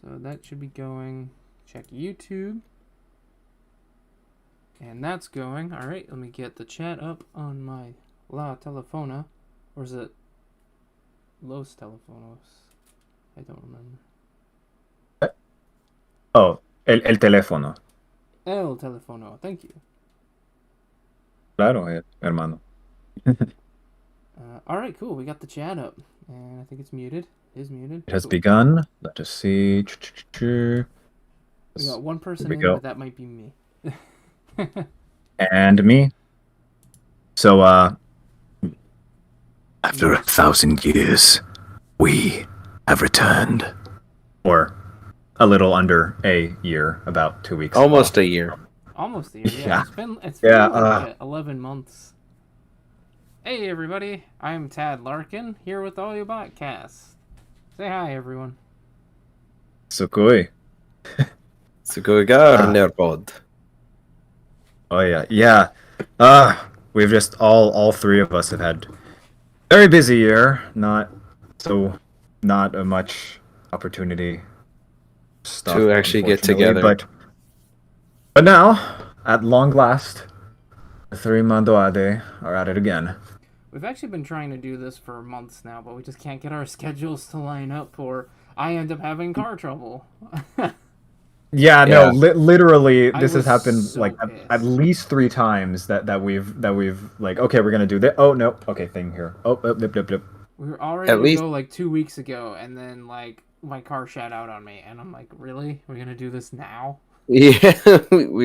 So that should be going. Check YouTube. And that's going. Alright, let me get the chat up on my La Telefona. Or is it Los Telefonos? I don't remember. Oh, el teléfono. El Telefono. Thank you. Claro, hermano. Alright, cool. We got the chat up. And I think it's muted. It is muted. It has Cool. begun. Let us see. We got one person Here we in, go. but that might be me. And me. So, after 1,000 years, we have returned. Or a little under a year, about 2 weeks. Almost a year. Almost a year. Yeah. Yeah. It's been Yeah, like 11 months. Hey everybody, I'm Tad Lar'kin here with Oyu'baat cast. Say hi everyone. Sukui. Sugoigar Nerpod. Oh yeah. We've just all three of us have had very busy year. Not a much opportunity stuff To actually get unfortunately, together. But now, at long last, the three Manda-LORE are at it again. We've actually been trying to do this for months now, but we just can't get our schedules to line up, or I end up having car trouble. Yeah, no, Yeah. literally, I this has was happened so like pissed. at least 3 times that we've like, okay, we're gonna do this. Oh no, okay, thing here. Oh, blip. We were all ready At to least- go like 2 weeks ago, and then like my car shut out on me, and I'm like, really? We're gonna do this now? Yeah, we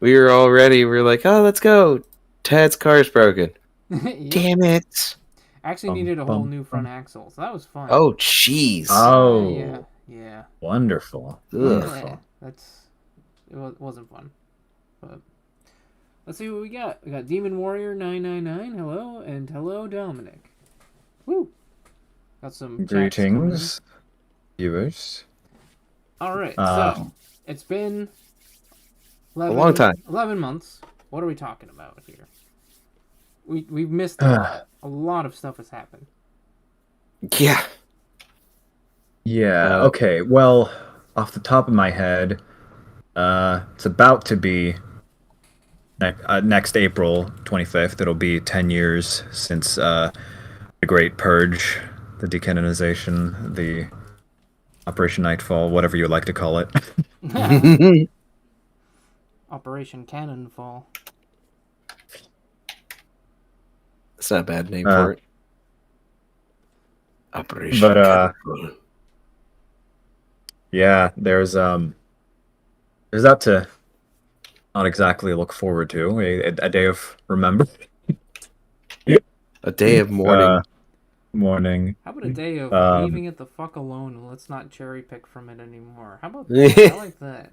were all ready. We were like, oh, let's go. Tad's car's broken. Yep. Damn it. Actually needed a whole new front axle, so that was fun. Oh, jeez. Oh, Yeah. wonderful. Ugh. It wasn't fun. But let's see what we got. We got Demon Warrior 999. Hello, and hello Dominic. Woo. Got some chats coming in. Greetings, viewers. All right, so it's been 11, long time. 11 months. What are we talking about here? We've missed a lot. A lot of stuff has happened. Yeah. Yeah. Okay. Well, off the top of my head, it's about to be next April 25th. It'll be 10 years since the Great Purge, the decanonization, the Operation Nightfall, whatever you would like to call it. Operation Cannonfall. That's not a bad name for it. Operation But Cannonball. yeah, there's that to not exactly look forward to. A day of remember. A day of mourning. Morning. How about a day of leaving it the fuck alone and let's not cherry pick from it anymore? How about that? I like that.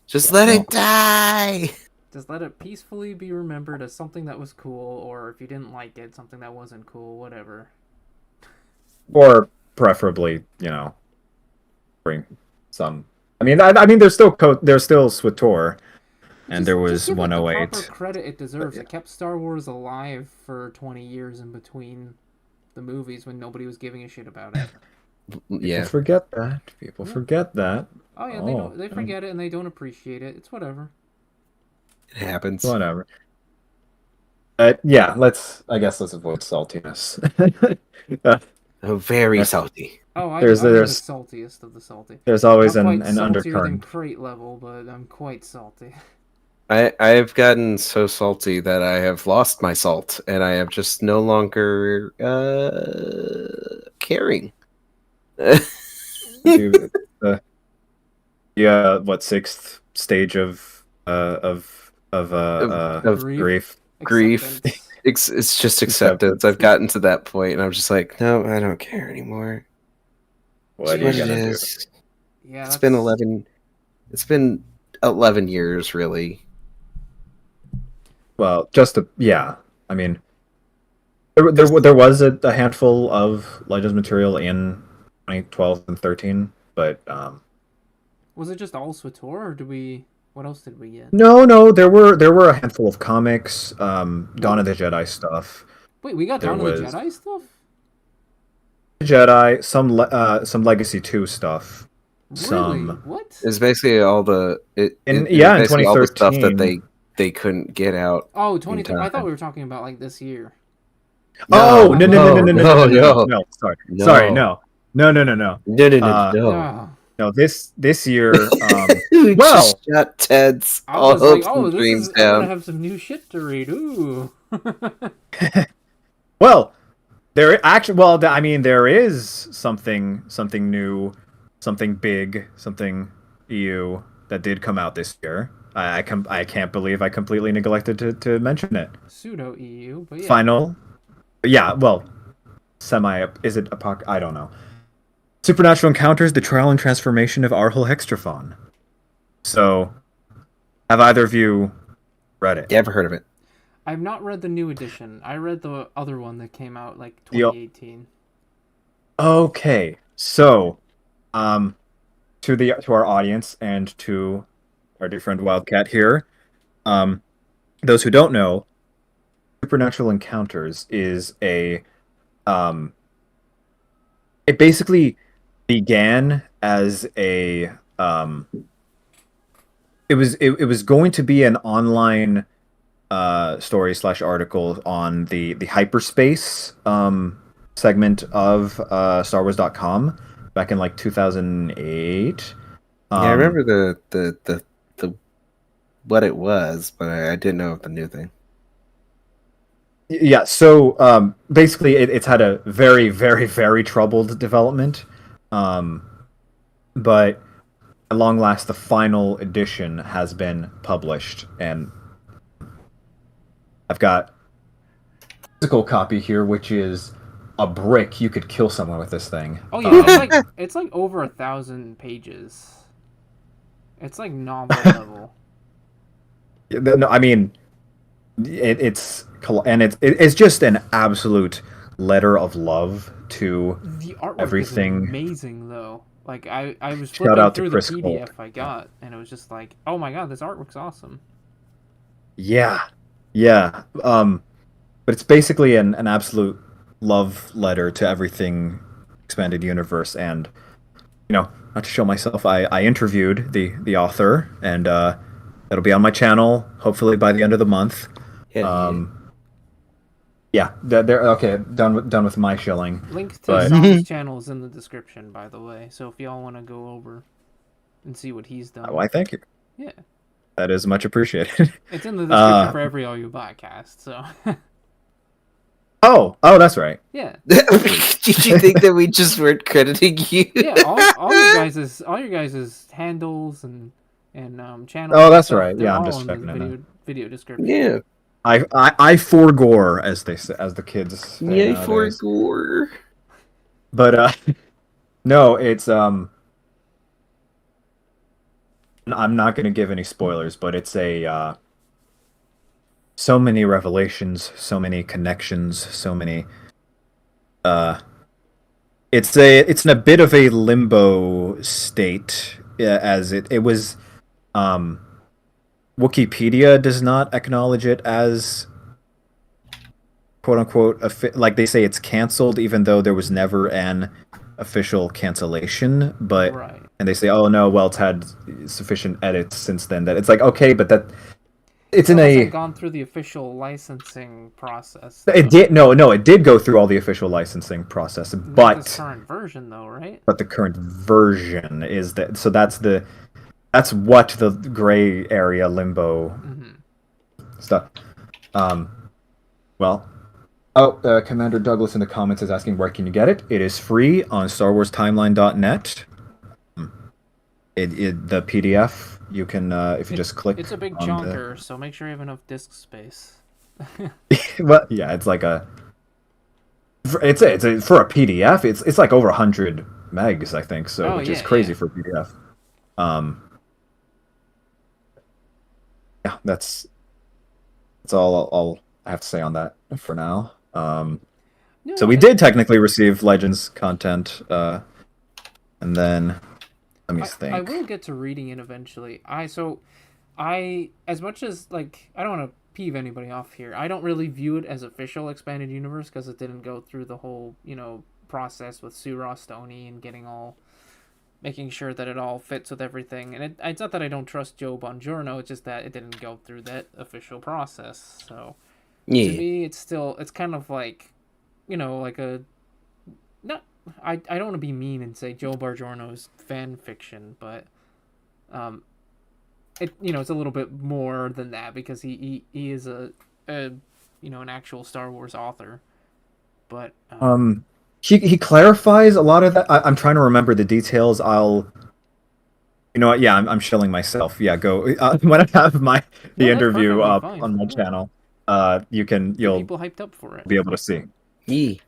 Just let it die. Just let it peacefully be remembered as something that was cool, or if you didn't like it, something that wasn't cool, whatever. Or preferably, bring some. I mean, there's still SWTOR, and there was just give it the 108. proper credit it deserves. It kept Star Wars alive for 20 years in between the movies when nobody was giving a shit about it. Yeah. People forget that. People forget that. Oh yeah, they forget it and they don't appreciate it. It's whatever. It happens. Whatever. Yeah, let's avoid saltiness. Oh, very salty. Oh, I'm There's- the saltiest of the salty. There's always I'm an quite saltier than undercurrent. crate level, but I'm quite salty. I've gotten so salty that I have lost my salt, and I am just no longer caring. Yeah, what sixth stage of grief? Grief. It's just acceptance. I've gotten to that point, and I'm just like, no, I don't care anymore. What are you gonna do? Yeah, It's been 11. It's been 11 years, really. Well, I mean, there was a handful of Legends material in 2012 and 13, but was it just all SWTOR, or what else did we get? no, there were a handful of comics, Dawn of the Jedi stuff. Wait, we got Dawn of the Jedi stuff? Jedi, some Legacy 2 stuff. Really? Some What? It's basically all the in basically all the stuff that 2013. they couldn't get out. Oh, in 2013. I thought time. we were talking about like this year. Oh, No, no. Sorry. no. Sorry, no. No. Oh. No, this year We well, just shut Ted's I was like, hopes oh, and this dreams is. I'm gonna down. have some new shit to read. Ooh. well, I mean there is something new, something big, something EU that did come out this year. I can't believe I completely neglected to mention it. Pseudo EU, but yeah. Final. Yeah, well, is it I don't know. Supernatural Encounters: The Trial and Transformation of Arhul Hextraphon. So, have either of you read it? You ever heard of it? I've not read the new edition. I read the other one that came out like The- 2018. Okay, so, to our audience and to our dear friend Wildcat here, those who don't know, Supernatural Encounters is it basically began as it was going to be an online story / article on the hyperspace segment of StarWars.com back in like 2008. Yeah, I remember the what it was, but I didn't know of the new thing. Yeah, so basically it's had a very, very, very troubled development. But at long last, the final edition has been published, and I've got a physical copy here, which is a brick. You could kill someone with this thing. Oh yeah, it's like over 1,000 pages. It's like novel level. No, I mean, it's just an absolute letter of love to The artwork everything. is amazing though. Like I was Shout flipping out to through the Chris PDF Holt. I got, and it was just like, oh my god, this artwork's awesome. Yeah. But it's basically an absolute love letter to everything expanded universe, and not to show myself, I interviewed the author, and it'll be on my channel hopefully by the end of the month. Yeah, they're okay. Done with my shilling. Link to Sam's channel is in the description, by the way. So if y'all want to go over and see what he's done, Why, thank you. Yeah, that is much appreciated. It's in the description for every Oyu'baat cast. So. Oh, that's right. Yeah. Did you think that we just weren't crediting you? Yeah, all your guys' handles and channels. Oh, that's stuff, right. Yeah, I'm just in checking the video description. Yeah. I forgore, as they say, as the kids say Yay nowadays. for gore. But no, it's I'm not going to give any spoilers, but it's so many revelations, so many connections, so many it's in a bit of a limbo state, as it was Wikipedia does not acknowledge it as quote unquote like they say it's canceled, even though there was never an official cancellation. But right. And they say, oh no, well, it's had sufficient edits since then that it's like, okay, but that it's in hasn't gone through the official licensing process. Though. It did it did go through all the official licensing process, but the current version though, right? But the current version is that, so that's what the gray area limbo stuff. Commander Douglas in the comments is asking, where can you get it? It is free on StarWarsTimeline.net. The PDF, you can if you just click. It's a big chunker, so make sure you have enough disk space. Well, yeah, it's like for a PDF. It's like over 100 megs, I think. So, which is crazy for a PDF. Yeah, that's all I have to say on that for now. So we did technically receive Legends content, and then let me think. I will get to reading it eventually. As much as like I don't want to peeve anybody off here, I don't really view it as official expanded universe because it didn't go through the whole process with Sura Stoney and making sure that it all fits with everything. And it's not that I don't trust Joe Bongiorno, it's just that it didn't go through that official process. So to me, it's kind of like, like a not. I don't want to be mean and say Joe Bongiorno's fan fiction, but it's a little bit more than that because he is an actual Star Wars author. But he clarifies a lot of that. I'm trying to remember the details. You know what? Yeah, I'm shilling myself. Yeah, go when I have the interview up on my channel. You'll people hyped up for it. Be able to see. Yee.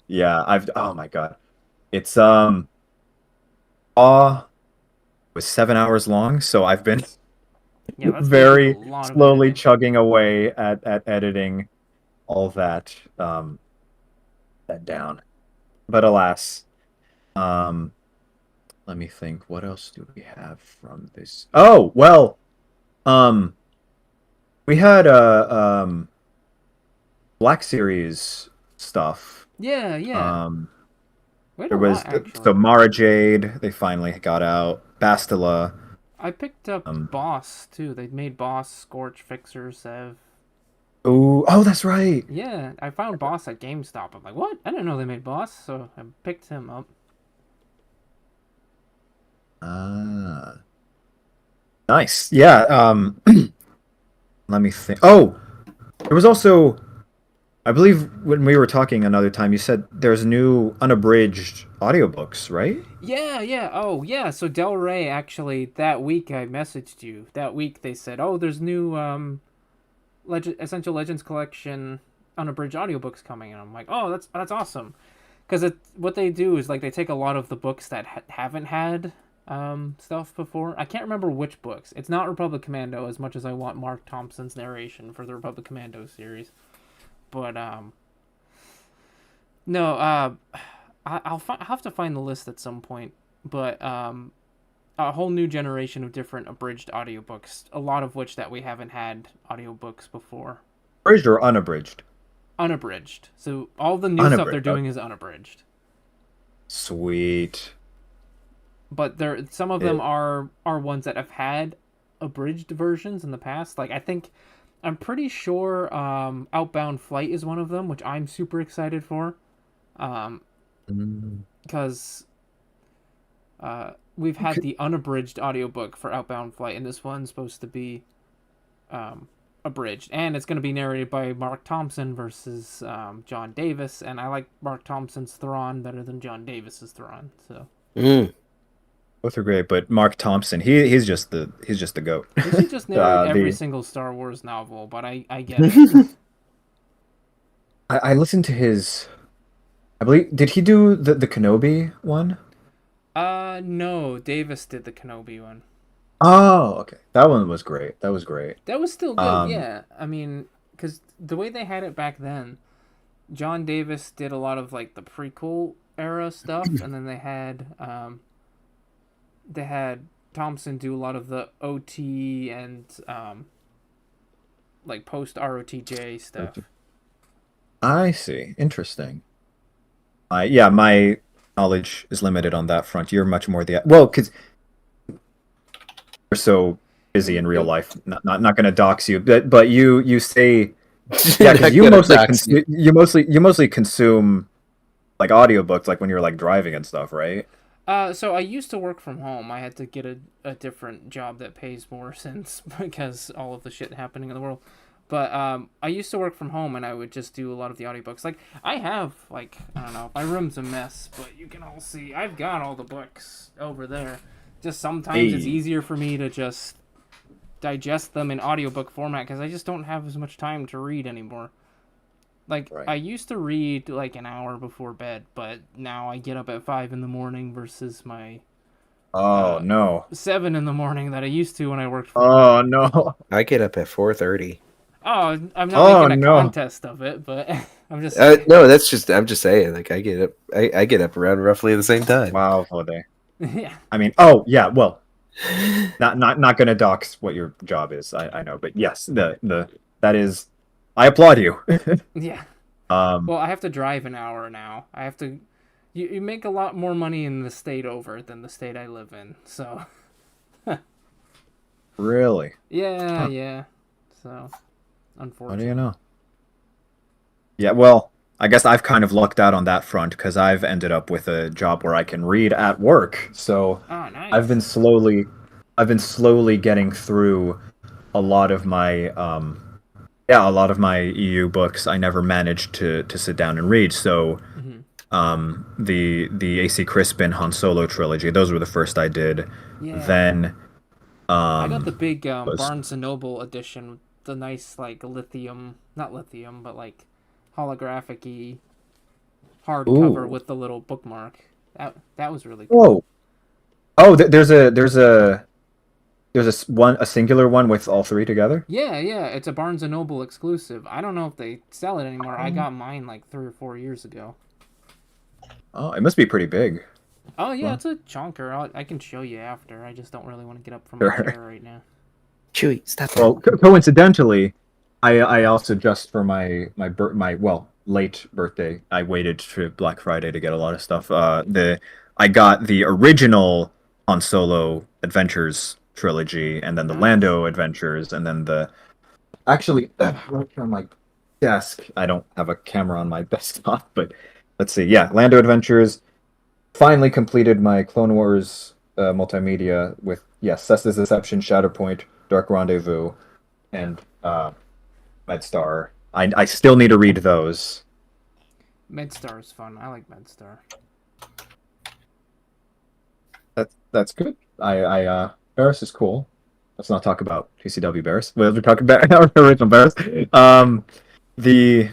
Yeah, oh my god, it's was 7 hours long, so I've been very slowly chugging away at editing all that down. But alas, let me think. What else do we have from this? Oh well, we had Black Series stuff. Yeah. There was so Mara Jade. They finally got out. Bastila. I picked up Boss too. They made Boss, Scorch, Fixer, Sev. Oh, that's right. Yeah, I found Boss at GameStop. I'm like, what? I didn't know they made Boss, so I picked him up. Nice. Yeah. Let me think. Oh, there was also, I believe when we were talking another time, you said there's new unabridged audiobooks, right? Yeah. Oh, yeah. So Del Rey, actually, that week I messaged you. That week they said, oh, there's new Essential Legends Collection unabridged audiobooks coming. And I'm like, oh, that's awesome. Because what they do is, like, they take a lot of the books that haven't had stuff before. I can't remember which books. It's not Republic Commando as much as I want Mark Thompson's narration for the Republic Commando series. But, no, I'll have to find the list at some point. But a whole new generation of different abridged audiobooks, a lot of which that we haven't had audiobooks before. Abridged or unabridged? Unabridged. So all the new stuff they're doing is unabridged. Sweet. But some of them are ones that have had abridged versions in the past. Like, I'm pretty sure Outbound Flight is one of them, which I'm super excited for. Because we've had the unabridged audiobook for Outbound Flight, and this one's supposed to be abridged. And it's going to be narrated by Mark Thompson versus John Davis, and I like Mark Thompson's Thrawn better than John Davis's Thrawn. So. Both are great, but Mark Thompson, he's just the GOAT. He should just narrate every single Star Wars novel, but I get it. I listened to his, I believe, did he do the Kenobi one? No, Davis did the Kenobi one. Oh, okay. That one was great. That was great. That was still good, yeah. I mean, because the way they had it back then, John Davis did a lot of, like, the prequel era stuff, and then they had Thompson do a lot of the OT and like post ROTJ stuff. I see. Interesting. Yeah, my knowledge is limited on that front. You're much more because you're so busy in real life. Not going to dox you, but you say yeah, because you mostly consume like audiobooks, like when you're like driving and stuff, right? So I used to work from home. I had to get a different job that pays more because all of the shit happening in the world. But I used to work from home, and I would just do a lot of the audiobooks. Like, I have, like, I don't know, my room's a mess, but you can all see, I've got all the books over there. Just sometimes it's easier for me to just digest them in audiobook format, because I just don't have as much time to read anymore. Like, right. I used to read, like, an hour before bed, but now I get up at 5 in the morning versus my... no. 7 in the morning that I used to when I worked from home. No. I get up at 4:30. Oh, I'm not making a contest of it, but I'm just saying. No, I'm just saying, like, I get up around roughly the same time. Wow, Jose. Yeah. I mean, yeah, well, not gonna dox what your job is, I know, but yes, that is, I applaud you. Yeah. Well, I have to drive an hour now. I have to. You make a lot more money in the state over than the state I live in. So. Really? Yeah, Huh. yeah. So, What unfortunate. do you know? Yeah, well, I guess I've kind of lucked out on that front because I've ended up with a job where I can read at work. So Oh, I've been nice. slowly, I've been slowly getting through a lot of my, yeah, a lot of my EU books. I never managed to sit down and read. So Hmm. the AC Crispin Han Solo trilogy, those were the first I did. Yeah. Then I got the big was Barnes and Noble edition, the nice like lithium, not lithium, but like holographic-y hardcover ooh with the little bookmark. That was really cool. whoa oh there's a singular one with all three together. Yeah, yeah, it's a Barnes and Noble exclusive. I don't know if they sell it anymore. I got mine like 3 or 4 years ago. Oh, it must be pretty big. Oh yeah, Well, it's a chonker. I can show you after. I just don't really want to get up from my sure. chair right now. Chewie, stop that. Well, coincidentally, I also just for my late birthday, I waited to Black Friday to get a lot of stuff. The I got the original Han Solo Adventures trilogy, and then the Nice. Lando Adventures, and then the actually right on my desk. I don't have a camera on my desktop, but let's see. Yeah, Lando Adventures. Finally completed my Clone Wars multimedia with yes, Cessa's Deception, Shatterpoint, Dark Rendezvous, and MedStar. I still need to read those. MedStar is fun. I like MedStar. That's good. Barris is cool. Let's not talk about TCW Barris. We're talking about our original Barris. The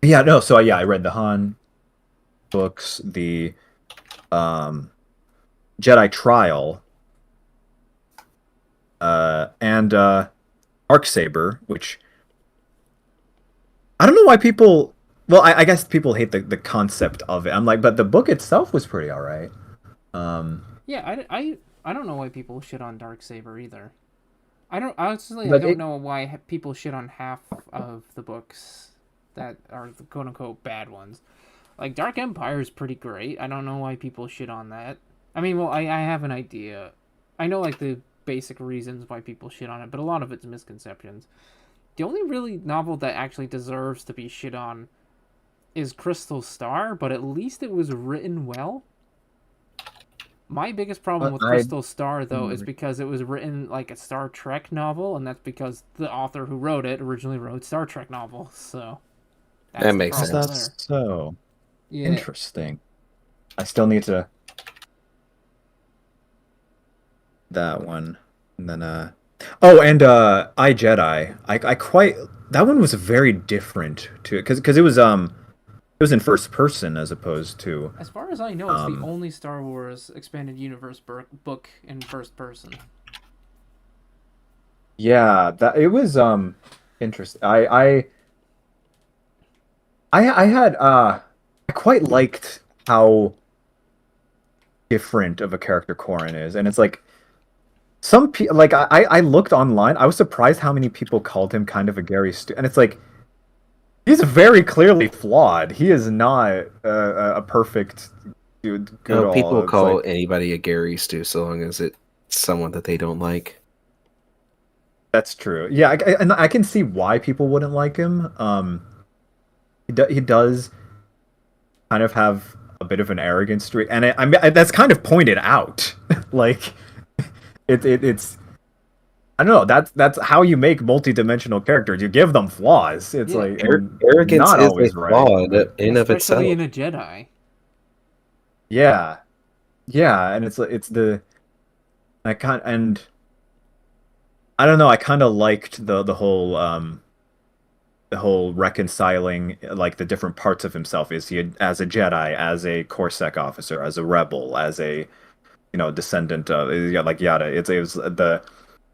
yeah no so yeah I read the Han books, the um Jedi Trial, and Arcsaber, which I don't know why people. Well, I guess people hate the concept of it. I'm like, but the book itself was pretty all right. Um, Yeah, I don't know why people shit on Darksaber either. I don't honestly. I but don't it, know why people shit on half of the books that are the quote unquote bad ones. Like Dark Empire is pretty great. I don't know why people shit on that. I mean, well, I have an idea. I know like the basic reasons why people shit on it, but a lot of it's misconceptions. The only really novel that actually deserves to be shit on is Crystal Star, but at least it was written well. My biggest problem but with I Crystal Star, though, is because it was written like a Star Trek novel, and that's because the author who wrote it originally wrote Star Trek novels. So That that's the makes is problem that sense. there. so Yeah, interesting? I still need to that one, and then oh, and I Jedi. I quite that one was very different too, because it was in first person as opposed to as far as I know, it's the um only Star Wars expanded universe book in first person. yeah, that it was interesting. I had I quite liked how different of a character Corrin is, and it's like some people like I looked online. I was surprised how many people called him kind of a Gary Stu, and it's like he's very clearly flawed. He is not a perfect dude, good No, people all. It's like call anybody a Gary Stew so long as it's someone that they don't like. that's true. Yeah, and I can see why people wouldn't like him. He does kind of have a bit of an arrogant streak, and I mean that's kind of pointed out. Like it's I don't know. That's how you make multi-dimensional characters. You give them flaws. It's Yeah, like and Arrogance not is a always right, flaw but in of especially itself. in a Jedi. yeah, yeah, and it's the I can't and I don't know. I kind of liked the whole reconciling like the different parts of himself. Is he as a Jedi, as a Corsac officer, as a rebel, as a descendant of yeah, like yada. It was the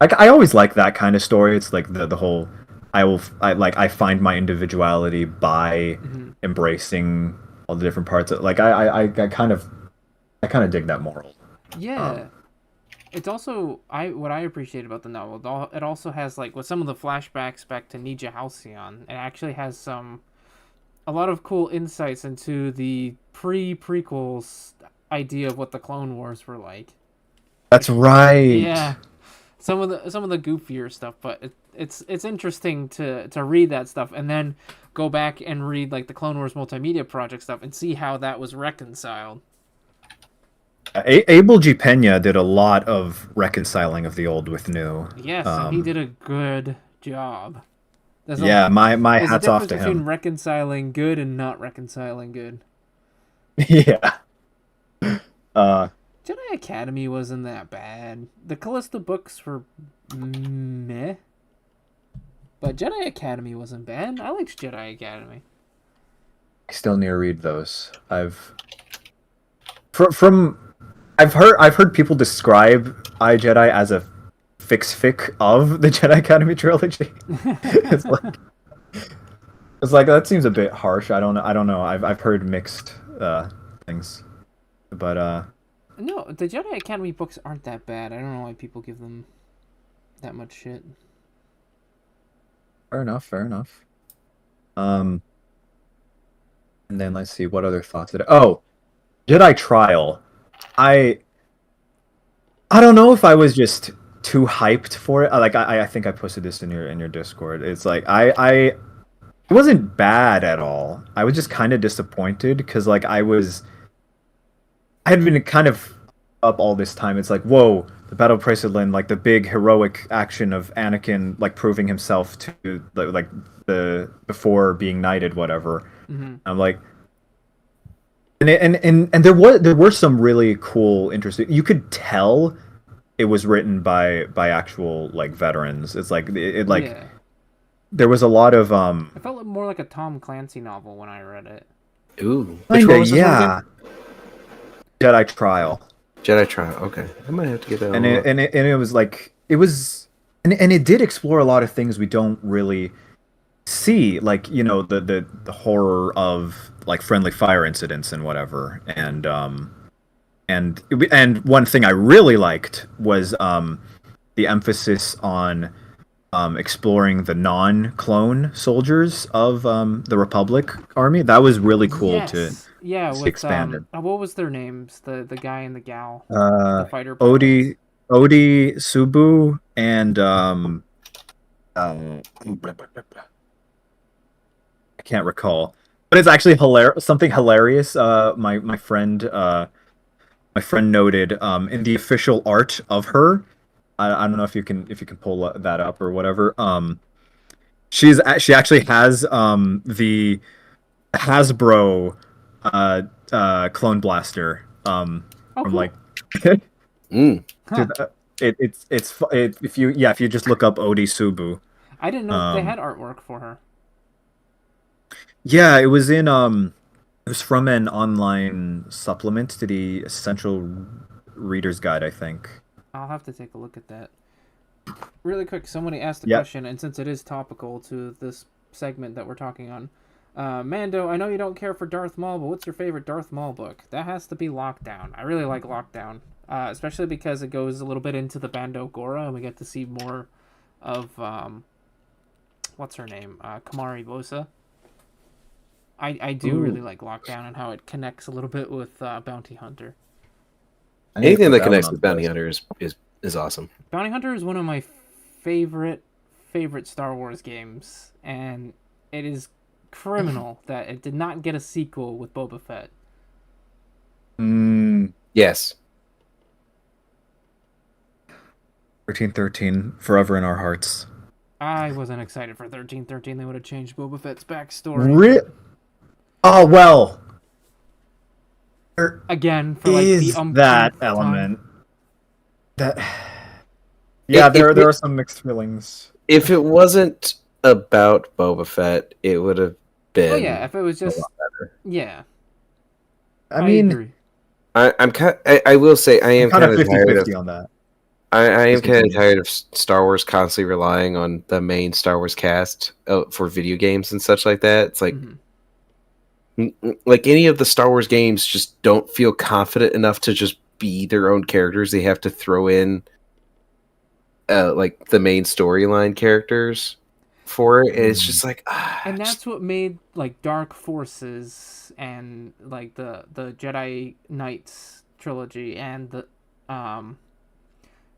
I always like that kind of story. It's like the whole I find my individuality by Hmm. embracing all the different parts of like I kind of dig that moral. Yeah, Um, it's also I what I appreciate about the novel. It also has like with some of the flashbacks back to Nija Halcyon. It actually has some a lot of cool insights into the prequels idea of what the Clone Wars were like. That's right. Yeah, some of the goofier stuff, but it's interesting to read that stuff and then go back and read like the Clone Wars multimedia project stuff and see how that was reconciled. Abel G. Pena did a lot of reconciling of the old with new. Yes, and he did a good job. My there's hat's a off difference to between him. reconciling good and not reconciling good. Yeah. Jedi Academy wasn't that bad. The Callista books were meh. But Jedi Academy wasn't bad. I liked Jedi Academy. I still need to read those. I've heard people describe iJedi as a fic of the Jedi Academy trilogy. It's like that seems a bit harsh. I don't know. I've heard mixed things. But No, the Jedi Academy books aren't that bad. I don't know why people give them that much shit. fair enough. And then let's see what other thoughts did. Oh, Jedi Trial. I don't know if I was just too hyped for it. Like I think I posted this in your Discord. It's like it wasn't bad at all. I was just kind of disappointed because like I had been kind of up all this time. It's like, whoa, the Battle of Praetorlin, like the big heroic action of Anakin like proving himself to like the before being knighted, whatever. Mm-hmm. I'm like, and there were some really cool, interesting. You could tell it was written by actual like veterans. It's like Yeah. there was a lot of I felt more like a Tom Clancy novel when I read it. Ooh. Which one was this one again? Jedi Trial. Jedi Trial. Okay, I might have to get that. And it was like and it did explore a lot of things we don't really see, like the horror of like friendly fire incidents and whatever, and one thing I really liked was the emphasis on exploring the non-clone soldiers of the Republic Army. That was really cool Yes. to with expanded. What was their names? The guy and the gal. The fighter Odi Subu and I can't recall, but it's actually something hilarious. My friend noted in the official art of her. I don't know if you can pull that up or whatever. She actually has the Hasbro clone blaster from cool. like Huh. if you just look up Odi Subu. I didn't know they had artwork for her. Yeah, it was in it was from an online supplement to the Essential Reader's Guide, I think. I'll have to take a look at that. Really quick, somebody asked a Yep. question, and since it is topical to this segment that we're talking on, Mando, I know you don't care for Darth Maul, but what's your favorite Darth Maul book? That has to be Lockdown. I really like Lockdown, especially because it goes a little bit into the Bando Gora, and we get to see more of what's her name, Kamari Bosa. I do really like Lockdown and how it connects a little bit with Bounty Hunter. Anything that connects with Bounty Hunter is awesome. Bounty Hunter is one of my favorite Star Wars games, and it is criminal that it did not get a sequel with Boba Fett. Yes. 1313, forever in our hearts. I wasn't excited for 1313. They would have changed Boba Fett's backstory. Oh well. Again, for like Is the that time. element that? Yeah, there are some mixed feelings. If it wasn't about Boba Fett, it would have been. Oh yeah, if it was just a lot better. Yeah. I mean, agree. I will say I am kind of tired of 50-50 on that. I am kind of tired of Star Wars constantly relying on the main Star Wars cast for video games and such like that. It's like, like any of the Star Wars games just don't feel confident enough to just be their own characters. They have to throw in like the main storyline characters for it. And it's just like, And just- that's what made like Dark Forces and like the Jedi Knights trilogy and the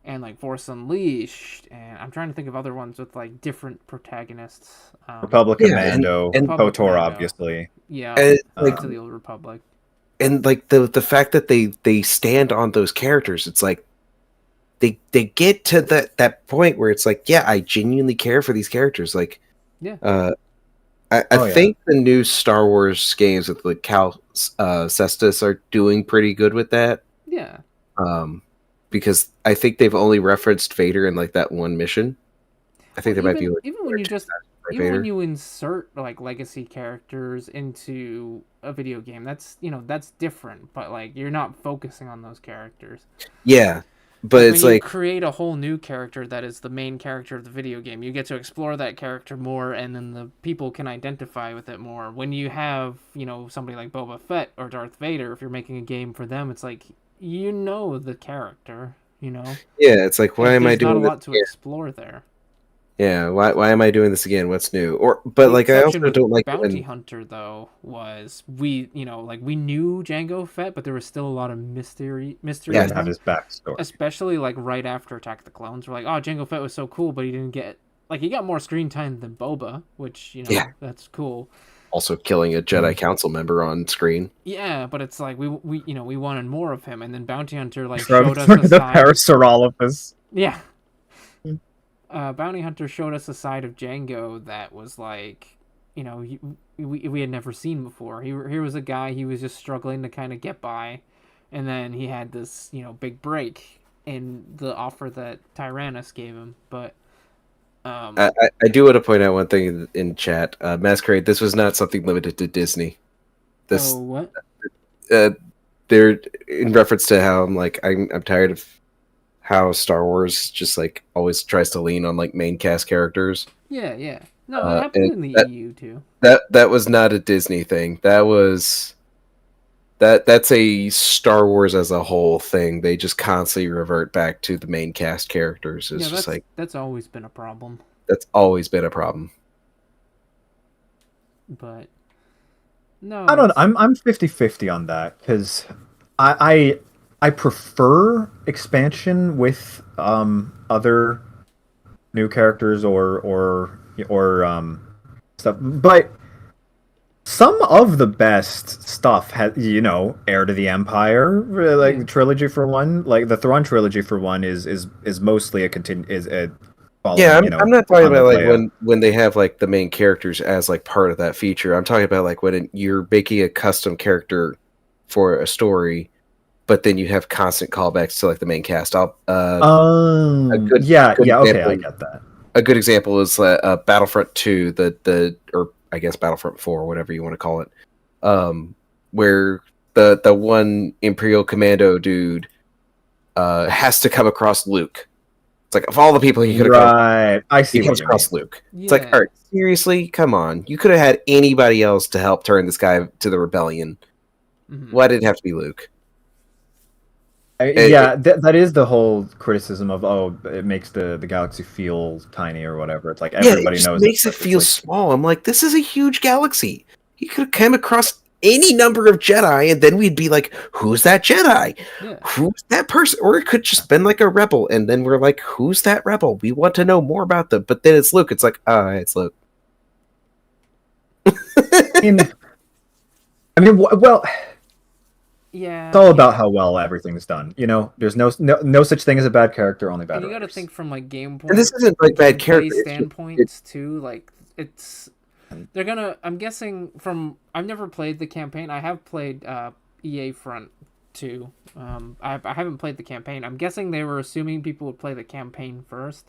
and like Force Unleashed, and I'm trying to think of other ones with like different protagonists. Republic Yeah, Commando, and Republic KOTOR, Commando. obviously. Yeah, And, Knights of the Old Republic. and like the fact that they stand on those characters, it's like they get to that point where it's like, yeah, I genuinely care for these characters. Like, Yeah. I think the new Star Wars games with the Cal Cestus are doing pretty good with that. Yeah. Because I think they've only referenced Vader in like that one mission. I think Well, there might be like, even when you just Vader. when you insert like legacy characters into a video game, that's that's different. But like you're not focusing on those characters. Yeah, but it's when you like create a whole new character that is the main character of the video game, you get to explore that character more, and then the people can identify with it more. When you have somebody like Boba Fett or Darth Vader, if you're making a game for them, it's like the character. yeah, it's like, why am I doing not a this lot to again? explore there. Yeah, why am I doing this again? What's new? But like, I also don't like Bounty Hunter though was we knew Jango Fett, but there was still a lot of mystery. Yeah, in have him. his backstory. Especially like right after Attack of the Clones, we're like, oh, Jango Fett was so cool, but he didn't get he got more screen time than Boba, which that's cool. Also killing a Jedi Council member on screen. Yeah, but it's like we wanted more of him, and then Bounty Hunter like Throw showed us a the side. Parasaurolophus. Yeah. Bounty Hunter showed us a side of Django that was like, we had never seen before. Here was a guy, he was just struggling to kind of get by, and then he had this, big break in the offer that Tyrannus gave him. But I do want to point out one thing in chat. Masquerade, this was not something limited to Disney. This what? They're in reference to how I'm tired of how Star Wars just like always tries to lean on like main cast characters. Yeah. No, it happened in the EU too. That was not a Disney thing. That's a Star Wars as a whole thing. They just constantly revert back to the main cast characters. It's just like that's always been a problem. That's always been a problem. But no, I don't know. I'm 50-50 on that because I prefer expansion with other new characters or stuff, but some of the best stuff had Heir to the Empire, like the trilogy for one, like the Thrawn trilogy for one is mostly following, I'm not talking about like when they have like the main characters as like part of that feature. I'm talking about like when you're making a custom character for a story, but then you have constant callbacks to like the main cast. Okay, I get that. A good example is Battlefront 2, or I guess Battlefront 4, whatever you want to call it, where the one Imperial Commando dude has to come across Luke. It's like, of all the people he could have he comes across Luke. Yeah. It's like, all right, seriously, come on. You could have had anybody else to help turn this guy to the rebellion. Mm-hmm. Why did it have to be Luke? That is the whole criticism of it makes the galaxy feel tiny or whatever. It's like everybody knows. It makes it feel small. I'm like, this is a huge galaxy. He could have come across any number of Jedi, and then we'd be like, who's that Jedi? Yeah. Who's that person? Or it could just been like a rebel, and then we're like, who's that rebel? We want to know more about them. But then it's Luke. It's like, it's Luke. Well. Yeah, it's all about how well everything's done. There's no such thing as a bad character, only bad. And you got to think from like game point. And this isn't like bad character standpoints too. Like they're gonna. I'm guessing from. I've never played the campaign. I have played EA Front 2. I haven't played the campaign. I'm guessing they were assuming people would play the campaign first.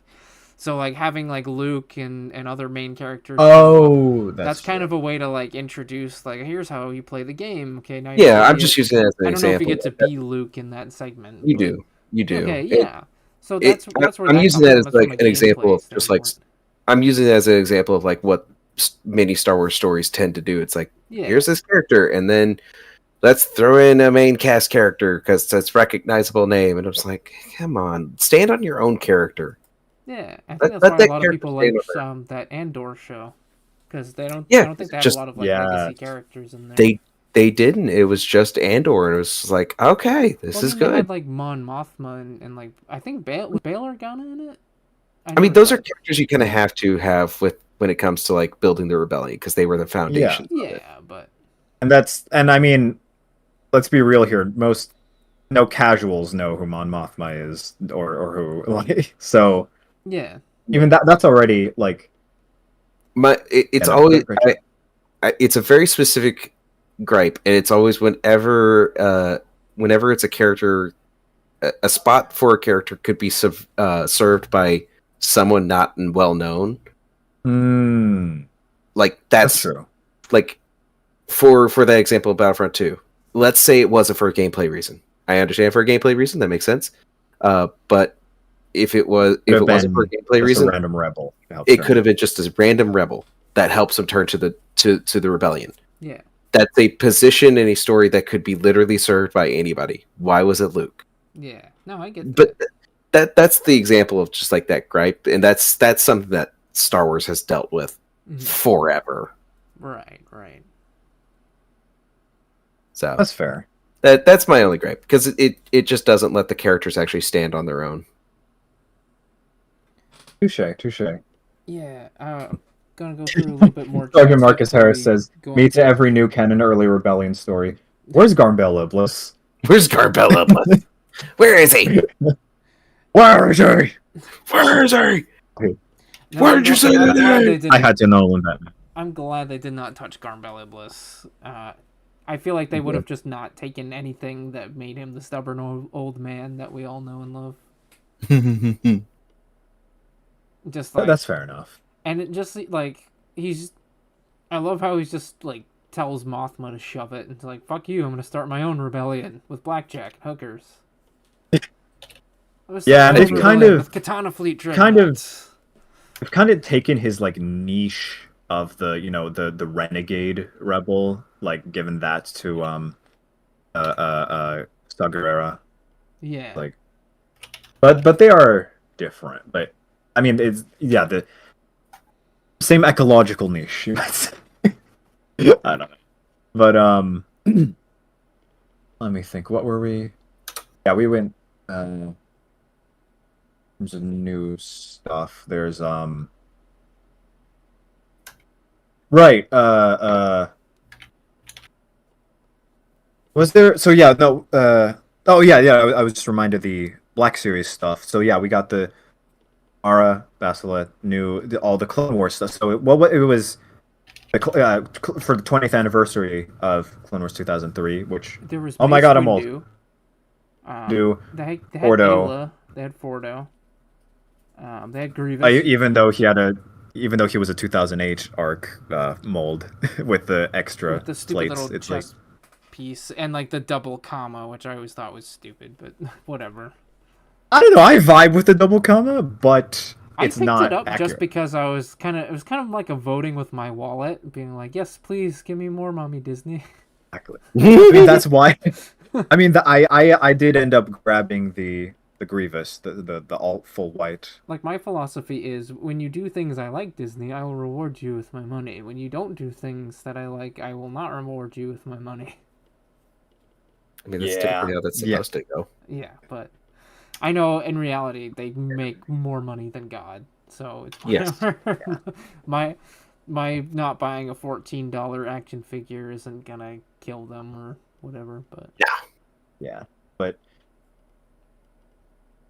So like having like Luke and other main characters. That's kind of a way to like introduce like, here's how you play the game. Okay, now I'm just using it as an example. I don't know if you get to be Luke in that segment. You do. Okay, yeah. So that's where I'm using that as like an example of just like I'm using it as an example of like what many Star Wars stories tend to do. It's like, here's this character, and then let's throw in a main cast character because it's recognizable name, and I'm just like, come on, stand on your own character. Yeah, I think Let, that's let why a that lot of character people stand like on their that Andor show, because they don't. I Yeah, don't think they have a just lot of like Yeah. legacy characters in there. they didn't. It was just Andor, and it was like, okay, Well, this I is mean, they good. had like Mon Mothma and like I think was Bail Organa in it. I mean, never those are thought. characters you kind of have to have with when it comes to like building the rebellion because they were the Yeah. foundation. Yeah, but And I mean, let's be real here. No casuals know who Mon Mothma is, or who like. So yeah, even that's already like It's no, always great. it's a very specific gripe, and it's always whenever it's a character, a spot for a character could be served by someone not well known. Like That's true. like for that example of Battlefront 2. Let's say it wasn't for a gameplay reason. I understand for a gameplay reason that makes sense. But if it wasn't for a gameplay Just reason, a random rebel. it could have been just a random rebel that helps him turn to the rebellion. yeah, That's a position in a story that could be literally served by anybody. Why was it Luke? yeah. No, I get But that. that's the example of just like that gripe, and that's something that Star Wars has dealt with forever. Right. So That's fair. that's my only gripe because it just doesn't let the characters actually stand on their own. Touche. Yeah, gonna go through a little bit more. Sergeant chats Marcus before Harris we says, go "Me on to every new canon early rebellion story. Where's Garmbel Iblis? Where's Garbella? Where is he? Where is he? Where is he? No, Why did you say I'm that? glad they didn't. I had to know when that. I'm glad they did not touch Garmbel Iblis. I feel like they would have just not taken anything that made him the stubborn old man that we all know and love. Just like That's fair enough. And it just like I love how he's just like tells Mothma to shove it and it's like, fuck you, I'm gonna start my own rebellion with blackjack and hookers. Yeah, they've kind of with Katana Fleet They've kind of taken his like niche of the the renegade rebel, like given that to Saw Gerrera. Yeah. Like but they are different. But I mean it's the same ecological niche, you might say. I don't know. But let me think. What were we? Yeah, we went in terms of new stuff. There's right, was there oh yeah, I was just reminded the Black Series stuff. So yeah, we got the Mara, Basilet, all the Clone Wars stuff. So it was for the 20th anniversary of Clone Wars 2003, which there was oh my god, I'm old. They had Fordo. Ayla, they had Fordo. They had Grievous. Even though he was a 2008 arc mold with the extra with the stupid plates, little it's chest piece and like the double comma, which I always thought was stupid, but whatever. I don't know. I vibe with the double comma, but it's not I picked it up accurate. just because it was kind of like a voting with my wallet, being like, yes, please give me more, Mommy Disney. Exactly. I mean, that's why. I mean, I did end up grabbing the Grievous, the all full white. Like, my philosophy is, when you do things I like, Disney, I will reward you with my money. When you don't do things that I like, I will not reward you with my money. I mean, that's typically how that's supposed to go. Yeah, but I know in reality they make more money than God, so it's whatever. Yeah. my not buying a $14 action figure isn't gonna kill them or whatever, but yeah, but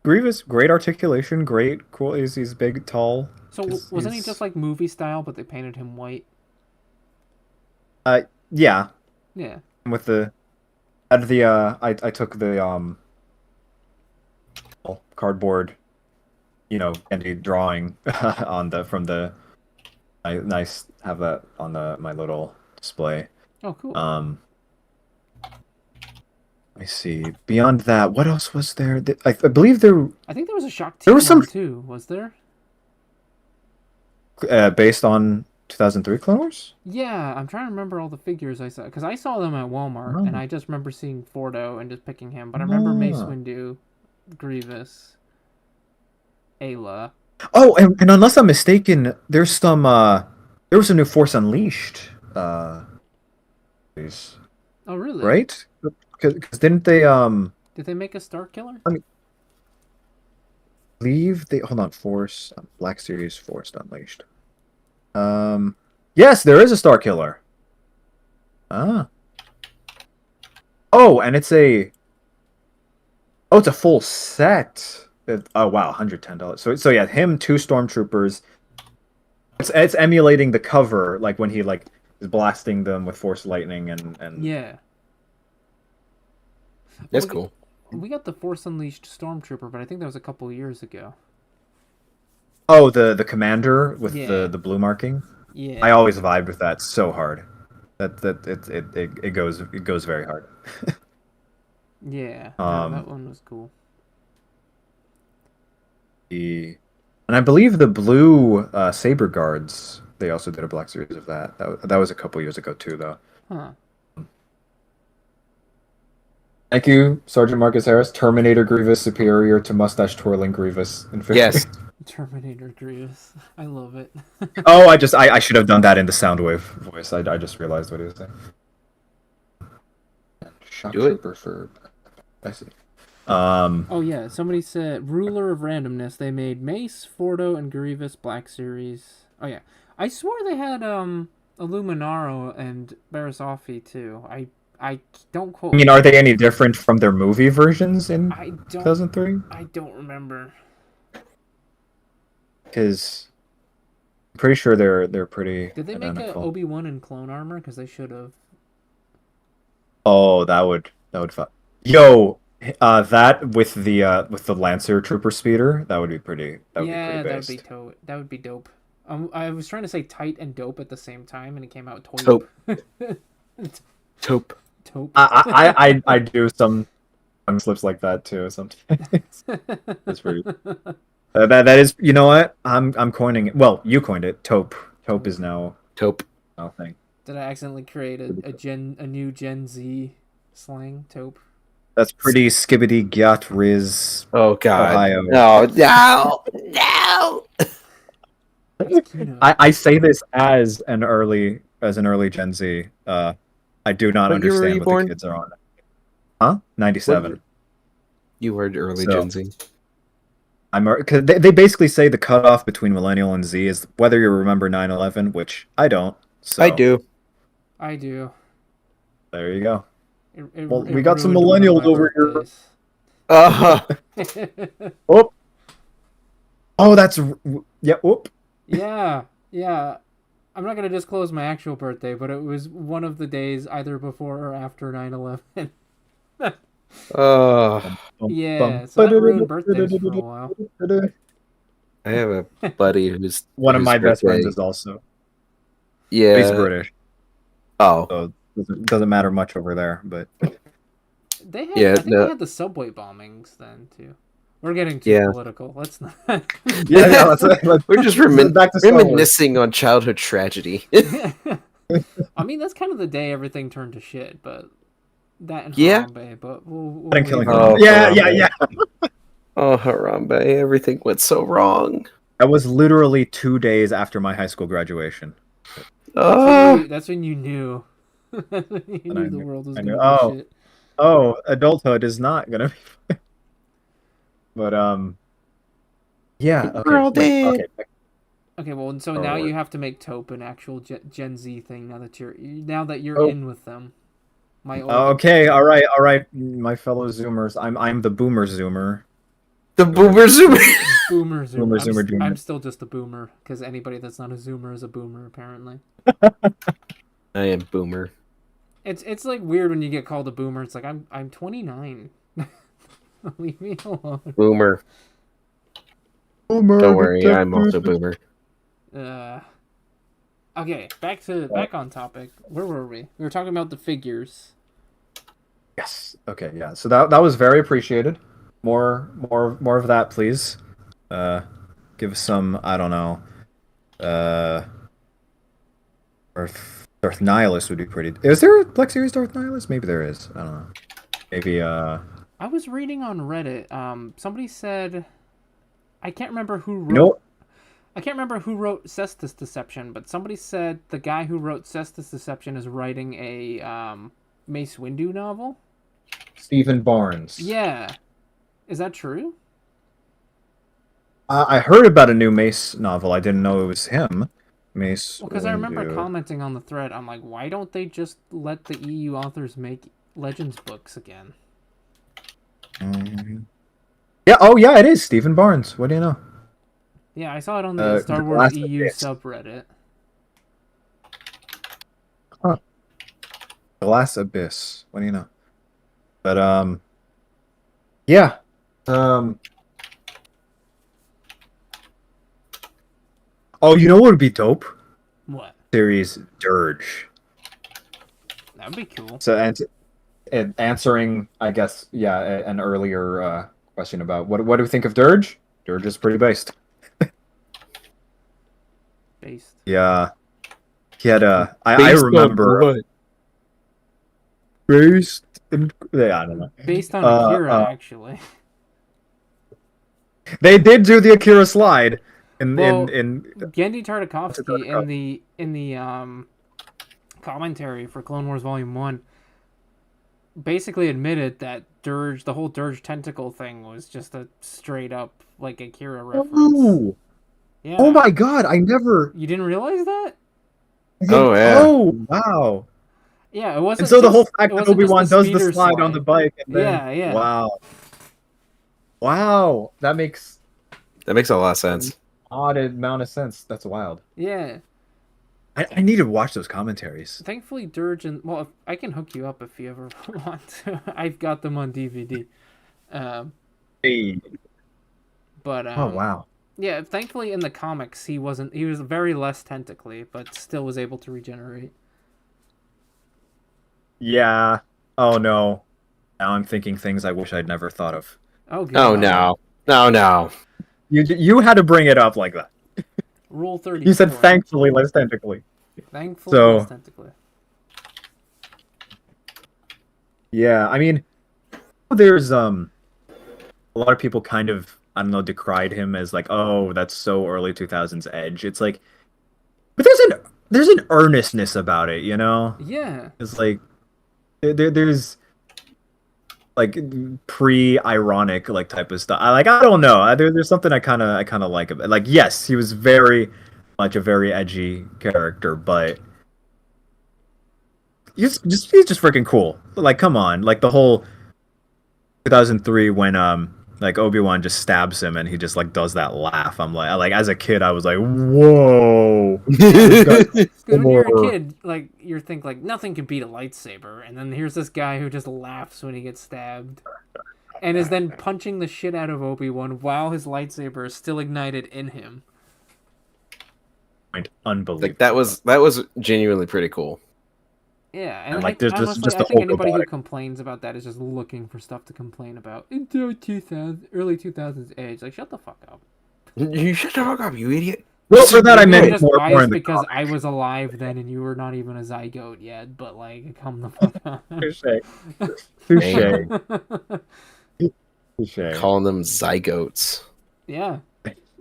Grievous, great articulation, great cool. He's big, tall. So wasn't he just like movie style, but they painted him white? Yeah. With the I took the cardboard, candy drawing from the. Nice have that on my little display. Oh, cool. Let me see. Beyond that, what else was there? I believe there. I think there was a Shock T there was some too. Was there? Based on 2003 Clone Wars? Yeah, I'm trying to remember all the figures I saw because I saw them at Walmart and I just remember seeing Fordo and just picking him. But I remember Mace Windu, Grievous, Ayla. Oh, and unless I'm mistaken, there's some there was a new Force Unleashed series, Oh, really? right? Because didn't they Did they make a Star Killer? I mean, leave they hold on Force Black Series Force Unleashed. Yes, there is a Star Killer. Ah. Oh, and it's a full set. Oh wow, $110. So yeah, him, two stormtroopers. It's emulating the cover, like when he like is blasting them with force lightning and Yeah. That's we, cool. We got the Force Unleashed Stormtrooper, but I think that was a couple years ago. oh the commander with Yeah. the blue marking. Yeah. I always vibed with that so hard. That it goes very hard. Yeah. That Um one was cool. the and I believe the blue saber guards, they also did a black series of that. That was a couple years ago too though. Huh. Thank you, Sergeant Marcus Harris. Terminator Grievous superior to mustache twirling Grievous in victory. Yes. Terminator Grievous. I love it. Oh, I should have done that in the Soundwave voice. I just realized what he was saying. Shock Do it. Trooper for I see. Oh yeah, somebody said Ruler of Randomness. They made Mace, Fordo, and Grievous Black Series. Oh yeah, I swore they had Illuminaro and Barasafi too. I don't quote. I mean, are they any different from their movie versions in I don't 2003? I don't remember. Because I'm pretty sure they're pretty Did they make a identical. Obi-Wan in clone armor? Because they should have. Oh, that would Yo, that with the Lancer Trooper speeder, that would be pretty. That would be Yeah, pretty that would be based. that would be dope. I was trying to say tight and dope at the same time, and it came out Taupe. tope. Taupe. Taupe. I do some tongue slips like that too sometimes. That's pretty. That is, you know what? I'm coining it. Well, you coined it. Taupe. Taupe is now Taupe. a thing. Did I accidentally create a new Gen Z slang? Taupe. That's pretty skibbity gyat riz Oh God. Ohio. No. No. No. That's Kino. I say this as an early Gen Z. I do not What year were understand you what born? the kids are on. Huh? 97. You heard early So- Gen Z. Cause they basically say the cutoff between millennial and Z is whether you remember 9/11, which I don't. So I do. I do. there you go. Well, It we got some ruined one of millennials my over here. birthdays. Oh, oh, that's yeah. Whoop. Yeah, yeah. I'm not gonna disclose my actual birthday, but it was one of the days either before or after 9/11. Yeah, so that ruined birthdays for a while. I have a buddy who's One of whose my best friends birthday- is also. Yeah. He's British, Oh. so doesn't matter much over there. But They had, Yeah, I think no. they had the subway bombings then too. We're getting too Yeah. political. Let's not. yeah, let's We're just back to Star Wars. reminiscing on childhood tragedy. I mean, that's kind of the day everything turned to shit, but that and Yeah. Harambe, but we'll And killing leave Oh, her. Yeah, Harambe. yeah, yeah. Oh, Harambe, everything went so wrong. That was literally 2 days after my high school graduation. That's when you knew. That's when you And knew I the knew- world was I gonna knew- be oh. shit. Oh, adulthood is not gonna be fun. But yeah. Okay. We're all wait, dead. Okay. Okay, well, so Oh, now Lord. you have to make Taupe an actual Gen Z thing. Now that you're Oh. in with them, my old Okay. All right. My fellow Zoomers, I'm the Boomer Zoomer. The boomer zoomer. boomer Zoomer. Boomer Zoomer Jr. I'm still just a boomer because anybody that's not a Zoomer is a boomer apparently. I am boomer. It's like weird when you get called a boomer. It's like I'm 29. Leave me alone. Boomer. Boomer. Don't worry, I'm also boomer. Okay, back on topic. Where were we? We were talking about the figures. Yes. Okay. Yeah. So that was very appreciated. More of that, please. Give us some. I don't know. Darth Nihilus would be pretty. Is there a Black Series Darth Nihilus? Maybe there is. I don't know. Maybe. I was reading on Reddit. Somebody said, I can't remember who wrote. You know, I can't remember who wrote Cestus Deception, but somebody said the guy who wrote Cestus Deception is writing a Mace Windu novel. Stephen Barnes. Yeah. Is that true? I heard about a new Mace novel. I didn't know it was him. Mace. Well, because I remember Windu. commenting on the thread, I'm like, why don't they just let the EU authors make Legends books again? Yeah. Oh, yeah. It is Stephen Barnes. What do you know? Yeah, I saw it on the Star The Wars Last EU Abyss. subreddit. Huh. The Last Abyss. What do you know? But yeah. Oh, you know what would be dope? What? Series Dirge. That would be cool. So and answering, I guess, yeah, an earlier question about what do we think of Dirge? Dirge is pretty based. Based. Yeah. He had a. I Based on remember. what? Based. Yeah, I don't know. Based on Akira, actually. They did do the Akira slide in Well, in Genndy Tartakovsky in the commentary for Clone Wars Volume 1 basically admitted that Dirge, the whole Dirge tentacle thing, was just a straight up like Akira reference. Oh. Yeah. Oh my god! I never. You didn't realize that? Oh, yeah. Oh wow! Yeah, it wasn't. And so the whole fact it that wasn't just Obi-Wan does the speeder slide on the bike, and then, Yeah, yeah. Wow. Wow, that makes That makes a lot of sense. odd amount of sense. That's wild. Yeah. I need to watch those commentaries. Thankfully, Dirge and I can hook you up if you ever want to. I've got them on DVD. Hey. But Oh wow. yeah, thankfully in the comics he was very less tentacly, but still was able to regenerate. Yeah. Oh no. Now I'm thinking things I wish I'd never thought of. Oh, good. Oh, no. No, no. You had to bring it up like that. Rule 30. You said thankfully less tentacly. Thankfully So- less tentacly. Yeah, I mean, there's a lot of people kind of, I don't know, decried him as like, oh, that's so early 2000s Edge. It's like, but there's an earnestness about it, you know? Yeah. It's like there's like pre-ironic like type of stuff. I don't know. There's something I kind of like about. Like, yes, he was very much a very edgy character, but he's just freaking cool. Like, come on, like the whole 2003 when like Obi-Wan just stabs him and he just like does that laugh. I'm like as a kid I was like, whoa. Because when you're a kid, like you think like nothing can beat a lightsaber, and then here's this guy who just laughs when he gets stabbed, and is then punching the shit out of Obi-Wan while his lightsaber is still ignited in him. Unbelievable. Like that was genuinely pretty cool. Yeah, and like, I, there's honestly, just I a think whole anybody who robotic- complains about that is just looking for stuff to complain about. Into 2000, early 2000s age, like shut the fuck up. You shut the fuck up, you idiot. Well, for that I Maybe I'm meant just more biased in the because comic. I was alive then and you were not even a zygote yet. But like, come the fuck on. Touche. Calling them zygotes. Yeah,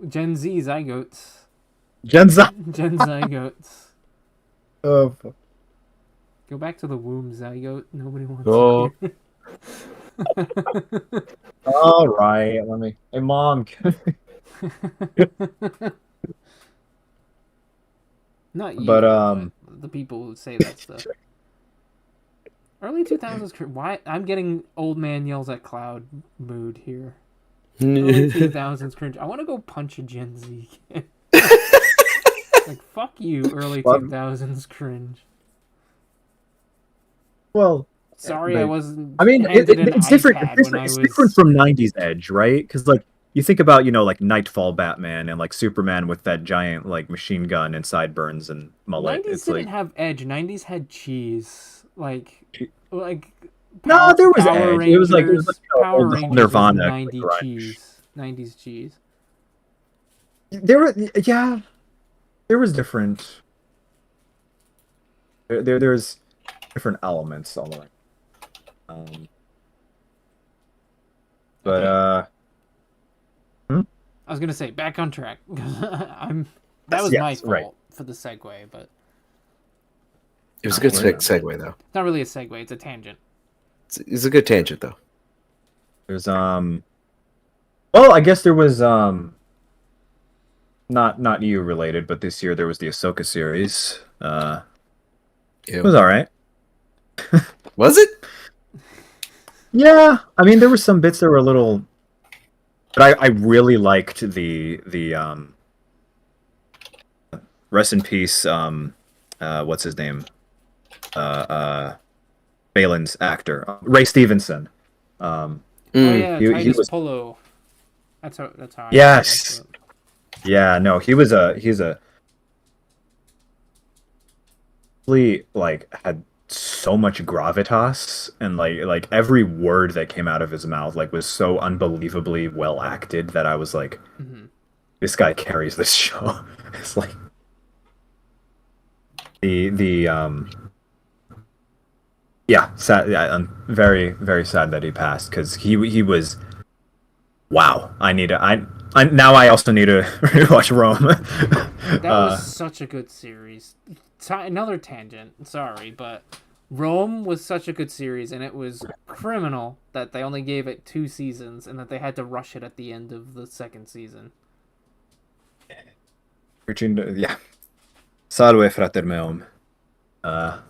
Gen Z zygotes. Gen Z. Gen zygotes. Oh, fuck. Go back to the womb, zygote. Nobody wants Oh. to hear. All right, let me. Hey, mom. Not you, But, the people who say that stuff. Early 2000s. Why? I'm getting old man yells at cloud mood here. Early 2000s cringe. I want to go punch a Gen Z kid. Like fuck you, early What? 2000s cringe. Well, Sorry, but- I wasn't. I mean, handed an it's different. iPad It's when different, it's I was... different from '90s Edge, right? Because like you think about, like Nightfall Batman and like Superman with that giant like machine gun and sideburns and mullet. 90s It's didn't like have edge. 90s had cheese. Like No, Power- there was Power edge. It was like Rangers- a Power old Rangers was Nirvana 90 grunge. cheese. 90s cheese. There were, yeah, there was different. There's different elements all the way. But I was gonna say back on track. That was my fault for the segue, but it was a good segue though. It's not really a segue; it's a tangent. It's a good tangent though. There's well, I guess there was not EU related, but this year there was the Ahsoka series. It was all right. Was it? Yeah, I mean there were some bits that were a little, but I really liked the rest in peace. What's his name? Balin's actor, Ray Stevenson. Oh yeah, he was Polo. That's how. Yes. Yeah. No, he's a like had so much gravitas, and like every word that came out of his mouth like was so unbelievably well acted that I was like, this guy carries this show. It's like yeah, sad. Yeah, I'm very, very sad that he passed because he was. Wow, now I also need to rewatch Rome. That was such a good series. Another tangent, sorry, but Rome was such a good series, and it was criminal that they only gave it 2 seasons and that they had to rush it at the end of the 2nd season. Yeah. Salve frater meum. But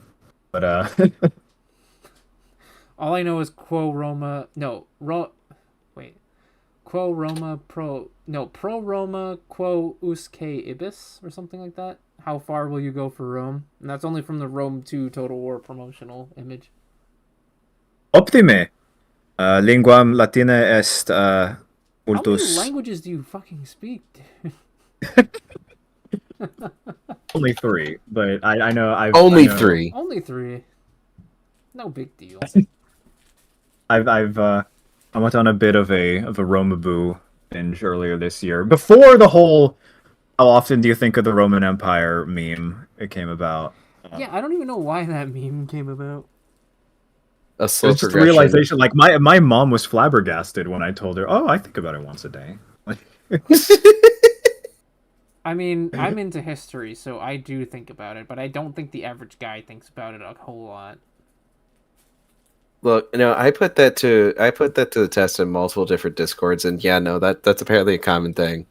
all I know is Quo Roma pro Roma quo usque ibis or something like that. How far will you go for Rome? And that's only from the Rome 2 Total War promotional image. Optime. Linguam latina est cultus. How many languages do you fucking speak? Only 3, but I know I've only 3. Only 3. No big deal. I went on a bit of a Romaboo binge earlier this year before the whole "how often do you think of the Roman Empire" meme it came about. Yeah, I don't even know why that meme came about. A slow it's just a realization. Like my mom was flabbergasted when I told her, "Oh, I think about it once a day." I mean, I'm into history, so I do think about it, but I don't think the average guy thinks about it a whole lot. Look, no, I put that to the test in multiple different discords, and yeah, no, that's apparently a common thing.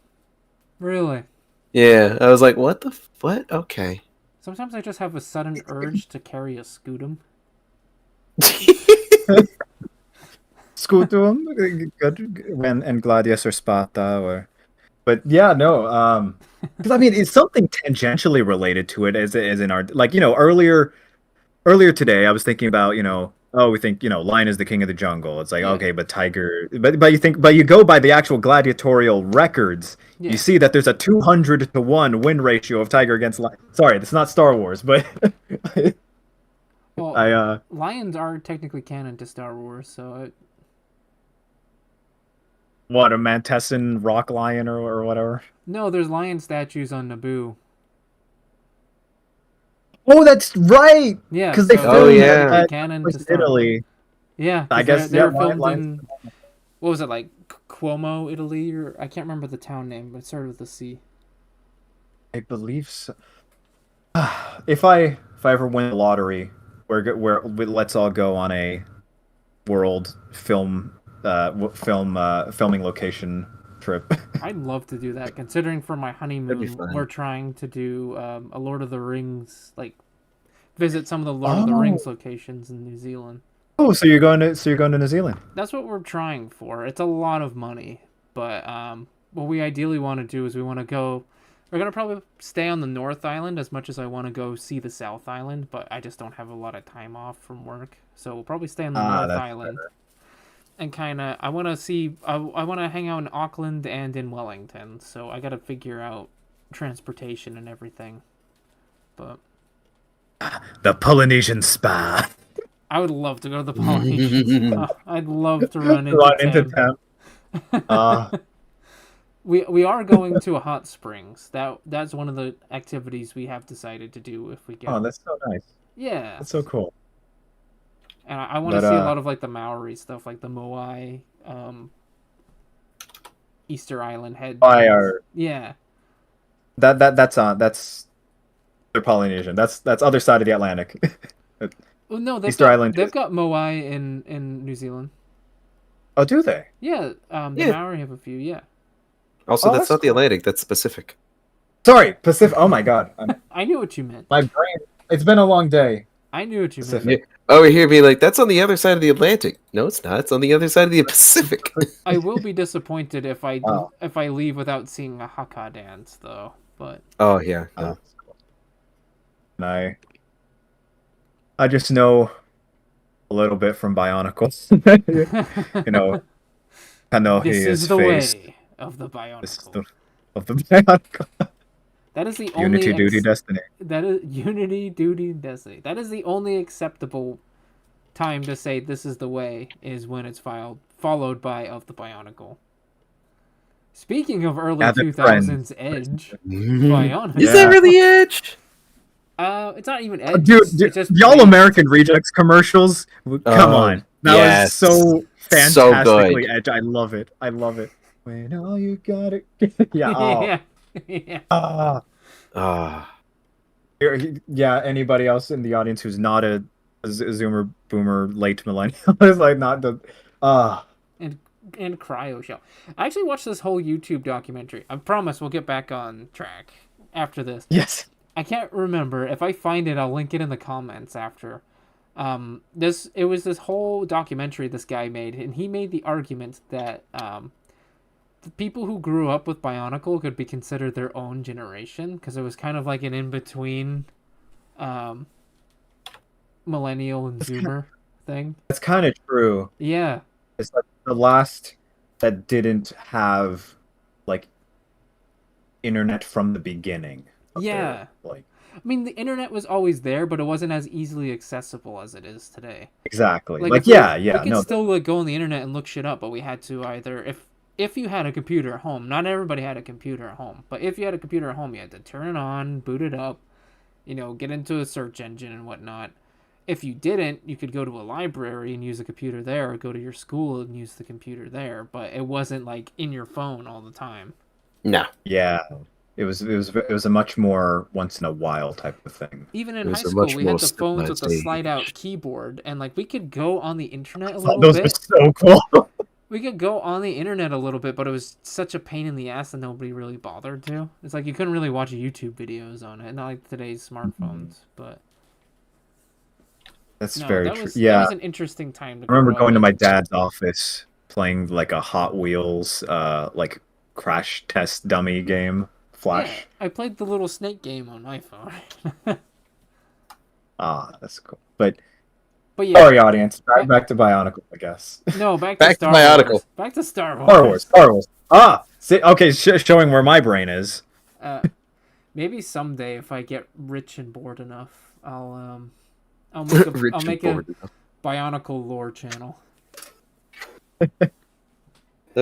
Really? Yeah, I was like, what? Okay. Sometimes I just have a sudden urge to carry a scutum. Scutum, good, and gladius or Sparta, or. But yeah, no, because I mean, it's something tangentially related to it, as in our earlier today, I was thinking about we think lion is the king of the jungle. It's like okay, but tiger, but you go by the actual gladiatorial records, you see that there's a 200-to-1 win ratio of tiger against lion. Sorry, that's not Star Wars, but well, lions are technically canon to Star Wars, so. What, a Mantessan rock lion or whatever? No, there's lion statues on Naboo. Oh, that's right. Yeah, because they filmed canon to Italy. Yeah, I guess they're filmed in what was it, like Cuomo, Italy, or I can't remember the town name, but it started with a C. I believe so. If I ever win the lottery, let's all go on a world filming location trip. I'd love to do that, considering for my honeymoon we're trying to do a Lord of the Rings, like visit some of the Lord of the Rings locations in New Zealand. Oh, so you're going to New Zealand? That's what we're trying for. It's a lot of money, but what we ideally want to do is we're gonna probably stay on the North Island as much as I want to go see the South Island, but I just don't have a lot of time off from work, so we'll probably stay on the North Island. Better. And I want to hang out in Auckland and in Wellington, so I got to figure out transportation and everything. But the Polynesian Spa. I would love to go to the Polynesian Spa. I'd love to run into town. We are going to a hot springs. That's one of the activities we have decided to do if we go. Oh, that's so nice. Yeah. That's so cool. And I want to see a lot of like the Maori stuff, like the Moai Easter Island head. By things. our Yeah. That's they're Polynesian. That's other side of the Atlantic. Well, no, Easter Island. they've got moai in New Zealand. Oh, do they? Yeah, the Yeah. Maori have a few. Yeah. Also, Oh, that's that's not the cool. Atlantic. That's Pacific. Sorry, Pacific. Oh my God, I knew what you meant. my brain. It's been a long day. I knew what you meant. Pacific. Over here, be like, that's on the other side of the Atlantic. No, it's not. It's on the other side of the Pacific. I will be disappointed if I Wow. leave without seeing a haka dance, though. But Oh yeah. Oh, No. that's cool. And I just know a little bit from Bionicles. You know, Kanohi this is the face. way of the This is Bionicle. of the Bionicle. That is the Unity, only duty, destiny. that is unity, duty, destiny. That is the only acceptable time to say this is the way is when it's followed by of the Bionicle. Speaking of early Gather 2000s Edge, Bionicle. Is that really Edge? It's not even Edge. Dude, it's just y'all plain- American Rejects commercials. Come on, that yes. was so So fantastically good. Edge. I love it. I love it. When all you got it. Yeah. Oh. yeah. Yeah. Ah. Ah. Yeah. Anybody else in the audience who's not a Zoomer, Boomer, late millennial is like not the. And Cryo Show. I actually watched this whole YouTube documentary. I promise we'll get back on track after this. Yes. I can't remember. If I find it, I'll link it in the comments after. It was this whole documentary this guy made, and he made the argument that the people who grew up with Bionicle could be considered their own generation, because it was kind of like an in-between millennial and Zoomer thing. That's kind of true. Yeah. It's like the last that didn't have like internet from the beginning. of Yeah. their, like I mean, the internet was always there, but it wasn't as easily accessible as it is today. exactly. Like Like if we- yeah, we could no. still like go on the internet and look shit up, but we had to either if you had a computer at home. Not everybody had a computer at home, but if you had a computer at home, you had to turn it on, boot it up, get into a search engine and whatnot. If you didn't, you could go to a library and use a computer there, or go to your school and use the computer there. But it wasn't like in your phone all the time. No. Yeah. It was a much more once in a while type of thing. Even It in was high a much school, we more had the phones with the civilized slide out keyboard, and like we could go on the internet a Oh, little those were bit. so cool. We could go on the internet a little bit, but it was such a pain in the ass that nobody really bothered to. It's like you couldn't really watch YouTube videos on it, not like today's smartphones. But That's no, very that true. was Yeah. that was an interesting time to. I remember grow going to up my in. dad's office playing like a Hot Wheels like crash test dummy game. Flash. Yeah, I played the little snake game on my phone. Ah, that's cool. But But yeah, sorry, audience. Back to Bionicle, I guess. no, back Back to to Star Bionicle. Wars. Back to Star Wars. Star Wars. Star Wars. Ah, see, okay, showing where my brain is. Maybe someday if I get rich and bored enough, I'll make a Rich I'll and make a bored enough. Bionicle lore channel. That'd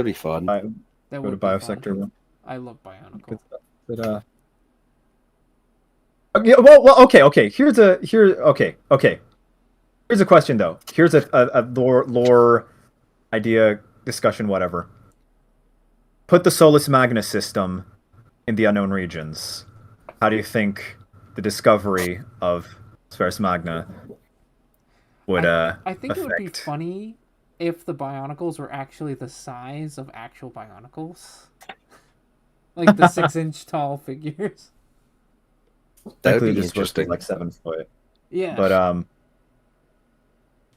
be fun. That Go to would be fun. Biosector one. I love Bionicle. Good stuff. But okay, well, okay. Here's a question though. Here's a lore idea discussion, whatever. Put the Solus Magnus system in the unknown regions. How do you think the discovery of Spherus Magna would I think it would be affect? funny if the Bionicles were actually the size of actual Bionicles. Like the 6-inch tall figures. That'd Technically, be they're supposed to be interesting. like 7 foot. Yeah.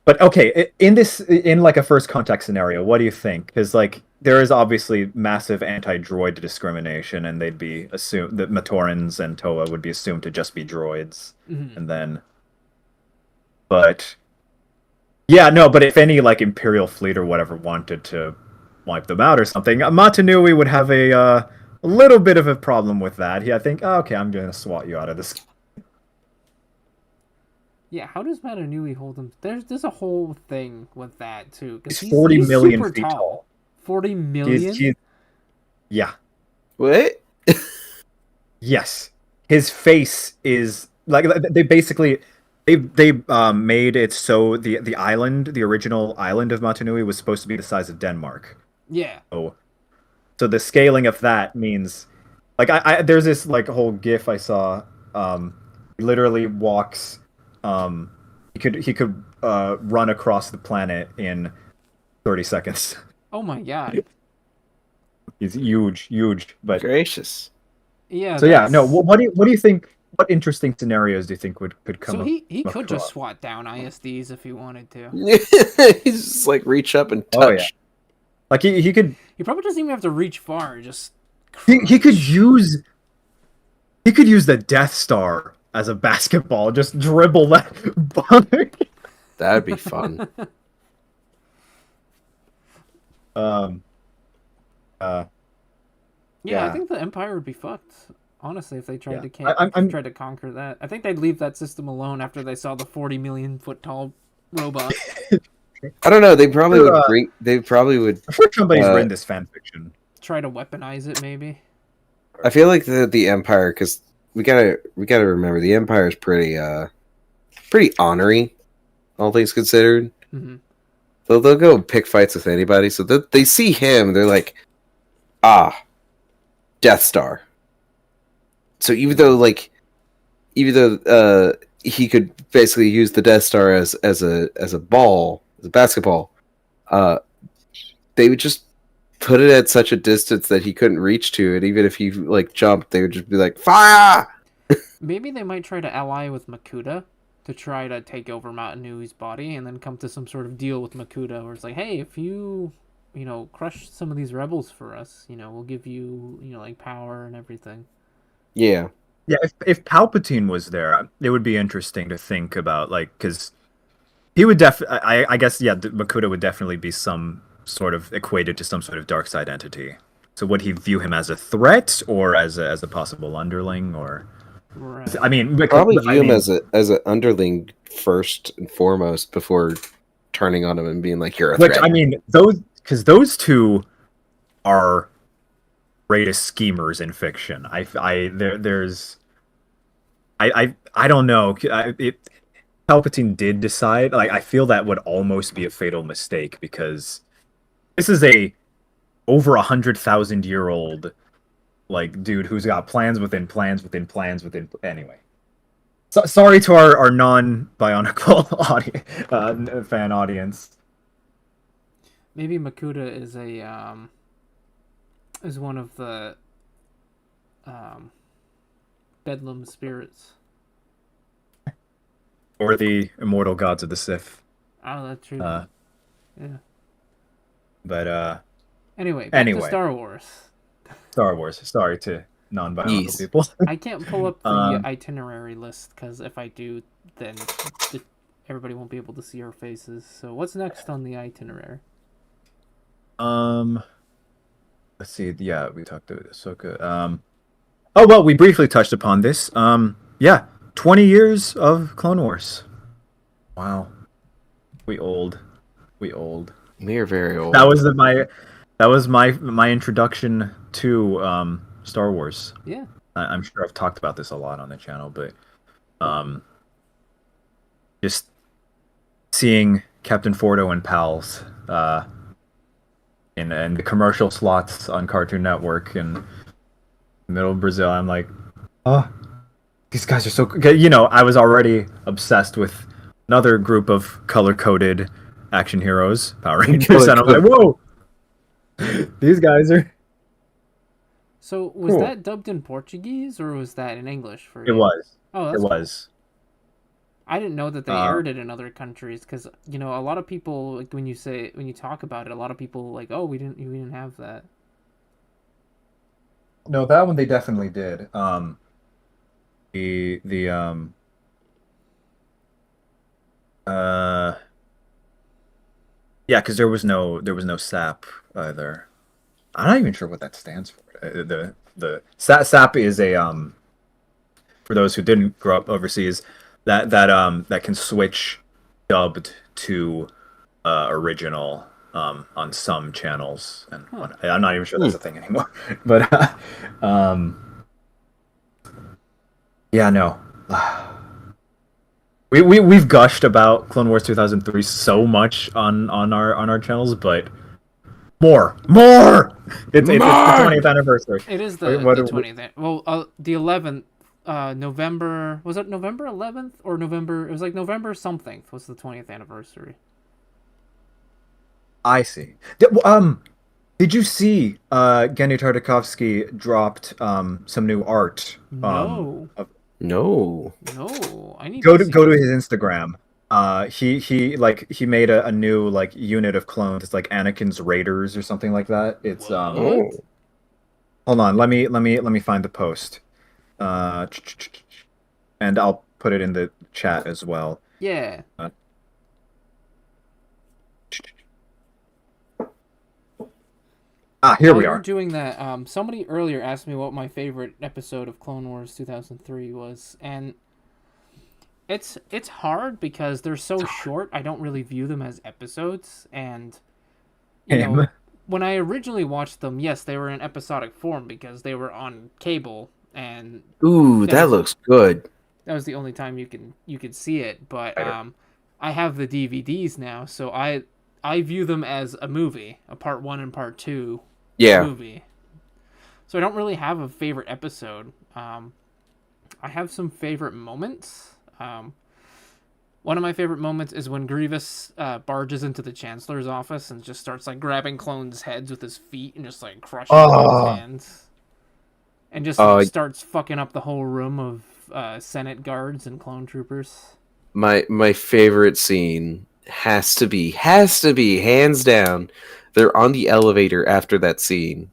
But okay, in like a first contact scenario, what do you think? Because like there is obviously massive anti-droid discrimination, and they'd be assumed that Matorans and Toa would be assumed to just be droids, Mhm. and then. But yeah, no. But if any like Imperial fleet or whatever wanted to wipe them out or something, Matanui would have a little bit of a problem with that. I think, oh, okay, I'm gonna swat you out of this. Yeah, how does Matanui hold him? There's a whole thing with that too. 'Cause He's 40 million super feet tall. 40 million? Yeah. What? Yes, his face is like they basically they made it so the island, the original island of Matanui, was supposed to be the size of Denmark. Yeah. So So the scaling of that means, like, there's this like whole GIF I saw. He literally walks. He could run across the planet in 30 seconds. Oh my god. He's huge, huge. But Gracious. Yeah. so yeah, no. What do you think? What interesting scenarios do you think could come? So he could across? just swat down ISDs if he wanted to. He's just like reach up and Oh, yeah. touch. Like he could He probably doesn't even have to reach far. Just he could use the Death Star as a basketball. Just dribble that. That'd be fun. Yeah, Yeah. I think the Empire would be fucked. Honestly, if they tried Yeah. to tried to conquer that, I think they'd leave that system alone after they saw the 40 million foot tall robot. I don't know. They probably would bring. They probably would. I'm sure somebody's written this fan fiction. Try to weaponize it, maybe. I feel like the Empire, because we gotta remember the Empire is pretty ornery, all things considered. Mm-hmm. They'll go pick fights with anybody. So they see him, they're like, Death Star. So even though he could basically use the Death Star as a ball, as a basketball, they would just put it at such a distance that he couldn't reach to it. Even if he like jumped, they would just be like, fire! Maybe they might try to ally with Makuta to try to take over Matanui's body and then come to some sort of deal with Makuta where it's like, hey, if you crush some of these rebels for us, we'll give you, like power and everything. Yeah. Yeah, if Palpatine was there, it would be interesting to think about, like, because he would I guess, yeah, Makuta would definitely be some sort of equated to some sort of dark side entity. So would he view him as a threat or as a possible underling, or? Right. I mean, Probably view him as an underling first and foremost before turning on him and being like, you're a threat. I mean, those two are greatest schemers in fiction. I don't know. Palpatine did decide. Like, I feel that would almost be a fatal mistake because this is a over 100,000-year-old like dude who's got plans within plans within plans within. Anyway, sorry to our non-bionicle fan audience. Maybe Makuta is is one of the Bedlam spirits. Or the immortal gods of the Sith. Oh, that's true. Yeah. But anyway, back to Star Wars. Star Wars. Sorry to non-bionicle people. I can't pull up the itinerary list because if I do, then everybody won't be able to see our faces. So what's next on the itinerary? Let's see. Yeah, we talked about Ahsoka. Oh well, we briefly touched upon this. Yeah, 20 years of Clone Wars. Wow, we old. We are very old. That was my introduction to Star Wars. Yeah, I'm sure I've talked about this a lot on the channel, but just seeing Captain Fordo and pals in the commercial slots on Cartoon Network in the middle of Brazil, I'm like, oh, these guys are so good. You know, I was already obsessed with another group of color-coded action heroes, Power Rangers, and I'm like, whoa, these guys are. So was that dubbed in Portuguese or was that in English for you? It was. Oh, that's it was. I didn't know that they aired it in other countries because a lot of people, like, when you talk about it, a lot of people like, oh, we didn't have that. No, that one they definitely did. Yeah, because there was no SAP either. I'm not even sure what that stands for. The SAP is a for those who didn't grow up overseas, that can switch dubbed to original on some channels, and I'm not even sure that's a thing anymore. But yeah, no. We've gushed about Clone Wars 2003 so much on our channels, but more. It's the 20th anniversary. It is Wait, the what- 20th. Well, the 11th, November, was it November 11th or November? It was like November something was the 20th anniversary. I see. Did you see Genndy Tartakovsky dropped some new art? No. No. No, I need Go to to see go to this. his Instagram. He made a new like unit of clones. It's like Anakin's Raiders or something like that. It's What? Oh. hold on, let me find the post. And I'll put it in the chat as well. Yeah. Here While we you're are. doing that, somebody earlier asked me what my favorite episode of Clone Wars 2003 was, and it's hard because they're so short. I don't really view them as episodes, and you know, Him. when I originally watched them, yes, they were in episodic form because they were on cable, and Ooh, That that was- looks good. that was the only time you could see it. But Right. I have the DVDs now, so I view them as a movie, a part 1 and part 2 Yeah. movie. So I don't really have a favorite episode. I have some favorite moments. One of my favorite moments is when Grievous barges into the Chancellor's office and just starts like grabbing clones' heads with his feet and just like crushing them with his hands, and just like, starts fucking up the whole room of Senate guards and clone troopers. My favorite scene has to be hands down. They're on the elevator after that scene,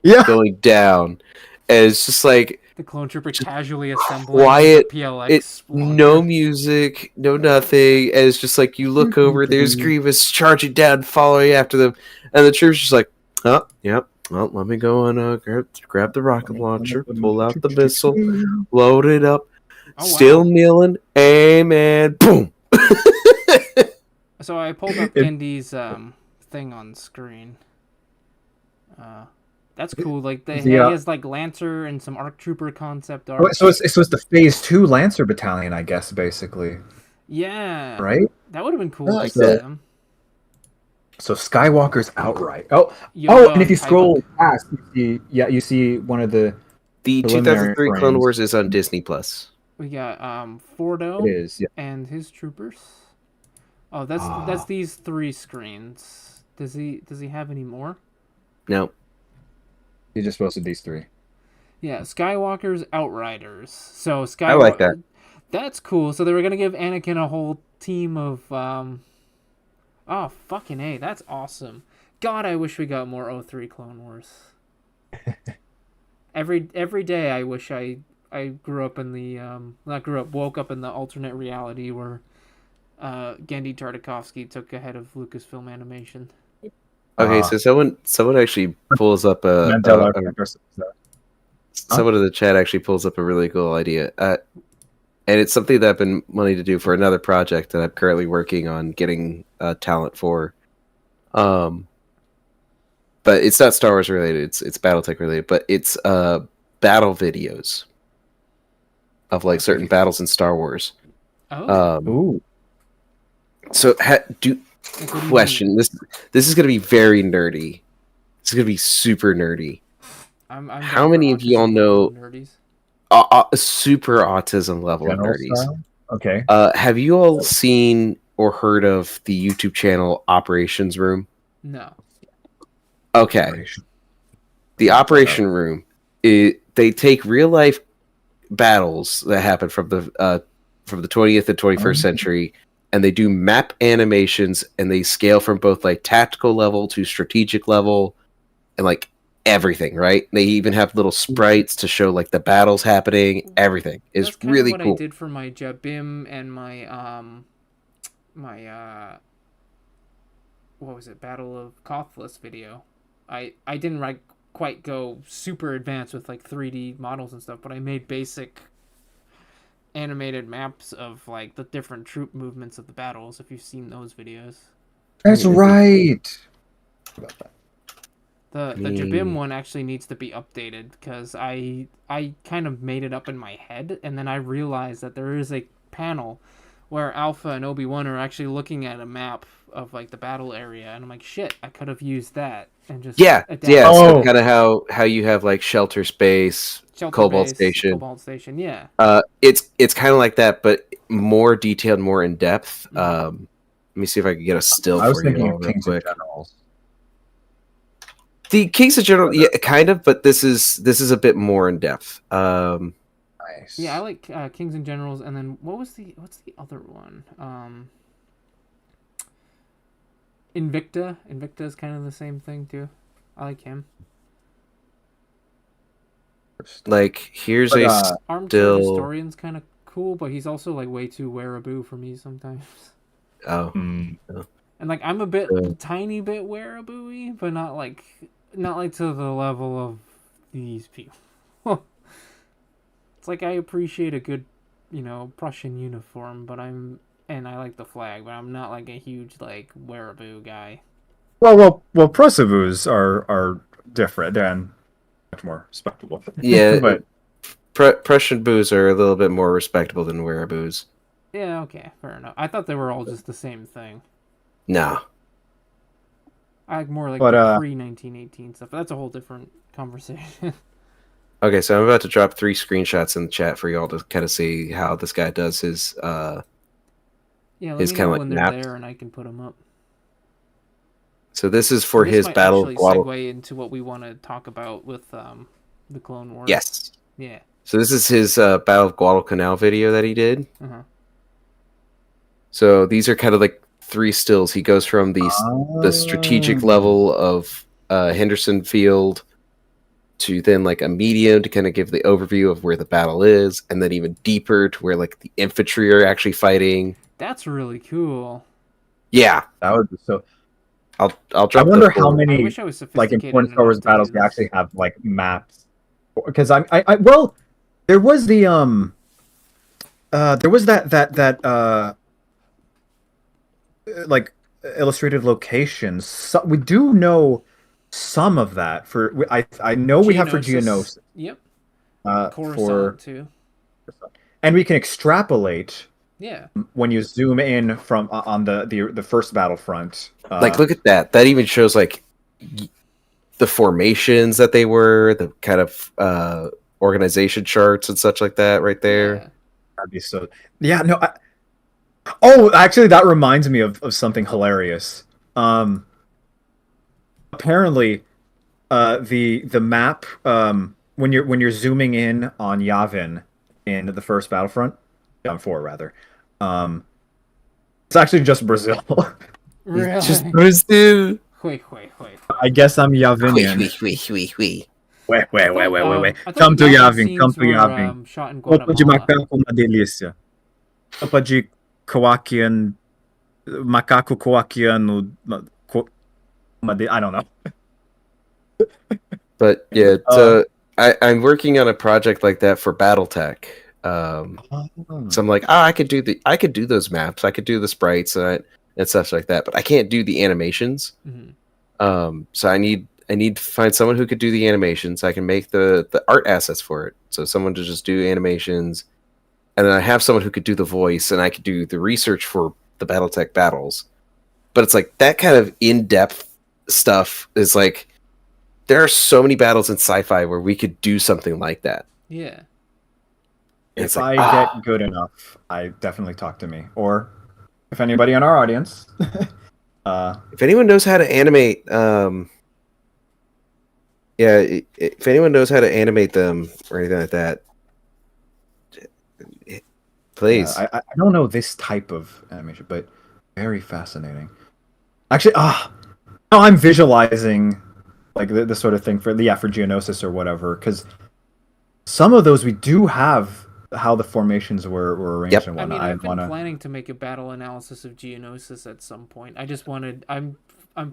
Yeah. going down, and it's just like The clone trooper casually assembling quiet. the PLX. It's launcher. no music, no nothing. And it's just like you look over, there's Grievous charging down, following after them, and the trooper's just like, "Oh, yep. Well, let me go and grab the rocket launcher, pull out the missile, load it up, Oh, still wow. kneeling, amen, boom." So I pulled up Gendy's thing on screen. That's cool. Like he has like Lancer and some ARC Trooper concept art. So it's the Phase 2 Lancer Battalion, I guess, basically. Yeah. Right? That would have been cool I to like see that. them. So Skywalker's outright. Oh, Yoda and if you type scroll of- past, you see one of the. The Preliminary 2003 Clone frames. Wars is on Disney Plus. we got Fordo It is. Yeah. and his troopers. Oh, that's these 3 screens. Does he have any more? No, He just posted these 3. Yeah, Skywalker's Outriders. So Skywalker. I like that. That's cool. So they were gonna give Anakin a whole team of Oh fucking A, that's awesome. God, I wish we got more 03 Clone Wars. Every day I wish I grew up in the woke up in the alternate reality where Genndy Tartakovsky took ahead of Lucasfilm Animation. Okay, so someone actually pulls up Manda-LORE. someone in the chat actually pulls up a really cool idea, and it's something that I've been wanting to do for another project that I'm currently working on getting talent for. But it's not Star Wars related; it's BattleTech related. But it's battle videos of like certain battles in Star Wars. Oh, Ooh. So like, what do you question mean? this is going to be very nerdy. It's going to be super nerdy. I'm How down many for of you all autism know- nerdies? Super autism level of General nerdies. style? Okay. Have you all seen or heard of the YouTube channel Operations Room? No. Okay, the Operation Room. They take real life battles that happen from the 20th and 21st century, and they do map animations, and they scale from both like tactical level to strategic level, and like everything. Right? They even have little sprites to show like the battles happening. Everything is That's kind really of what cool. I did for my Jabim and my what was it, Battle of Cothless video. I didn't quite go super advanced with like 3D models and stuff, but I made basic animated maps of like the different troop movements of the battles. If you've seen those videos, That's right. the Jabim one actually needs to be updated because I kind of made it up in my head, and then I realized that there is a panel where Alpha and Obi-Wan are actually looking at a map of like the battle area, and I'm like, shit, I could have used that and just Yeah. adapted So Oh. kind of how you have like shelter space, Shelter Cobalt base, Station. Cobalt Station, yeah. It's kind of like that, but more detailed, more in depth. Mhm. Let me see if I can get a still I was for you thinking all of real Kings and quick. Generals. The Kings of General, yeah, kind of, but this is a bit more in depth. Nice. Yeah, I like Kings and Generals, and then what's the other one? Invicta. Invicta is kind of the same thing too. I like him. Like here's But, a Armchair still. Historian's kind of cool, but he's also like way too wearaboo for me sometimes. Oh, And like I'm a bit, tiny bit wearaboo-y, but not like to the level of these people. It's like I appreciate a good, Prussian uniform, but and I like the flag, but I'm not like a huge like wearaboo guy. well, Prosaboos are different. They're much more respectable. yeah. But Prussian boos are a little bit more respectable than wearaboos. Yeah, okay, fair enough. I thought they were all just the same thing. No. I like more like But, the pre-1918 stuff. But that's a whole different conversation. Okay, so I'm about to drop 3 screenshots in the chat for y'all to kind of see how this guy does his Yeah, let his me kinda know like when they're map. there and I can put them up. So this is for This his might Battle of actually Guadalcanal. segue into what we want to talk about with the Clone Wars. Yes. Yeah. So this is his Battle of Guadalcanal video that he did. Uh-huh. So these are kind of like 3 stills. He goes from the strategic level of Henderson Field to then like a medium to kind of give the overview of where the battle is, and then even deeper to where like the infantry are actually fighting. That's really cool. Yeah, that would be so. I'll drop. I wonder the how full- many I wish I was like sophisticated important Star Wars enough to battles do we this. actually have like maps. Because well, there was the there was that like illustrated locations. So, we do know some of that for I know we have for Geonosis. Yep. For Coruscant too. and we can extrapolate Yeah. when you zoom in from on the first battlefront. Like, look at that. That even shows like the formations that they were, the kind of organization charts and such like that, right there. Yeah. That'd be so. Yeah, no. Oh, actually, that reminds me of something hilarious. Apparently, the map when you're zooming in on Yavin in the first Battlefront, Yavin 4 rather, it's actually just Brazil. Really? Just Brazil. Wait. I guess I'm Yavinian. Wait. I thought Come to Yavin Yavin. scenes Come to were, Yavin. shot in Sopa de Guatemala. macaco uma delícia. Sopa de coaquian... Macaco coaquiano... I don't know. But yeah, so I'm working on a project like that for BattleTech. So I'm like, I could do those maps, I could do the sprites and stuff like that, but I can't do the animations. Mm-hmm. So I need to find someone who could do the animations. I can make the art assets for it. So someone to just do animations, and then I have someone who could do the voice, and I could do the research for the BattleTech battles. But it's like that kind of in-depth stuff is like, there are so many battles in sci-fi where we could do something like that. Yeah. If I get good enough, I definitely talk to me. Or if anybody in our audience. If anyone knows how to animate, if anyone knows how to animate them or anything like that, please. Yeah, I don't know this type of animation, but very fascinating. Actually, now I'm visualizing like the sort of thing for Geonosis or whatever, because some of those we do have how the formations were arranged and I whatnot. mean, I've been planning to make a battle analysis of Geonosis at some point. I just wanted... I'm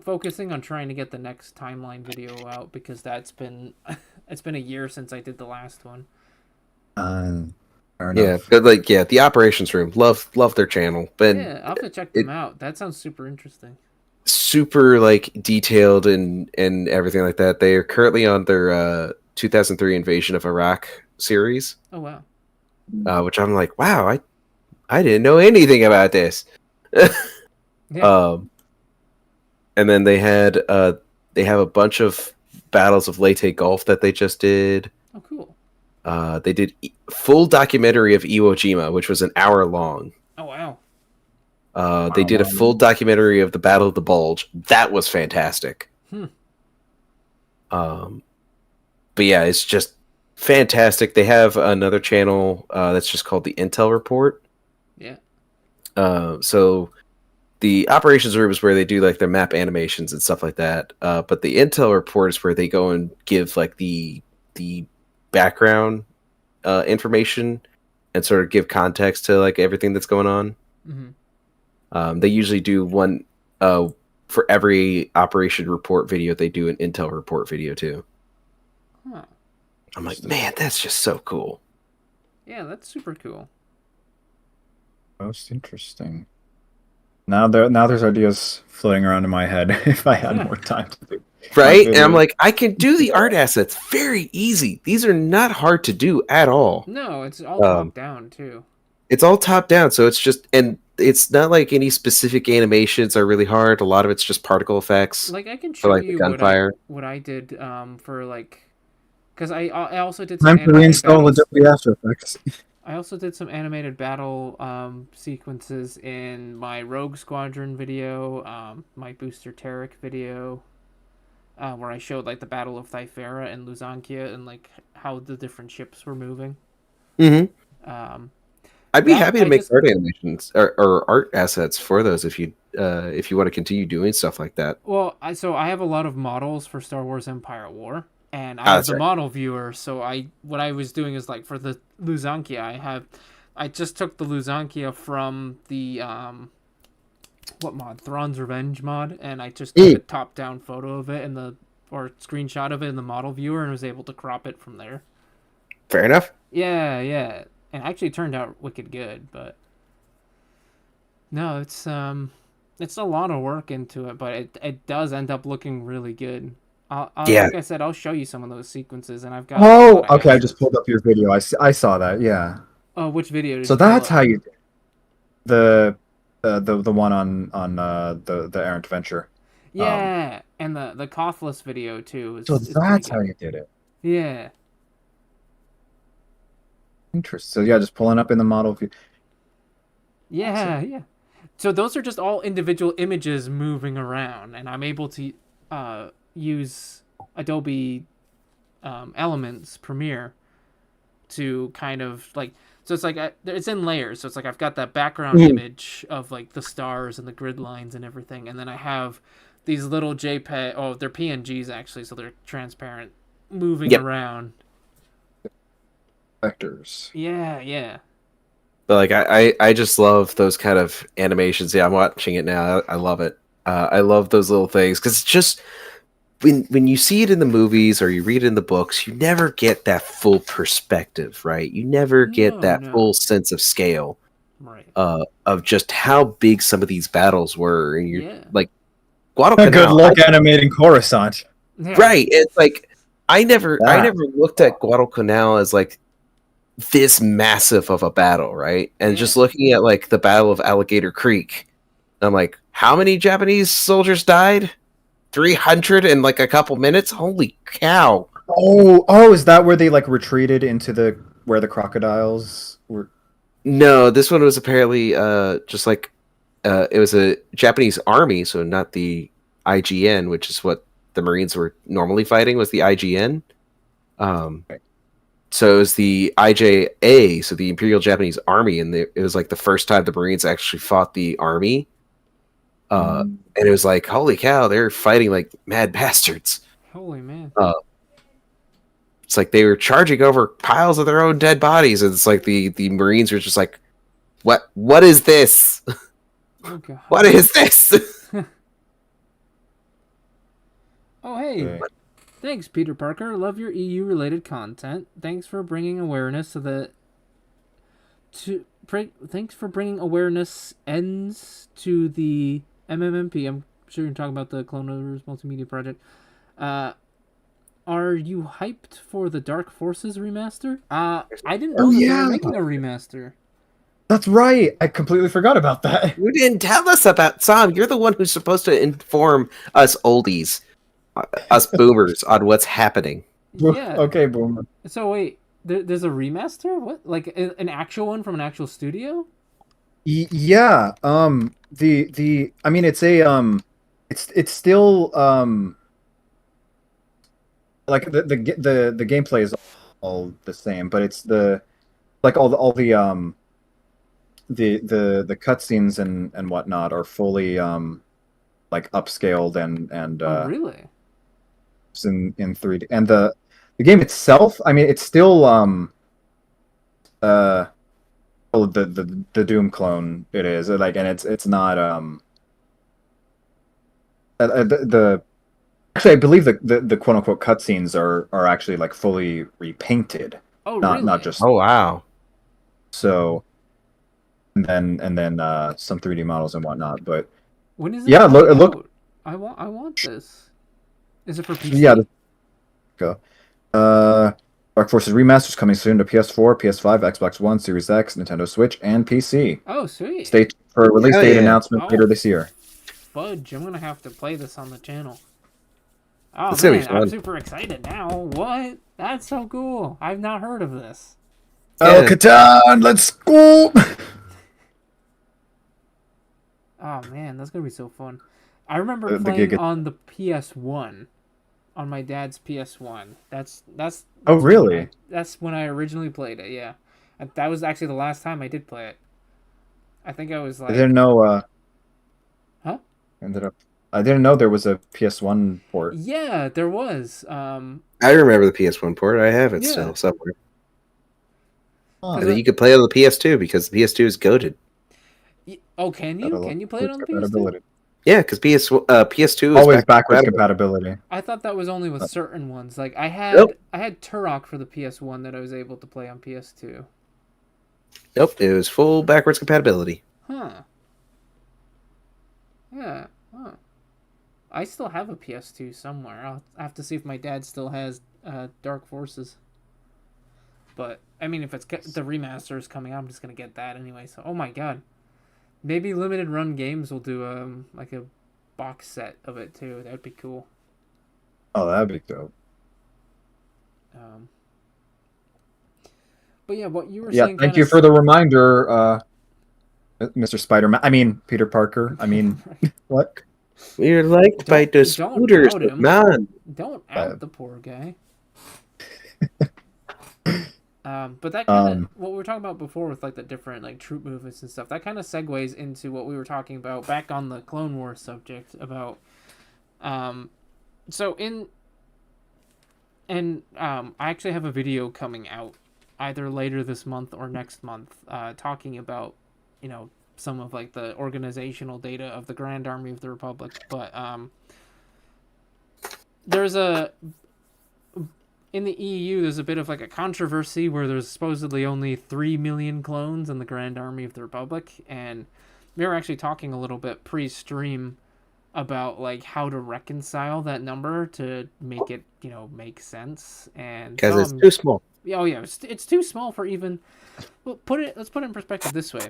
focusing on trying to get the next timeline video out, because it's been a year since I did the last one. Fair enough. Yeah, but like, the operations room, love their channel, but yeah, I'll have to check them out. That sounds super interesting. Super like detailed and everything like that. They are currently on their 2003 Invasion of Iraq series. Oh wow. Which I'm like, wow, I didn't know anything about this. Yeah. And then they have a bunch of battles of Leyte Gulf that they just did. Oh, cool. They did full documentary of Iwo Jima, which was an hour long. Oh, wow. They did a full documentary of the Battle of the Bulge. That was fantastic. But yeah, it's just fantastic. They have another channel that's just called the Intel Report. Yeah. So the operations room is where they do like their map animations and stuff like that. But the Intel Report is where they go and give like the background information and sort of give context to like everything that's going on. Mm-hmm. They usually do one for every operation report video. They do an Intel report video too. Huh. I'm like, man, that's just so cool. Yeah, that's super cool. Most interesting. Now there's ideas floating around in my head if I had more time to do. Right? And I'm like, I can do the art assets very easy. These are not hard to do at all. No, it's all top down too. It's all top down, so it's just, and it's not like any specific animations are really hard. A lot of it's just particle effects. Like I can show like you gunfire. what I did for like, because I also did Time some to reinstall Adobe After Effects. I also did some animated battle sequences in my Rogue Squadron video, my Booster Tarek video, where I showed like the Battle of Thyfera and Luzankia and like how the different ships were moving. Mm-hmm. I'd be happy to make art animations or art assets for those if you want to continue doing stuff like that. Well, I have a lot of models for Star Wars Empire War. And I have the model viewer, so what I was doing is like for the Luzankia, I just took the Luzankia from the what mod? Thrawn's Revenge mod, and I just took a top down photo of it or screenshot of it in the model viewer and was able to crop it from there. Fair enough. Yeah, and it actually turned out wicked good, but no, it's a lot of work into it, but it does end up looking really good. Like I said, I'll show you some of those sequences, and I've got. Oh, okay. I just pulled up your video. I saw that. Yeah. Oh, which video? So that's how you did the one on the errant venture. Yeah, and the Cothless video too. So that's how you did it. Yeah. Interesting. So yeah, just pulling up in the model view. Yeah, yeah. So those are just all individual images moving around, and I'm able to use Adobe Elements Premiere to kind of like, so it's like it's in layers. So it's like I've got that background image of like the stars and the grid lines and everything, and then I have these little JPEG. Oh, they're PNGs actually, so they're transparent, moving around. Vectors. Yeah. But like I just love those kind of animations. Yeah, I'm watching it now. I love it. I love those little things because it's just when you see it in the movies or you read it in the books, you never get that full perspective, right? You never get that full sense of scale, right? Of just how big some of these battles were, and you're like Guadalcanal. Good luck animating Coruscant, right? It's like I never looked at Guadalcanal as like this massive of a battle, right? And just looking at like the Battle of Alligator Creek, I'm like, how many Japanese soldiers died? 300 in like a couple minutes? Holy cow. Oh, is that where they like retreated into where the crocodiles were? No, this one was apparently just like it was a Japanese army, so not the IGN, which is what the Marines were normally fighting, was the IGN. So it was the IJA, so the Imperial Japanese Army, and it was like the first time the Marines actually fought the army. And it was like, holy cow, they're fighting like mad bastards. Holy man. It's like they were charging over piles of their own dead bodies, and it's like the Marines were just like, what is this? Oh, God. What is this? Oh, hey. Thanks, Peter Parker. Love your EU-related content. Thanks for bringing awareness thanks for bringing awareness ends to the MMMP. I'm sure you're talking about the Clone Wars multimedia project. Are you hyped for the Dark Forces remaster? I didn't know they were making a remaster. That's right. I completely forgot about that. You didn't tell us about Sam. You're the one who's supposed to inform us oldies, us boomers, on what's happening. Yeah. Okay, boomer. So wait, there's a remaster? What? Like an actual one from an actual studio? Yeah. I mean, it's a it's still like the gameplay is all the same, but it's the like all the cutscenes and whatnot are fully like upscaled and Oh, really? it's in 3D, and the game itself, I mean, it's still uh the Doom clone. It is like, and it's not the actually, I believe the quote unquote cutscenes are actually like fully repainted, Oh, not really? just Oh wow! so. And then some 3D models and whatnot. But When is it yeah, coming look, out? I want this. Is it for PC? yeah. Go. Dark Forces Remasters coming soon to PS4, PS5, Xbox One, Series X, Nintendo Switch, and PC. Oh, sweet. Stay for a release Hell date yeah. announcement Oh. later this year. Fudge, I'm gonna have to play this on the channel. Oh It's gonna be man, I'm fun. super excited now. What? That's so cool. I've not heard of this. El Yeah. Catan, let's go! Oh man, that's gonna be so fun. I remember The playing Giga- on the PS1, on my dad's PS1. That's Oh, when really? that's when I originally played it. Yeah, that was actually the last time I did play it. I think I was I like, didn't know. huh? I didn't know there was a PS1 port. Yeah, there was. I remember the PS1 port. I have it Yeah. still somewhere. Oh, And then you could play it on the PS2 because the PS2 is goated. Oh, can you? Can you play it on the PS2? compatibility. Yeah, because PS2 is Always back backwards compatible. compatibility. I thought that was only with certain ones. Like I had Nope. Turok for the PS1 that I was able to play on PS2. Nope, it was full backwards compatibility. Huh. Yeah. Huh. I still have a PS2 somewhere. I'll have to see if my dad still has Dark Forces. But I mean, if it's the remaster is coming out, I'm just gonna get that anyway. So, oh my god, maybe Limited Run Games will do like a box set of it too. That'd be cool. Oh, that'd be dope. But yeah, what you were Yeah, saying. thank you for the reminder, Mr. Spider-Man. I mean, Peter Parker. I mean, what? We're liked by the don't scooters, out him. man. Don't out the poor guy. But that kind of what we were talking about before with like the different like troop movements and stuff. That kind of segues into what we were talking about back on the Clone Wars subject about. So I actually have a video coming out either later this month or next month, talking about some of like the organizational data of the Grand Army of the Republic. But there's in the EU, there's a bit of like a controversy where there's supposedly only 3 million clones in the Grand Army of the Republic, and we were actually talking a little bit pre-stream about like how to reconcile that number to make it make sense, and Because it's too small. oh yeah, it's too small for even. Well, let's put it in perspective this way.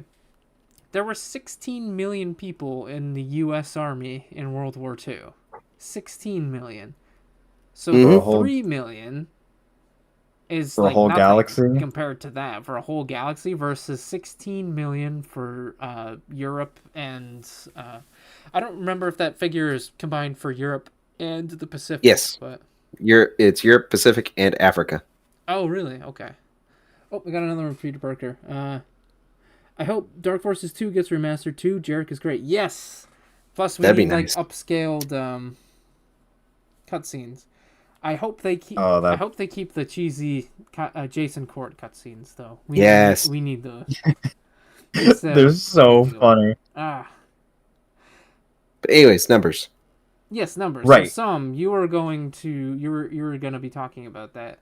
There were 16 million people in the U.S. Army in World War II. 16 million. So 3 million is for like a whole nothing galaxy compared to that for a whole galaxy versus 16 million for Europe and I don't remember if that figure is combined for Europe and the Pacific. Yes, but it's Europe, Pacific, and Africa. Oh, really? Okay. Oh, we got another one from Peter Parker. I hope Dark Forces 2 gets remastered too. Jarek is great. Yes. Plus, we That'd be need nice. like upscaled cutscenes. I hope they keep. Oh, I hope they keep the cheesy Jason Court cutscenes though. Yes. we need those. They're so funny. Ah. But anyways, numbers. Yes, numbers. Right. So, you were going to be talking about that.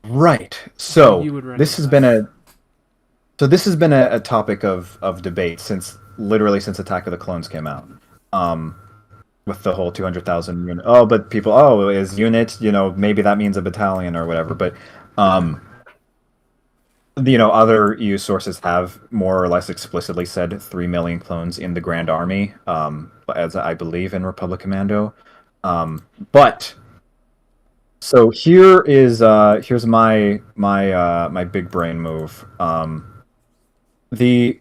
Right. So You would this has been a topic of debate since Attack of the Clones came out. With the whole 200,000 unit. Oh, but people, is unit, maybe that means a battalion or whatever. But Other EU sources have more or less explicitly said 3 million clones in the Grand Army, as I believe in Republic Commando. But so here's my big brain move. The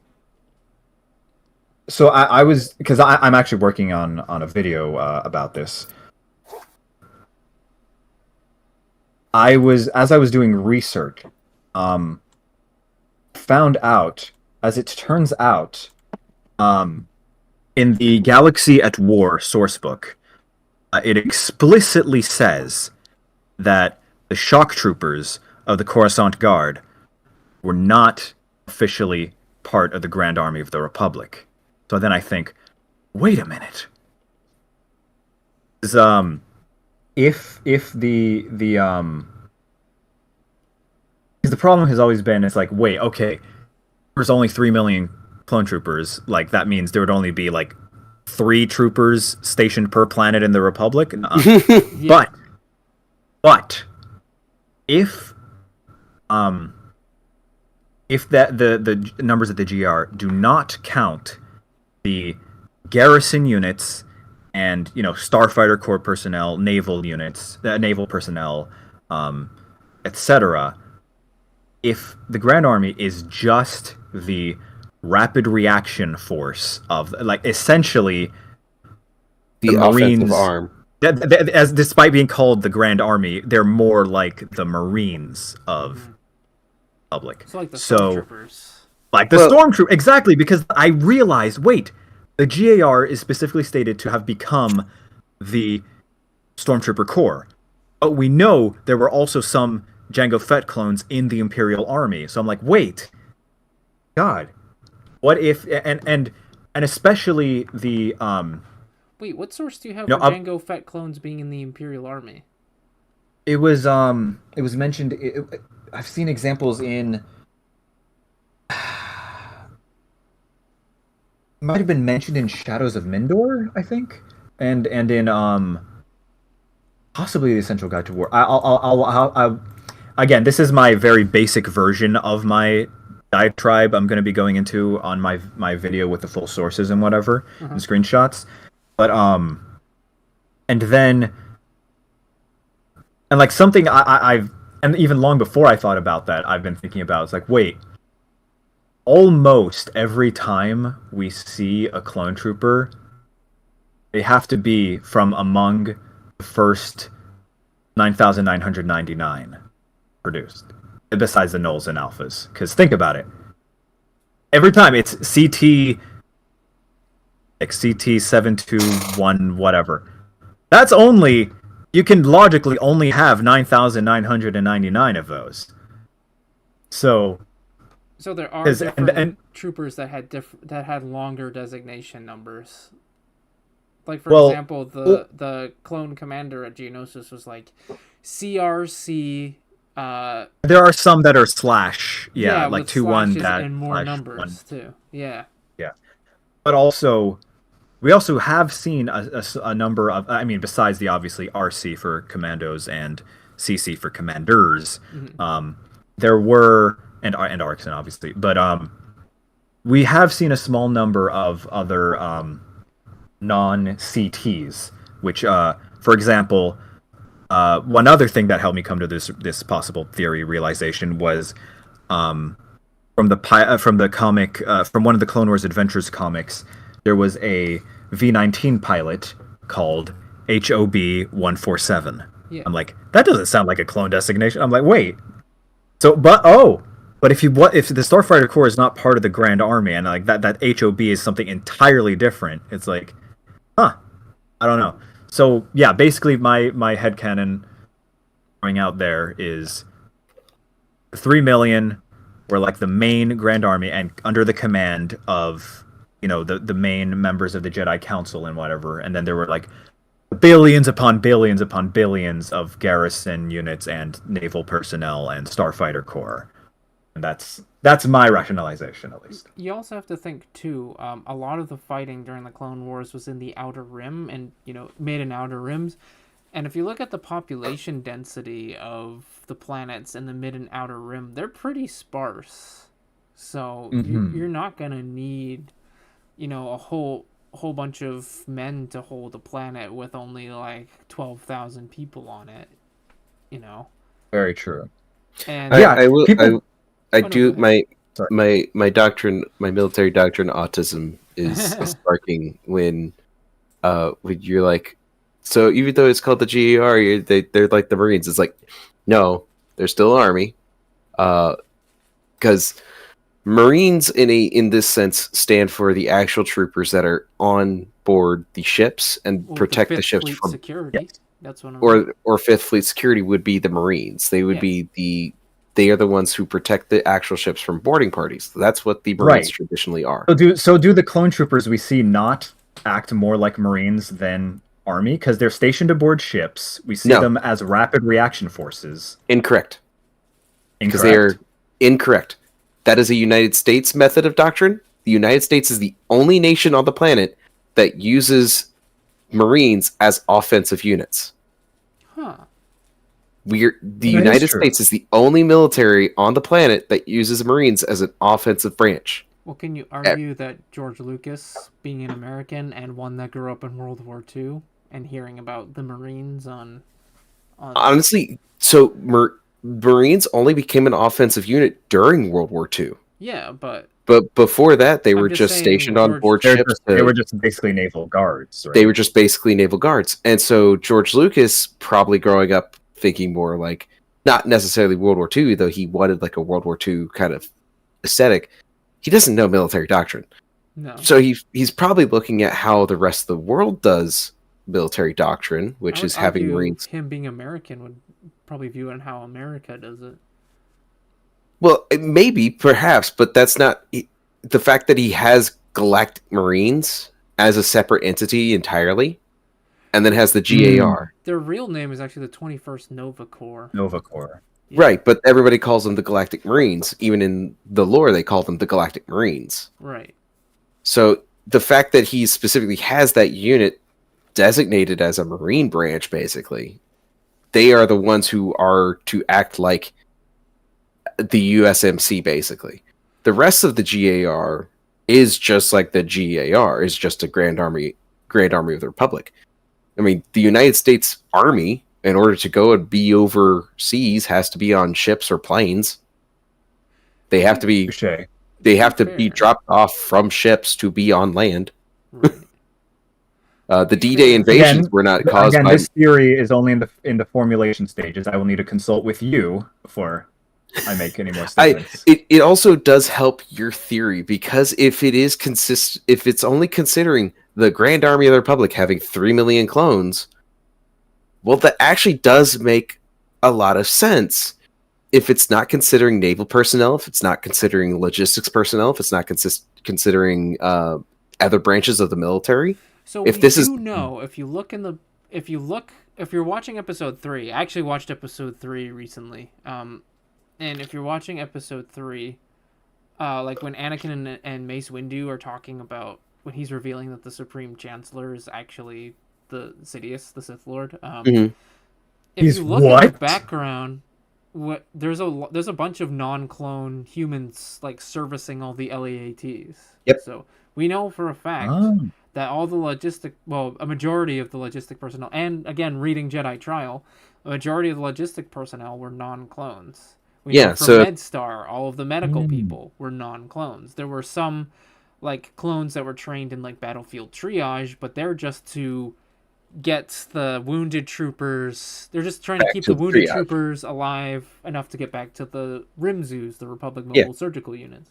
So I was because I'm actually working on a video about this. As I was doing research, found out, as it turns out, in the Galaxy at War sourcebook, it explicitly says that the shock troopers of the Coruscant Guard were not officially part of the Grand Army of the Republic. So then I think, wait a minute. If the problem has always been, it's like, wait, okay, there's only 3 million clone troopers. Like, that means there would only be like 3 troopers stationed per planet in the Republic. Yeah. But if the numbers of the GR do not count the garrison units and Starfighter Corps personnel, naval units, naval personnel, etc. If the Grand Army is just the rapid reaction force of, like, essentially the Marines, offensive arm. As despite being called the Grand Army, they're more like the Marines of Republic. So like the Stormtroopers. Like the Stormtrooper, exactly, because I realized, wait, the GAR is specifically stated to have become the Stormtrooper Corps. But we know there were also some Jango Fett clones in the Imperial Army. So I'm like, wait, God, what if, and especially the, Wait, what source do you have for Jango Fett clones being in the Imperial Army? It was mentioned, I've seen examples in, might have been mentioned in Shadows of Mindor, I think, and in possibly the Essential Guide to War. I'll again, this is my very basic version of my diatribe I'm going to be going into on my video with the full sources and whatever and screenshots. But and then like something I've and even long before I thought about that, I've been thinking about, it's like, wait. Almost every time we see a clone trooper, they have to be from among the first 9,999 produced, besides the nulls and alphas. Because think about it. Every time it's CT 721 whatever. That's only, you can logically only have 9,999 of those. So there are different troopers that had longer designation numbers. Like, for example, the clone commander at Geonosis was like CRC. There are some that are slash, like 2-1 that and more numbers too. Yeah. But also, we also have seen a number of, I mean, besides the obviously RC for commandos and CC for commanders, there were. And Arxen, obviously. But we have seen a small number of other non-CTs, which, for example, one other thing that helped me come to this possible theory realization was from the comic, from one of the Clone Wars Adventures comics, there was a V-19 pilot called HOB-147. Yeah. I'm like, that doesn't sound like a clone designation. I'm like, wait. So, But if the Starfighter Corps is not part of the Grand Army, and like that HOB is something entirely different, it's like, I don't know. So yeah, basically my headcanon going out there is 3 million were like the main Grand Army and under the command of the main members of the Jedi Council and whatever, and then there were like billions upon billions upon billions of garrison units and naval personnel and Starfighter Corps. And that's my rationalization, at least. You also have to think, too, a lot of the fighting during the Clone Wars was in the Outer Rim and, made in Outer Rims. And if you look at the population density of the planets in the mid and outer rim, they're pretty sparse. So you're not gonna need, a whole bunch of men to hold a planet with only like 12,000 people on it. Very true. And I will. people- I no, do go ahead. my doctrine, my military doctrine, autism is sparking when you're like, so even though it's called the GAR, they're like the Marines. It's like, no, they're still Army, because Marines in this sense stand for the actual troopers that are on board the ships and protect the Fifth ships Fleet from security. That's what I'm. or Fifth Fleet security would be the Marines. They would be they are the ones who protect the actual ships from boarding parties. That's what the Marines traditionally are. So do the clone troopers we see not act more like Marines than Army because they're stationed aboard ships? We see them as rapid reaction forces. Incorrect. Because they are incorrect. That is a United States method of doctrine. The United States is the only nation on the planet that uses Marines as offensive units. Huh. The United States is the only military on the planet that uses Marines as an offensive branch. Well, can you argue that George Lucas, being an American and one that grew up in World War II, and hearing about the Marines on honestly, so Marines only became an offensive unit during World War II. Yeah, but before that, they were just stationed on board ships. They were just basically naval guards. Right? They were just basically naval guards. And so George Lucas, probably growing up thinking more like, not necessarily World War II, though he wanted like a World War II kind of aesthetic, he doesn't know military doctrine. No. So he's probably looking at how the rest of the world does military doctrine, which is having Marines. Him being American would probably view it how America does it. Well, maybe, perhaps, but that's not the fact that he has Galactic Marines as a separate entity entirely, and then has the GAR. Their real name is actually the 21st Nova Corps. Nova Corps. Yeah. Right, but everybody calls them the Galactic Marines. Even in the lore, they call them the Galactic Marines. Right. So the fact that he specifically has that unit designated as a Marine branch, basically, they are the ones who are to act like the USMC, basically. The rest of the GAR is just like the GAR, is just a Grand Army of the Republic. I mean, the United States Army, in order to go and be overseas, has to be on ships or planes. They have to be be dropped off from ships to be on land. Right. The D-Day invasions were not caused by... This theory is only in the formulation stages. I will need to consult with you before I make any more statements. It also does help your theory, because if it's only considering the Grand Army of the Republic having 3 million clones, well, that actually does make a lot of sense. If it's not considering naval personnel, if it's not considering logistics personnel, if it's not considering other branches of the military. So if you're watching episode 3, I actually watched episode 3 recently. And if you're watching episode 3, like when Anakin and Mace Windu are talking about when he's revealing that the Supreme Chancellor is actually the Sidious, the Sith Lord. If you look at the background, there's a bunch of non-clone humans like servicing all the LAATs. Yep. So we know for a fact that all the a majority of the logistic personnel, and again, reading Jedi Trial, a majority of the logistic personnel were non-clones. MedStar, all of the medical people were non-clones. There were some like clones that were trained in like battlefield triage, but they're just to get the wounded troopers. They're just trying to keep the wounded troopers alive enough to get back to the RIMZUs, the Republic Mobile Surgical Units.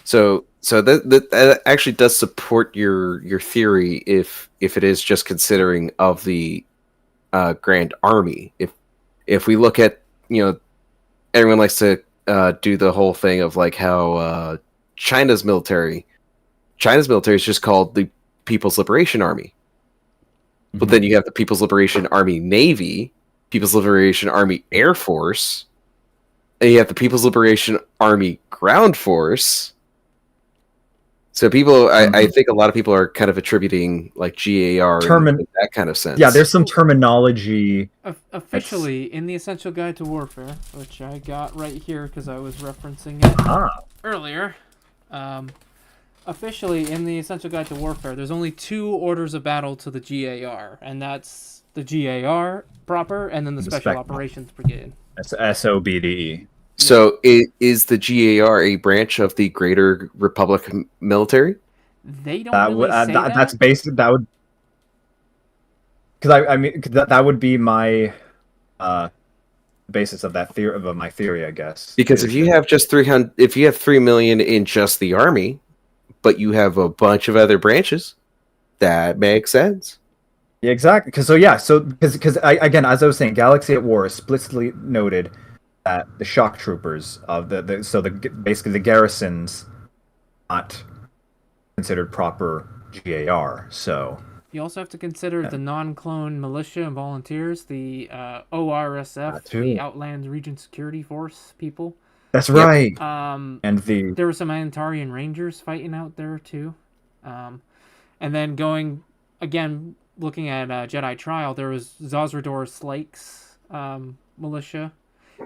So that actually does support your theory if it is just considering of the Grand Army. If we look at, everyone likes to do the whole thing of like how China's military is just called the People's Liberation Army. But then you have the People's Liberation Army Navy, People's Liberation Army Air Force, and you have the People's Liberation Army Ground Force, So people, I think a lot of people are kind of attributing like GAR in that kind of sense. Yeah, there's some terminology. Officially, in the Essential Guide to Warfare, which I got right here because I was referencing it earlier. Officially, in the Essential Guide to Warfare, there's only 2 orders of battle to the GAR, and that's the GAR proper, and then the Special Operations Brigade. That's SOBDE. So is the GAR a branch of the Greater Republic military? They don't really say that. That's basic. That would, because I mean that would be my basis of that theory of my theory, I guess. Because if you have just 300, if you have 3 million in just the army, but you have a bunch of other branches, that makes sense. Yeah, exactly. Because again, as I was saying, Galaxy at War explicitly noted that the shock troopers of basically the garrisons not considered proper GAR. So you also have to consider the non-clone militia and volunteers, the ORSF, the Outland Region Security Force people. That's right. And there were some Antarian Rangers fighting out there too. And then going again, looking at Jedi Trial, there was Zazrador Slake's militia.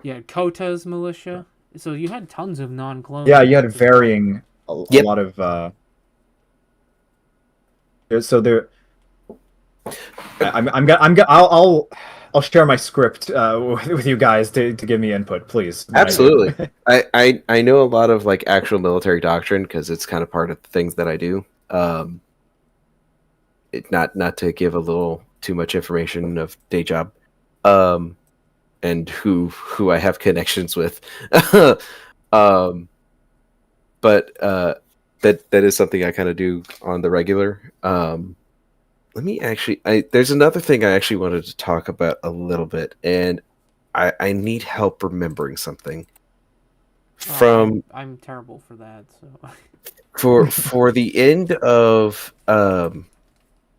You had Kota's militia. So you had tons of non-clones. Yeah, you had varying a lot of. So there, I'll share my script with you guys to give me input, please. Absolutely. I know a lot of like actual military doctrine because it's kind of part of the things that I do. Not to give a little too much information of day job, and who I have connections with, but that is something I kind of do on the regular. Let me actually. There's another thing I actually wanted to talk about a little bit, and I need help remembering something. I'm terrible for that. So for the end of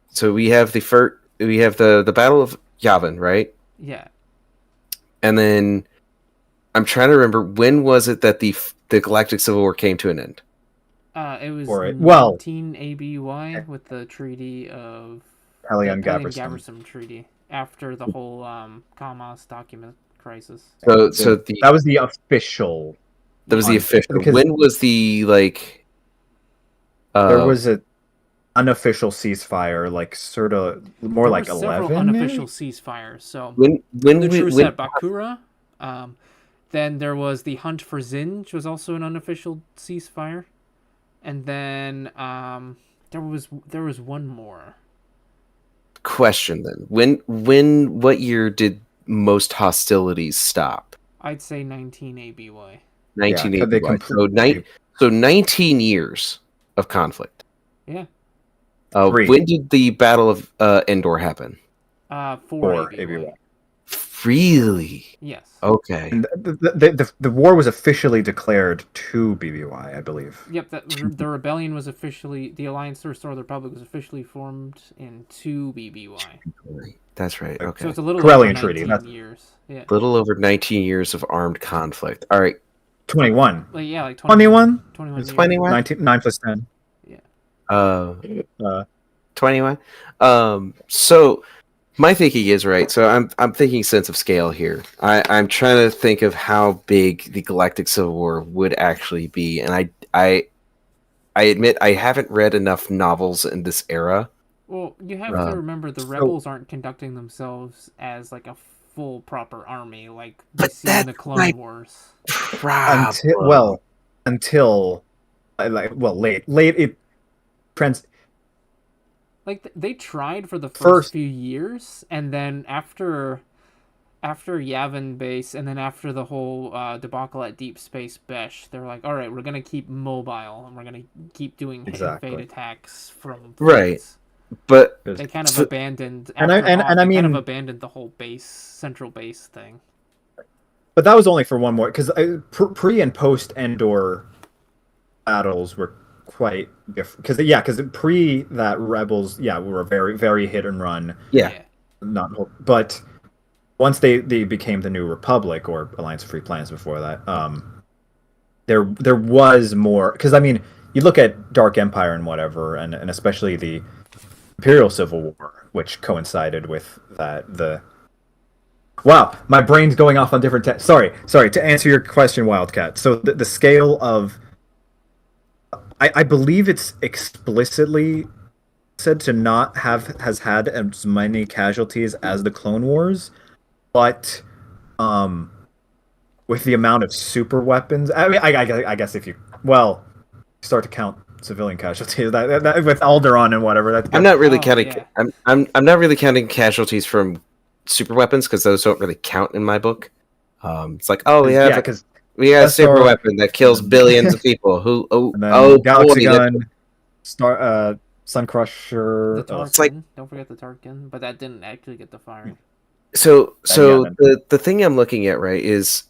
so we have the Battle of Yavin, right? Yeah. And then I'm trying to remember, when was it that the Galactic Civil War came to an end? It was 19 ABY with the Treaty of Pelion-Gaversum Treaty after the whole Kalmas document crisis. So that was the official. That was the official. When was the there was an unofficial ceasefire, like sort of more like 11. Several unofficial ceasefires. So when the truce at Bakura, then there was the Hunt for Zinj, was also an unofficial ceasefire, and then there was one more. Question then: what year did most hostilities stop? I'd say 19 ABY. 19 ABY. So 19 years of conflict. Yeah. When did the Battle of Endor happen? 4 ABY. Really? Yes. Okay. And the war was officially declared 2 BBY, I believe. Yep. The rebellion was officially, the Alliance to Restore the Republic was officially formed in 2 BBY. That's right. Okay. So it's a little over 19 Treaty. years. Yeah. Little over 19 years of armed conflict. All right. 21. Like, yeah, like 21. 21. It's 21. 9 plus 10. Yeah. 21. So my thinking is right. So I'm thinking sense of scale here. I'm trying to think of how big the Galactic Civil War would actually be, and I admit I haven't read enough novels in this era. Well, you have to remember the rebels aren't conducting themselves as like a full proper army like we see in the Clone Wars. Until late it trends. Like they tried for the first few years, and then after Yavin base, and then after the whole debacle at Deep Space Besh, they're like, all right, we're gonna keep mobile, and we're gonna keep doing hit and fade attacks from right. But they kind of abandoned, abandoned the whole central base thing. But that was only for one more, because pre and post Endor battles were quite different. Because pre that rebels were very very hit and run. Yeah. But once they became the New Republic or Alliance of Free Planets before that, there was more, because I mean you look at Dark Empire and whatever, and especially the Imperial Civil War, which coincided with that. Wow, my brain's going off on different. Sorry. To answer your question, Wildcat. So the scale of, I believe it's explicitly said to not has had as many casualties as the Clone Wars, but with the amount of super weapons, I mean, I guess if you start to count civilian casualties, that with Alderaan and whatever, that I'm not really Oh, counting. yeah. I'm not really counting casualties from super weapons because those don't really count in my book. It's like, oh, yeah, because we got a super SR weapon that kills billions of people. and then Oh Galaxy boy, Gun, Sun Crusher. The Tarkin. like- Don't forget the Tarkin, but that didn't actually get the firing. So Yeah, the thing I'm looking at, right, is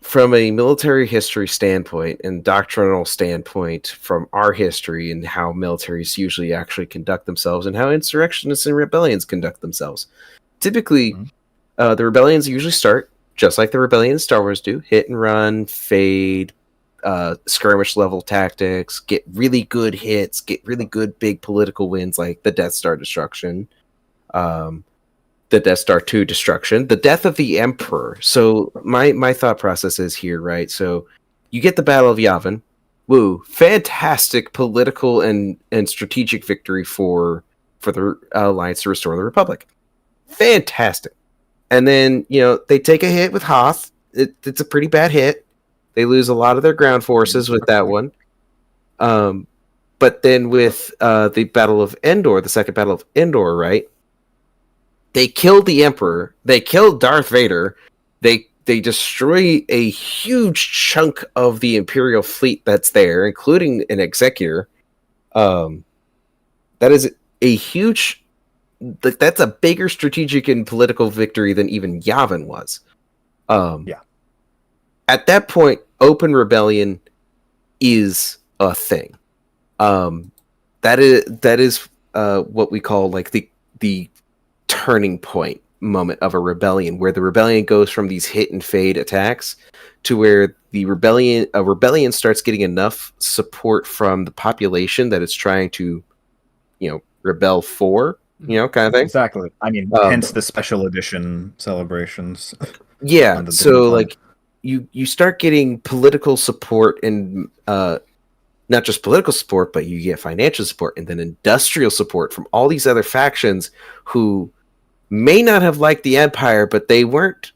from a military history standpoint and doctrinal standpoint from our history and how militaries usually actually conduct themselves and how insurrectionists and rebellions conduct themselves. Typically, the rebellions usually start just like the rebellion in Star Wars do: hit and run, fade, skirmish level tactics, get really good hits, get really good big political wins like the Death Star destruction, the Death Star 2 destruction, the death of the Emperor. So my thought process is here, right? So you get the Battle of Yavin. Woo, fantastic political and strategic victory for the Alliance to restore the Republic. Fantastic. And then, they take a hit with Hoth. It's a pretty bad hit. They lose a lot of their ground forces with that one. But then with the Battle of Endor, the Second Battle of Endor, right? They killed the Emperor. They killed Darth Vader. They destroy a huge chunk of the Imperial fleet that's there, including an executor. That is a huge. That's a bigger strategic and political victory than even Yavin was. Yeah. At that point, open rebellion is a thing. That is what we call like the turning point moment of a rebellion, where the rebellion goes from these hit and fade attacks to where a rebellion starts getting enough support from the population that it's trying to, rebel for, kind of thing. Exactly. I mean, hence the special edition celebrations. Yeah. on the So different like you start getting political support and not just political support, but you get financial support and then industrial support from all these other factions who may not have liked the Empire, but they weren't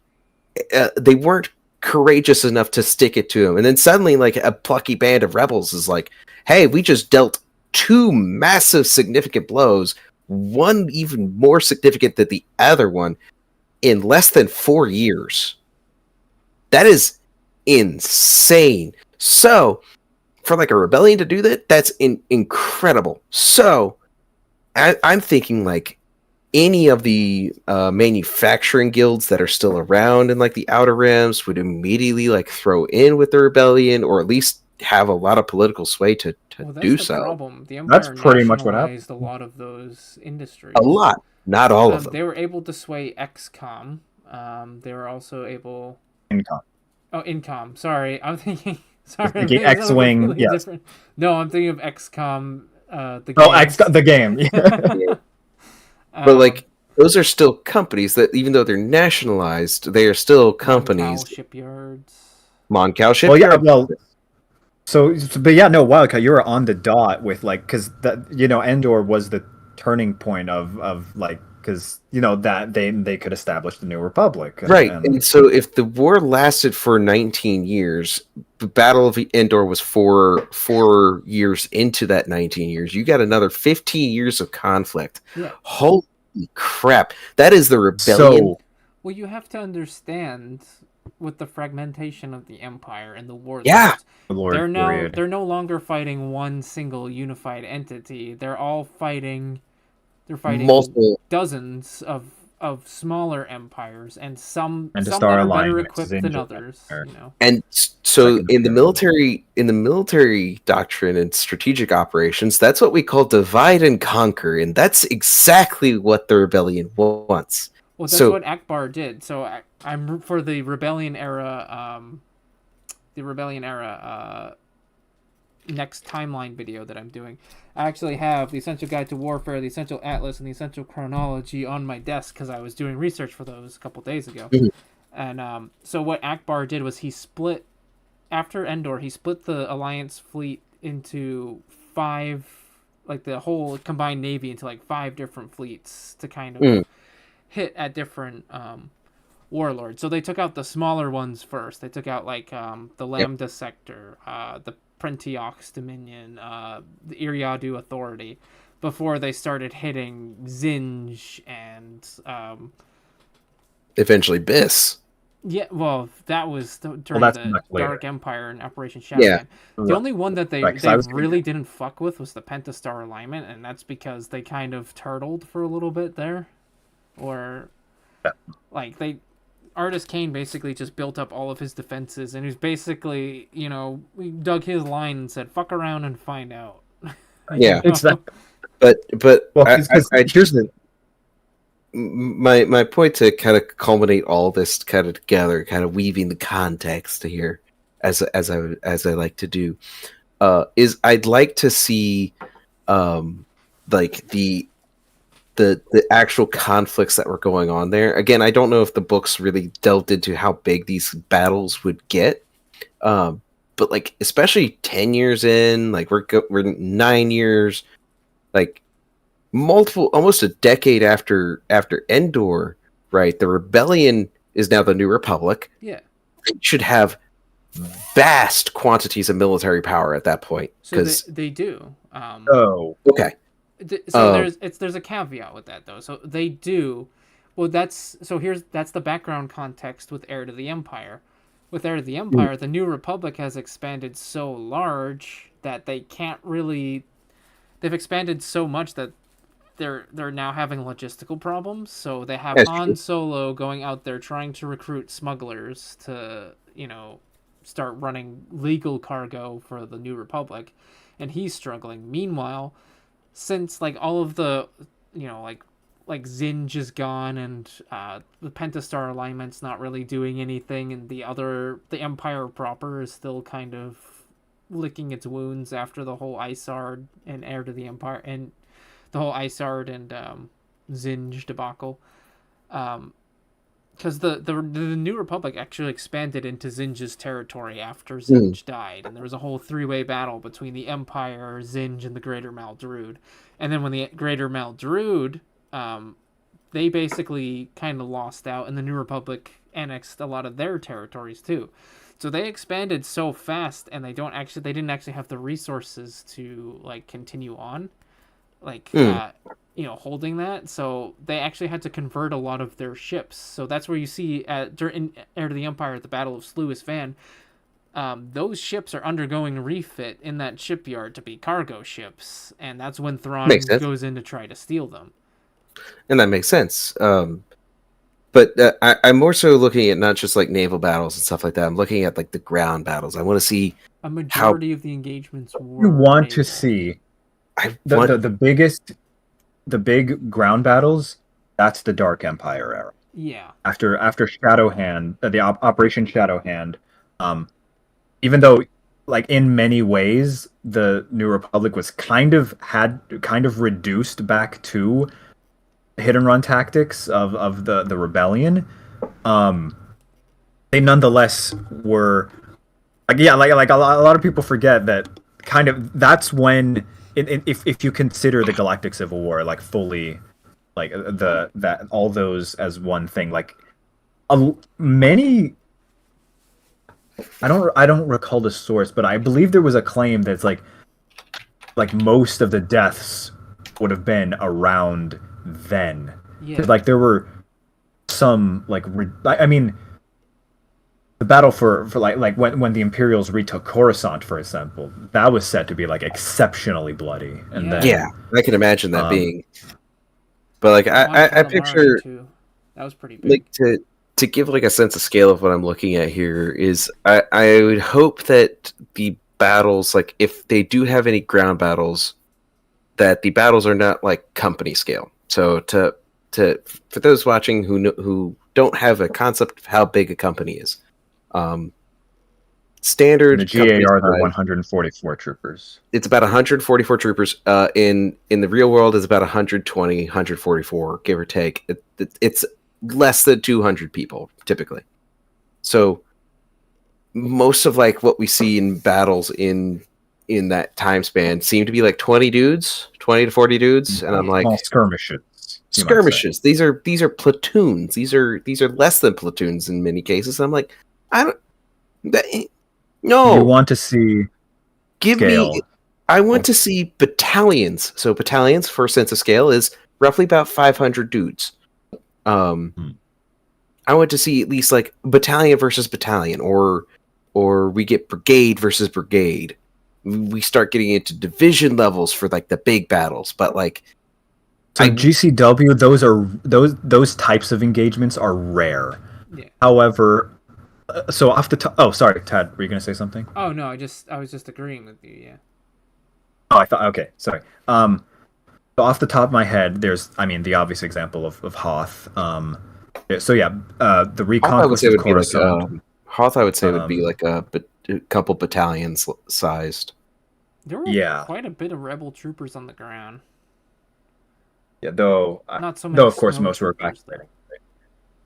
courageous enough to stick it to him. And then suddenly, like, a plucky band of rebels is like, "Hey, we just dealt 2 massive, significant blows, one even more significant than the other one, in less than 4 years." That is insane. So, for like a rebellion to do that, that's incredible. So, I'm thinking like any of the manufacturing guilds that are still around in like the Outer Rims would immediately like throw in with the rebellion, or at least have a lot of political sway to That's do the so. problem. The Empire That's pretty much what happened. nationalized a lot of those industries. A lot, not all of them. They were able to sway XCOM. They were also able. Income. Oh, Incom. Sorry, I'm thinking. Sorry, I'm thinking thinking of something X-Wing, completely yes. different. No, I'm thinking of XCOM. The Oh, games. the game. But like, those are still companies that, even though they're nationalized, they are still companies. Moncal shipyards. Moncal Well, shipyard. yeah, well. But yeah, no, Wildcat, you were on the dot with like, because that Endor was the turning point of like, because that they could establish the new republic, Right. And so if the war lasted for 19 years, the Battle of Endor was four years into that 19 years. You got another 15 years of conflict. Yeah. Holy crap. That is the rebellion. So Well, you have to understand with the fragmentation of the Empire and the warlords. Yeah. Lord, They're no longer fighting one single unified entity. They're all fighting. They're fighting Multiple. dozens of smaller empires, and some And to that start are better alliances equipped in than Japan. others. And so Second in the Imperial. military doctrine and strategic operations, that's what we call divide and conquer, and that's exactly what the rebellion wants. Well, that's So- what Akbar did. So I'm for the rebellion era. next timeline video that I'm doing. I actually have the Essential Guide to Warfare, the Essential Atlas, and the Essential Chronology on my desk because I was doing research for those a couple days ago. Mhm. And so what Akbar did was he split, after Endor, he split the Alliance fleet into 5, like the whole combined navy into like 5 different fleets to kind of hit at different warlords. So they took out the smaller ones first. They took out like the Lambda sector, the Prentiox Dominion, the Iriadu Authority, before they started hitting Zinj and Eventually Biss. yeah, well, that was during that's the much later. Dark Empire and Operation Shadowman. Yeah. The only one that they, Right, 'cause I they was gonna really didn't fuck with was the Pentastar alignment, and that's because they kind of turtled for a little bit there. Or, like, Artis Kane basically just built up all of his defenses, and he was basically, we dug his line and said, fuck around and find out. Yeah. It's that. But Well, here's the my point to kind of culminate all this kind of together, kind of weaving the context here, as I like to do, is I'd like to see, like the actual conflicts that were going on there. Again, I don't know if the books really delved into how big these battles would get, but like especially 10 years in, like we're 9 years, like multiple, almost a decade after Endor, right? The rebellion is now the New Republic. Yeah. It should have vast quantities of military power at that point. So they do. Okay. So there's a caveat with that though. So they do. Well, that's the background context with Heir to the Empire. With Heir to the Empire, the New Republic has expanded so large that they can't really. They've expanded so much that they're now having logistical problems. So they have Han Solo going out there trying to recruit smugglers to start running legal cargo for the New Republic, and he's struggling. Meanwhile, since like all of the like Zinj is gone and the Pentastar alignment's not really doing anything, and the Empire proper is still kind of licking its wounds after the whole Isard and Heir to the Empire and the whole Isard and Zinj debacle. Because the New Republic actually expanded into Zinj's territory after Zinj died, and there was a whole 3-way battle between the Empire, Zinj, and the Greater Mal-Drud. And then when the Greater Mal-Drud, they basically kind of lost out, and the New Republic annexed a lot of their territories too. So they expanded so fast, and they didn't actually have the resources to like continue on, like holding that. So they actually had to convert a lot of their ships. So that's where you see in Heir to the Empire at the Battle of Sluis Van, those ships are undergoing refit in that shipyard to be cargo ships, and that's when Thrawn goes in to try to steal them. And that makes sense. But I'm more so looking at not just like naval battles and stuff like that. I'm looking at like the ground battles. I want to see a majority of the engagements were you want naval. to see the big ground battles. That's the Dark Empire era. Yeah. After Shadowhand, the Operation Shadowhand, even though like in many ways the New Republic was kind of reduced back to hit and run tactics of the rebellion, they nonetheless were like a lot of people forget that kind of that's when if you consider the Galactic Civil War like fully like that all those as one thing, like many, I don't recall the source, but I believe there was a claim that's like most of the deaths would have been around then. Yeah. Like there were some like I mean the battle for like when the Imperials retook Coruscant, for example, that was said to be like exceptionally bloody. And yeah, I can imagine that being. But like I picture that was pretty big. Like to give like a sense of scale of what I'm looking at here is I would hope that the battles, like if they do have any ground battles, that the battles are not like company scale. So for those watching who don't have a concept of how big a company is, standard The company GA are the size, 144 troopers. it's about 144 troopers. In the real world, it's about 120, 144, give or take. It's less than 200 people typically. So most of like what we see in battles in that time span seem to be like 20 dudes, 20 to 40 dudes, and I'm like, Small skirmishes. you might say. skirmishes. These are platoons. These are less than platoons in many cases. I'm like, I don't. That, no, You want to see give scale. me. I want to see battalions. So battalions, for a sense of scale, is roughly about 500 dudes. I want to see at least like battalion versus battalion, or we get brigade versus brigade. We start getting into division levels for like the big battles, but like. So GCW, those types of engagements are rare. Yeah. However, so off the top, oh sorry, Tad, were you gonna say something? Oh no, I was just agreeing with you. Yeah. Oh, I thought okay, sorry. So off the top of my head, there's the obvious example of Hoth. So yeah, the Reconquest of Coruscant. Hoth, I would say would be like a couple battalions sized. There were quite a bit of rebel troopers on the ground. Yeah, though Not so many. Though of course most were back there.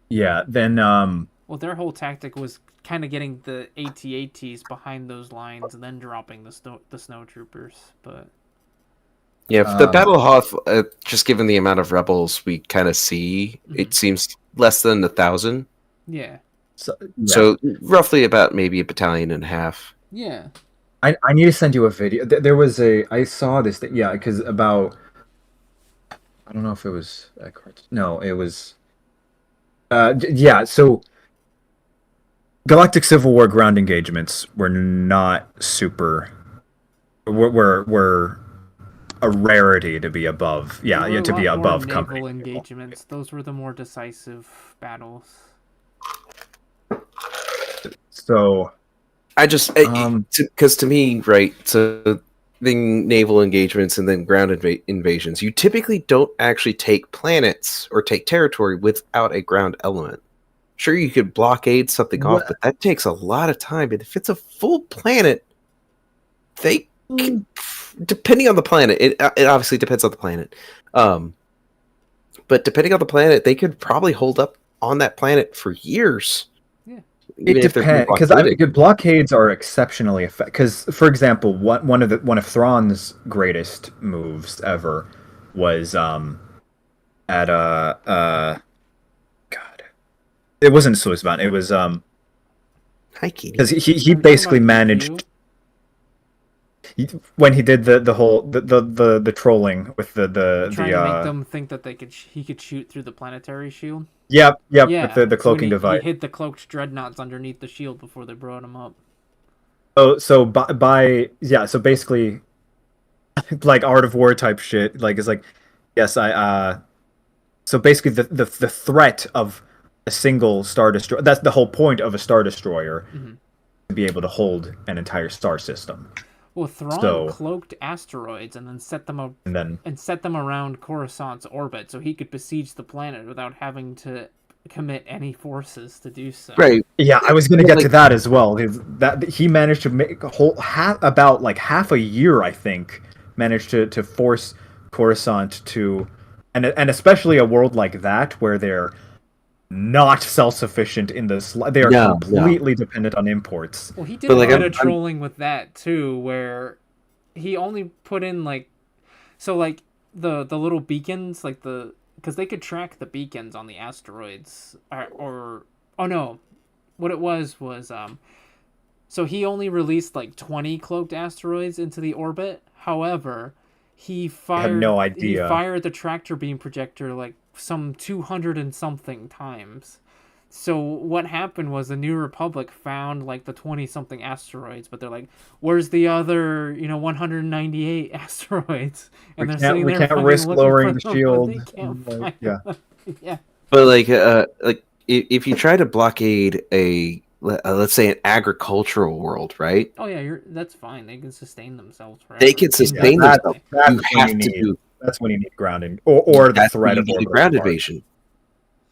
Yeah, then well, their whole tactic was kind of getting the AT-ATs behind those lines and then dropping the snow troopers. But yeah, for the Battle of Hoth, just given the amount of rebels we kind of see, it seems less than 1,000. Yeah. So roughly about maybe a battalion and a half. Yeah. I need to send you a video. There was I saw this thing, because about. I don't know if it was no, it was so Galactic Civil War ground engagements were not super were a rarity to be above to be above company engagements. Those were the more decisive battles. So I just because to me, right, so naval engagements and then ground invasions, you typically don't actually take planets or take territory without a ground element. Sure, you could blockade something off, but that takes a lot of time. And if it's a full planet, they can, depending on the planet, it obviously depends on the planet. But depending on the planet, they could probably hold up on that planet for years. It depends, because blockades are exceptionally effective. Because, for example, one of Thrawn's greatest moves ever was at God, it wasn't Suezvan. It was because he basically managed when he did the whole the trolling with the trying to make them think that he could shoot through the planetary shield. Yep, with the cloaking device. He hit the cloaked dreadnoughts underneath the shield before they brought him up. So basically, like Art of War type shit. Like it's like, yes, so basically the threat of a single Star Destroyer. That's the whole point of a Star Destroyer, to be able to hold an entire star system. Well, Thrawn cloaked asteroids and then set them around Coruscant's orbit, so he could besiege the planet without having to commit any forces to do so. Right. Yeah, I was going to get to that as well. He managed to make about half a year, I think, managed to force Coruscant to, and especially a world like that where they're not self-sufficient in this. They are completely dependent on imports. Well, he did a bit of trolling with that too, where he only put in the little beacons, because they could track the beacons on the asteroids, what it was so he only released 20 cloaked asteroids into the orbit. However, he fired the tractor beam projector some 200 and something times. So what happened was the New Republic found the 20-something asteroids, but they're like, where's the other 198 asteroids? And we can't risk lowering the shield. But if you try to blockade let's say an agricultural world, right? Oh yeah, that's fine. They can sustain themselves forever. They can sustain themselves. That's when you need grounding, or the threat of ground invasion.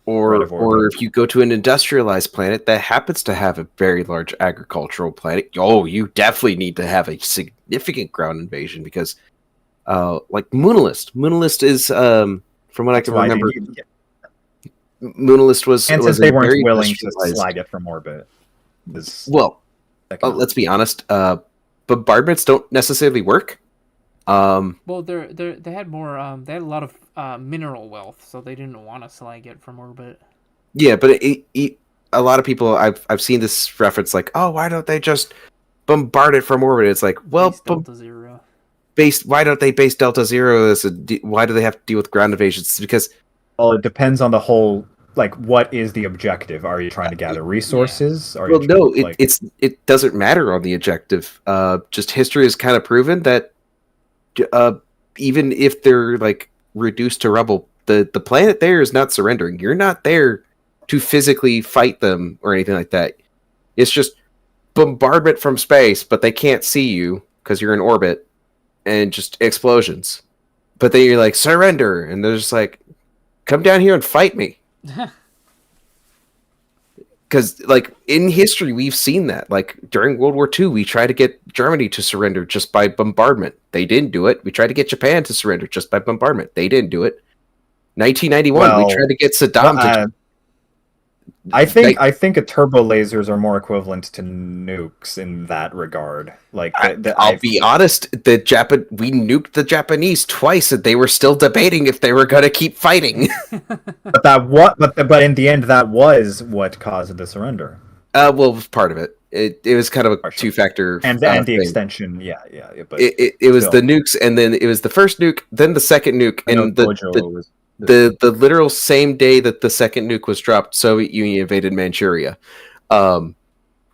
Or if you go to an industrialized planet that happens to have a very large agricultural planet, you definitely need to have a significant ground invasion because, like Moonalist is, from what I can remember, Moonalist was. And since was they a weren't very willing to industrialized- slag it from orbit, let's be honest. Bombardments don't necessarily work. Well, they had more. They had a lot of mineral wealth, so they didn't want to slag it from orbit. Yeah, but a lot of people I've seen this reference like, oh, why don't they just bombard it from orbit? It's like, well, Base Delta Zero. Why don't they base Delta Zero? Why do they have to deal with ground invasions? It's because it depends on the whole. Like, what is the objective? Are you trying to gather resources? Yeah. It doesn't matter on the objective. Just history has kind of proven that even if they're like reduced to rubble, the planet there is not surrendering. You're not there to physically fight them or anything like that. It's just bombardment from space, but they can't see you because you're in orbit, and just explosions. But then you're like, surrender, and they're just like, come down here and fight me. Because, like, in history, we've seen that. Like, during World War II, we tried to get Germany to surrender just by bombardment. They didn't do it. We tried to get Japan to surrender just by bombardment. They didn't do it. 1991, we tried to get Saddam to... I think a turbo lasers are more equivalent to nukes in that regard. Like, I'll be honest, we nuked the Japanese twice, and they were still debating if they were going to keep fighting. but in the end, that was what caused the surrender. Well, it was part of it. It was kind of a two-factor and the thing. extension, yeah. But it was the nukes, and then it was the first nuke, then the second nuke, and the literal same day that the second nuke was dropped, Soviet Union invaded Manchuria,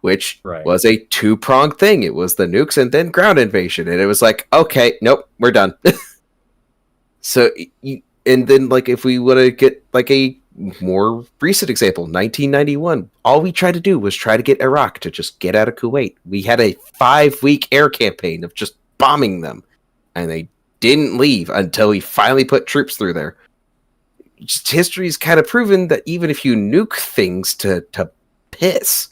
which was a two-pronged thing. It was the nukes and then ground invasion, and it was like, okay, nope, we're done. And then, like, if we want to get like a more recent example, 1991, all we tried to do was try to get Iraq to just get out of Kuwait. We had a 5-week air campaign of just bombing them, and they didn't leave until we finally put troops through there. Just history's kind of proven that even if you nuke things to piss,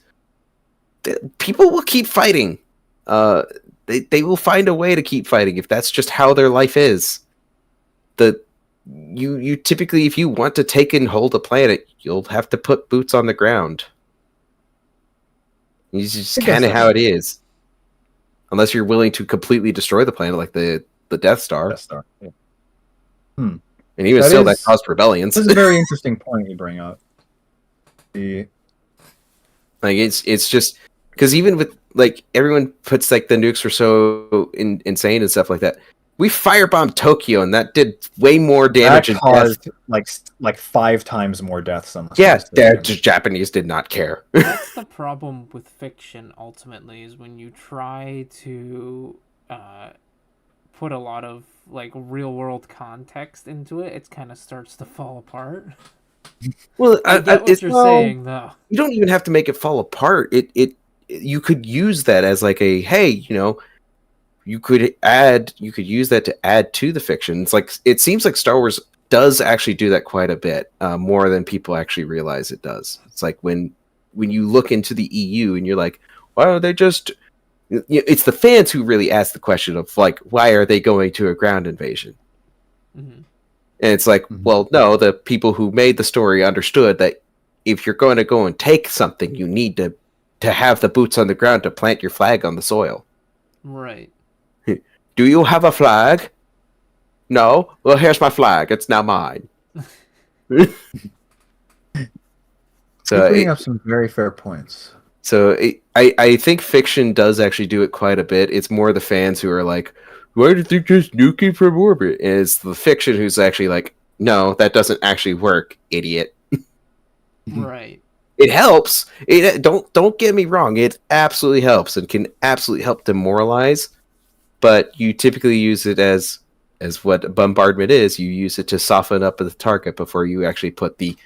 people will keep fighting. They will find a way to keep fighting if that's just how their life is. You typically, if you want to take and hold a planet, you'll have to put boots on the ground. It's just kind of how it is. Unless you're willing to completely destroy the planet, like the Death Star. Death Star. Yeah. And even still, that caused rebellions. This is a very interesting point you bring up. It's just because even with like everyone puts like the nukes were so insane and stuff like that. We firebombed Tokyo, and that did way more damage. That caused like 5 times more deaths. The Japanese did not care. That's the problem with fiction. Ultimately, is when you try to put a lot of like real world context into it, it kind of starts to fall apart. Well, I get what you're saying, though. You don't even have to make it fall apart. You could use that as like a you could use that to add to the fiction. It's like it seems like Star Wars does actually do that quite a bit, more than people actually realize it does. It's like when you look into the EU and you're like, why are they just? It's the fans who really ask the question of like, why are they going to a ground invasion? Mm-hmm. And it's like, well, no, the people who made the story understood that if you're going to go and take something, you need to have the boots on the ground to plant your flag on the soil. Right. Do you have a flag? No? Well, here's my flag. It's now mine. So you bring up some very fair points. So I think fiction does actually do it quite a bit. It's more the fans who are like, why do they just nuke it from orbit? And it's the fiction who's actually like, no, that doesn't actually work, idiot. Right. It helps. Don't get me wrong. It absolutely helps and can absolutely help demoralize. But you typically use it as what bombardment is. You use it to soften up the target before you actually put the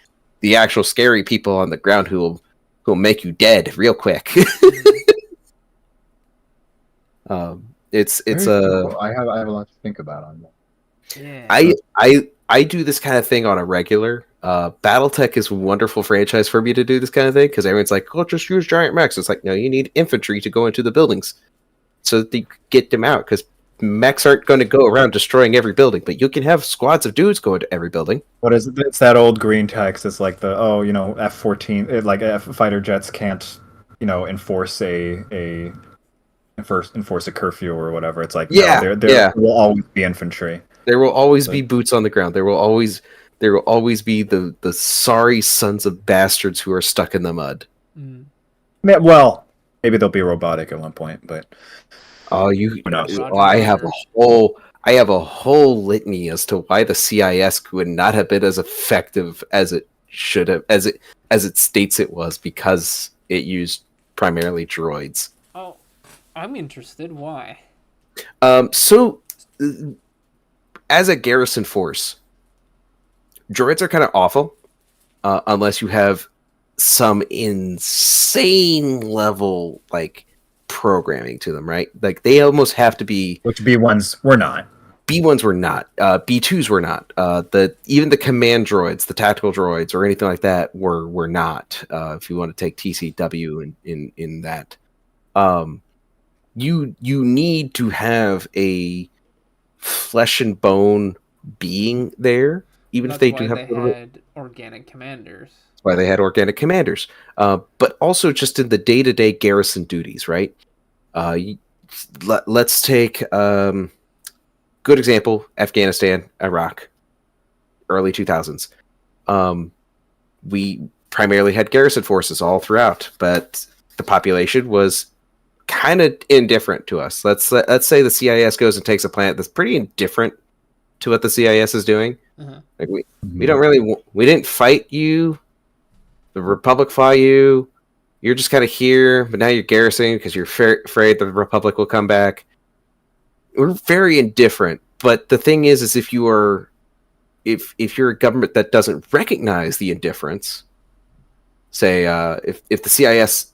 actual scary people on the ground who will make you dead real quick. It's cool. I have a lot to think about on that. Yeah. I do this kind of thing on a regular. BattleTech is a wonderful franchise for me to do this kind of thing because everyone's like, "Oh, just use giant mechs." It's like, no, you need infantry to go into the buildings so that you get them out because mechs aren't going to go around destroying every building, but you can have squads of dudes go into every building. What is it? It's that old green text. It's like the F-14, like fighter jets can't enforce enforce a curfew or whatever. It's like there will always be infantry. There will always be boots on the ground. There will always be the sorry sons of bastards who are stuck in the mud. Mm. Well, maybe they'll be robotic at one point, but who knows? I have a whole litany as to why the CIS would not have been as effective as it should have, as it states it was, because it used primarily droids. Oh, I'm interested. Why? So as a garrison force, droids are kind of awful unless you have some insane level like programming to them, right? Like they almost have to be. Which B1s were not. B1s were not. B2s were not. Even the command droids, the tactical droids, or anything like that were not. If you want to take TCW in that, you need to have a flesh and bone being there, even if they do have. Had organic commanders. That's why they had organic commanders, but also just in the day-to-day garrison duties, right? Let's take good example: Afghanistan, Iraq, early 2000s. We primarily had garrison forces all throughout, but the population was kind of indifferent to us. Let's say the CIS goes and takes a planet that's pretty indifferent to what the CIS is doing. Uh-huh. Like we don't really, we didn't fight you. The Republic fought you. You're just kind of here, but now you're garrisoning because you're afraid the Republic will come back. We're very indifferent. But the thing is if you're a government that doesn't recognize the indifference, say if the CIS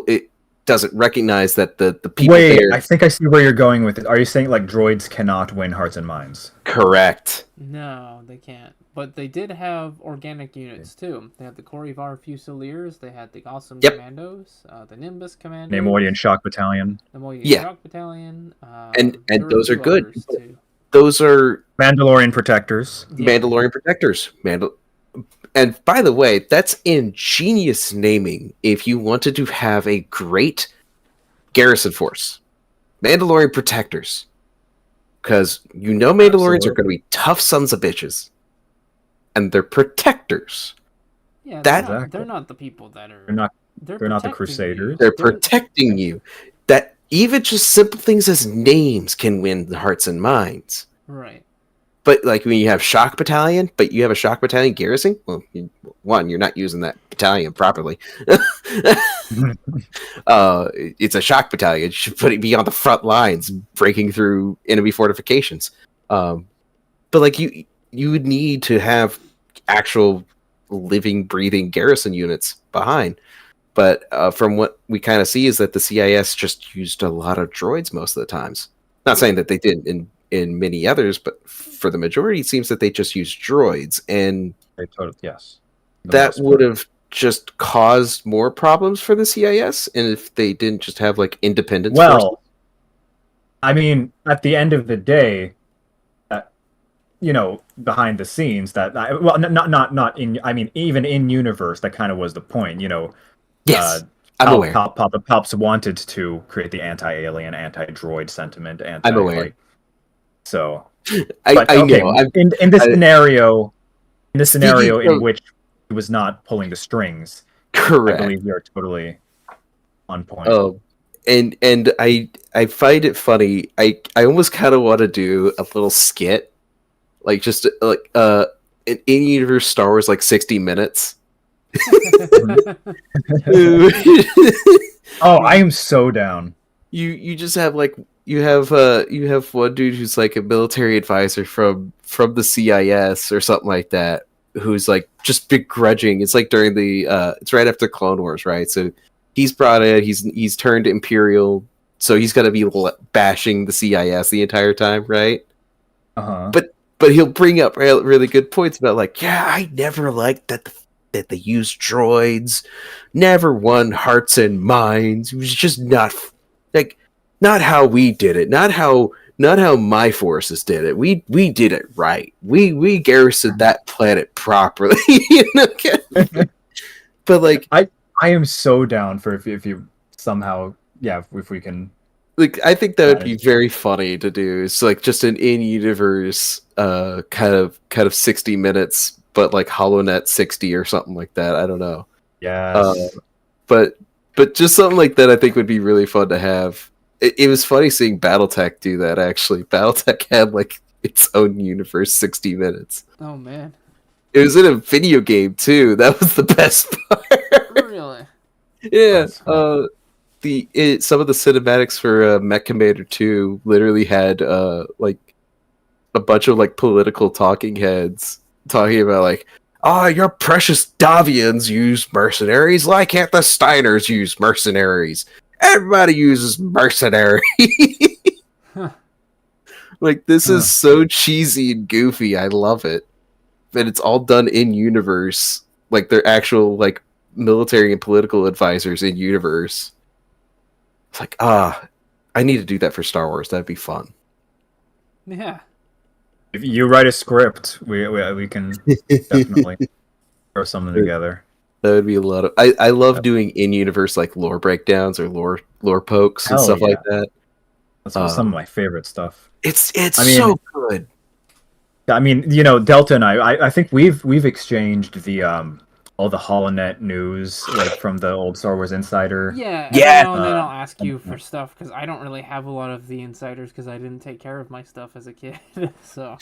it doesn't recognize that the people there... I think I see where you're going with it. Are you saying like droids cannot win hearts and minds? Correct. No, they can't. But they did have organic units too. They had the Corrivar Fusiliers, they had the Awesome Commandos, the Nimbus Commandos, Namorian Shock Battalion. The Shock Battalion. And those are good. Those are Mandalorian Protectors. Mandalorian Protectors. And by the way, that's ingenious naming if you wanted to have a great garrison force. Mandalorian Protectors. Because Mandalorians are going to be tough sons of bitches. And they're protectors. Yeah, they're not the people that are... They're not the Crusaders. They're protecting you. That even just simple things as names can win the hearts and minds. Right. But like when you have Shock Battalion, but you have a Shock Battalion garrison, well, you're not using that battalion properly. It's a Shock Battalion. You should be on the front lines, breaking through enemy fortifications. But like you would need to have actual living, breathing garrison units behind. But from what we kind of see is that the CIS just used a lot of droids most of the times. Not saying that they didn't in many others, but for the majority, it seems that they just use droids, and that would have just caused more problems for the CIS, and if they didn't just have like independence. Well, I mean, at the end of the day, behind the scenes, not in. I mean, even in universe, that kind of was the point. Yes. I'm aware. Palps wanted to create the anti-alien, anti-droid sentiment. I'm aware. So, I know. In this scenario, in which he was not pulling the strings, correct. I believe you are totally on point. Oh, and I find it funny. I almost kind of want to do a little skit, like just like an in-universe Star Wars, like 60 minutes. Oh, I am so down. You just have like you have one dude who's like a military advisor from the CIS or something like that, who's like just begrudging. It's like during the it's right after Clone Wars, right? So he's brought in, he's turned Imperial, so he's gonna be bashing the CIS the entire time, right? Uh-huh. But but he'll bring up really good points about like, yeah, I never liked that they used droids, never won hearts and minds. It was just not how we did it, not how my forces did it. We did it right. We garrisoned that planet properly. You know? But like, I am so down for if you somehow if we can. Like, I think that would be very funny to do. It's like just an in-universe kind of 60 minutes, but like HoloNet 60 or something like that. I don't know. Yes. But just something like that I think would be really fun to have. It was funny seeing BattleTech do that, actually. BattleTech had like its own universe 60 minutes. Oh, man. It was in a video game, too. That was the best part. Really? Yeah. Some of the cinematics for Mech Commander 2 literally had like a bunch of like political talking heads talking about like, your precious Davians use mercenaries. Why can't the Steiners use mercenaries? Everybody uses mercenaries. Huh. Like, this is so cheesy and goofy. I love it. And it's all done in universe. Like, they're actual like military and political advisors in universe. It's like, I need to do that for Star Wars. That'd be fun. Yeah. If you write a script, we can definitely throw something together. That would be a lot of. I love doing in-universe like lore breakdowns or lore pokes and stuff like that. That's some of my favorite stuff. It's so good. I mean, Delta and I think we've exchanged the all the HoloNet news like from the old Star Wars Insider. Yeah. Every now and then I'll ask you for stuff because I don't really have a lot of the insiders because I didn't take care of my stuff as a kid. So.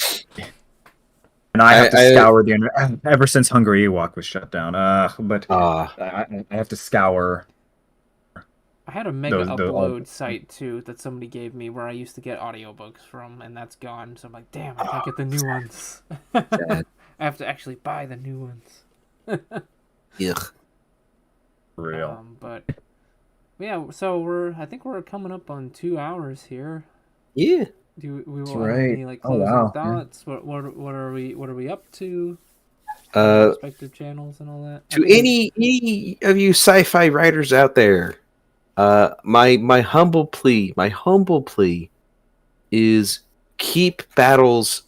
And I have to scour the internet ever since Hungry Ewok was shut down. But I have to scour. I had a mega upload site too that somebody gave me where I used to get audiobooks from, and that's gone. So I'm like, damn, I can't get the new ones. I have to actually buy the new ones. Ugh. Real. But yeah, so I think we're coming up on 2 hours here. Yeah. Do we want right. any like closing thoughts? Yeah. What are we up to? Respective channels and all that. To any of you sci-fi writers out there, my humble plea is keep battles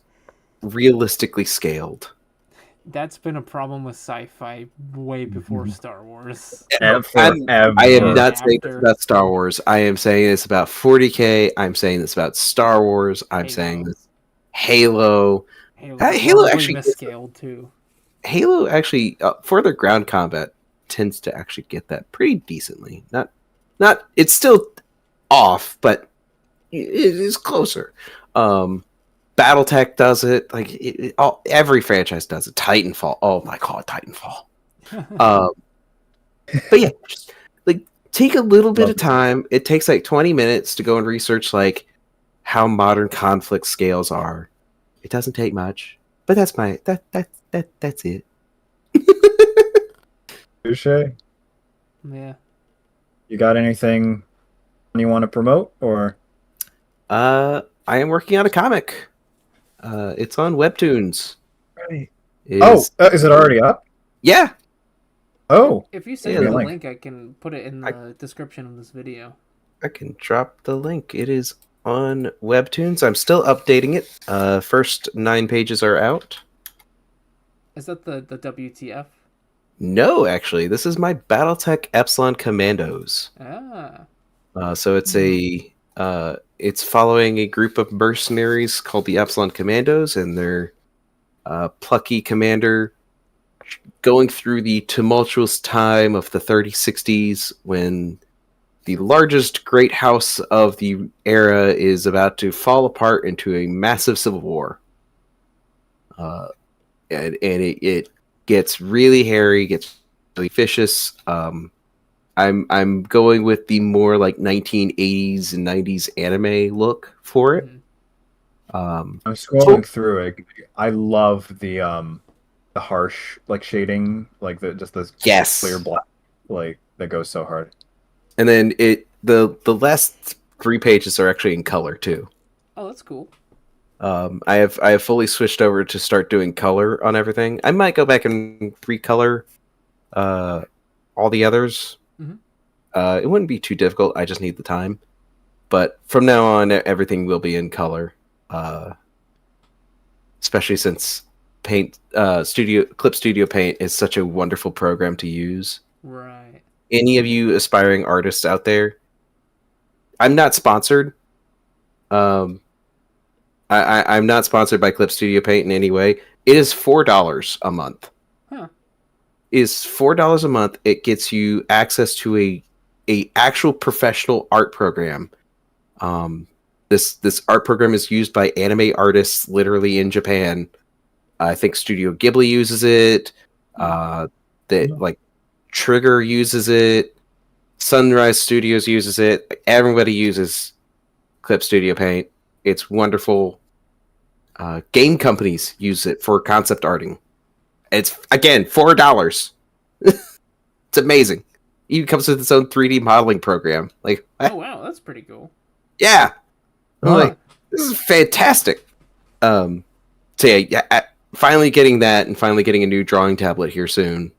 realistically scaled. That's been a problem with sci-fi way before Star Wars. I am not saying this about Star Wars. I am saying this about 40K. I'm saying this about Star Wars. I'm saying this Halo. Halo actually scaled too. Halo actually for their ground combat tends to actually get that pretty decently. Not it's still off, but it is closer. BattleTech does it. Like every franchise does it. Titanfall. Oh my god, Titanfall. But yeah, just, like take a little bit of time. It takes like 20 minutes to go and research like how modern conflict scales are. It doesn't take much, but that's it. Touche. Yeah. You got anything you want to promote, or? I am working on a comic. It's on Webtoons. Right. Is it already up? Yeah. Oh. If you send me the link, I can put it in the description of this video. I can drop the link. It is on Webtoons. I'm still updating it. First 9 pages are out. Is that the WTF? No, actually. This is my BattleTech Epsilon Commandos. So it's it's following a group of mercenaries called the Epsilon Commandos and their plucky commander going through the tumultuous time of the 3060s when the largest great house of the era is about to fall apart into a massive civil war. And it gets really hairy, gets really vicious. I'm going with the more like 1980s and 90s anime look for it. I'm scrolling through it. I love the harsh like shading, like the clear black, like that goes so hard. And then the last 3 pages are actually in color too. Oh, that's cool. I have fully switched over to start doing color on everything. I might go back and recolor all the others. Mhm. It wouldn't be too difficult. I just need the time. But from now on, everything will be in color. Especially since Clip Studio Paint is such a wonderful program to use. Right. Any of you aspiring artists out there, I'm not sponsored. I'm not sponsored by Clip Studio Paint in any way. It is $4 a month. Huh. It is $4 a month. It gets you access to a actual professional art program. This art program is used by anime artists literally in Japan. I think Studio Ghibli uses it. Like Trigger uses it. Sunrise Studios uses it. Everybody uses Clip Studio Paint. It's wonderful. Game companies use it for concept arting. It's again $4. It's amazing. It even comes with its own 3D modeling program. Like, Oh wow, that's pretty cool. yeah, I'm Huh. like, this is fantastic. So yeah, finally getting that and finally getting a new drawing tablet here soon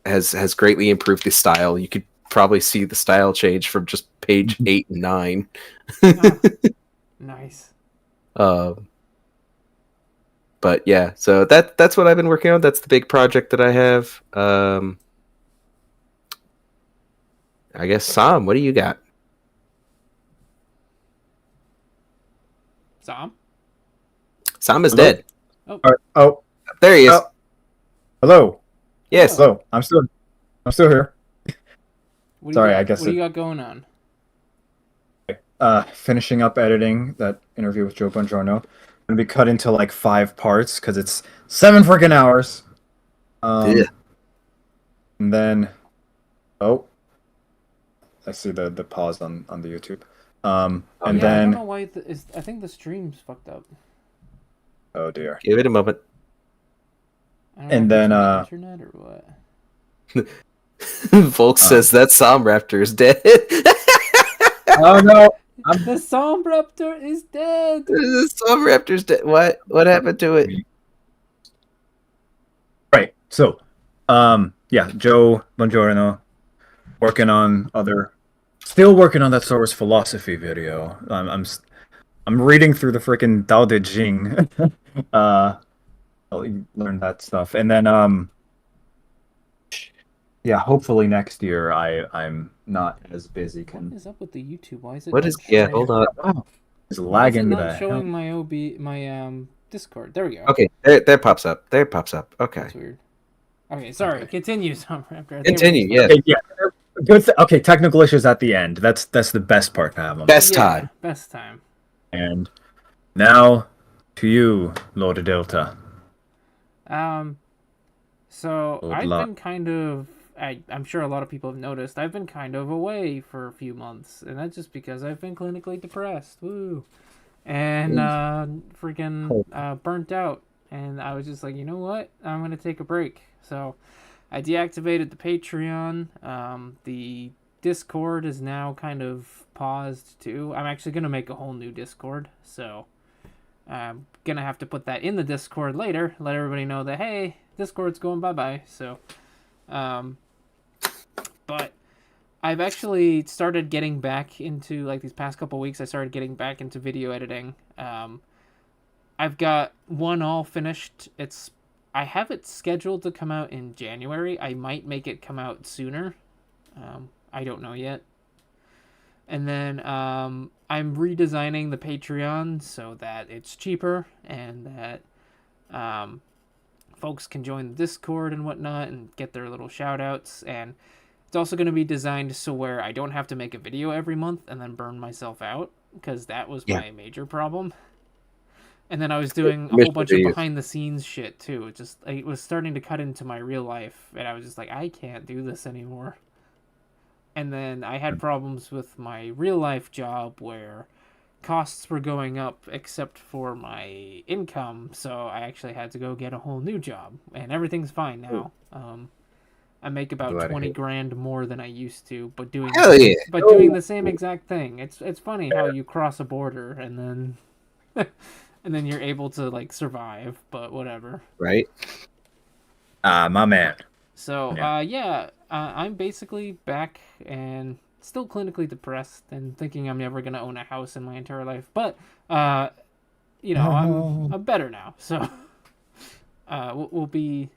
has greatly improved the style. You could probably see the style change from just page 8 and 9. Ah, nice. But yeah, so that's what I've been working on. That's the big project that I have. I guess Sam, what do you got? Sam? Sam is Hello? dead. Oh, There he is. Oh. hello. Yes. Hello. I'm still here. What do Sorry, you got, I guess what do you got going on? Finishing up editing that interview with Joe Bongiorno. Gonna be cut into like 5 parts because it's 7 freaking hours. Yeah. And then, I see the pause on the YouTube. And Yeah, I don't then, know why I think the stream's fucked up. oh dear. Give it a moment. I don't know And if then, it's my internet or what. Volk says that Sombraptor is dead. Oh no! The Sombraptor is dead. The Sombraptor's dead. What happened to it? Right. So, yeah, Joe Bongiorno still working on that Star Wars philosophy video. I'm reading through the freaking Dao De Jing. I'll learn that stuff, and then yeah, hopefully next year I'm not as busy. What is up with the YouTube? Why is it? What not is? Yeah, showing- hold on. Oh, it's Why is it lagging not the showing hell. my Discord? There we go. Okay, there pops up. There it pops up. Okay. That's weird. Okay, sorry. Okay. Continue, Sombraptor. Continue. Yeah. Okay, yeah. Good. Okay, technical issues at the end. That's the best part to have them. Best time. Best time. And now to you, Lord Delta. So Good I've luck. been kind of. I'm sure a lot of people have noticed. I've been kind of away for a few months, and that's just because I've been clinically depressed. Woo. And freaking burnt out. And I was just like, you know what? I'm gonna take a break. So I deactivated the Patreon. The Discord is now kind of paused too. I'm actually gonna make a whole new Discord. So I'm gonna have to put that in the Discord later. Let everybody know that hey, Discord's going bye-bye. So, but I've actually started getting back into, like, these past couple weeks, I started getting back into video editing. I've got one all finished. I have it scheduled to come out in January. I might make it come out sooner. I don't know yet. And then I'm redesigning the Patreon so that it's cheaper and that folks can join the Discord and whatnot and get their little shout outs. And it's also going to be designed so where I don't have to make a video every month and then burn myself out, because that was my major problem. And then I was doing a whole bunch of behind the scenes shit too. It was starting to cut into my real life, and I was just like, I can't do this anymore. And then I had problems with my real life job where costs were going up except for my income, so I actually had to go get a whole new job, and everything's fine now. I make about 20 grand more than I used to, but doing the same exact thing. It's funny how you cross a border and then and then you're able to like survive. But whatever. Right? My man. So Yeah. I'm basically back and still clinically depressed and thinking I'm never gonna own a house in my entire life. But I'm better now. So we'll be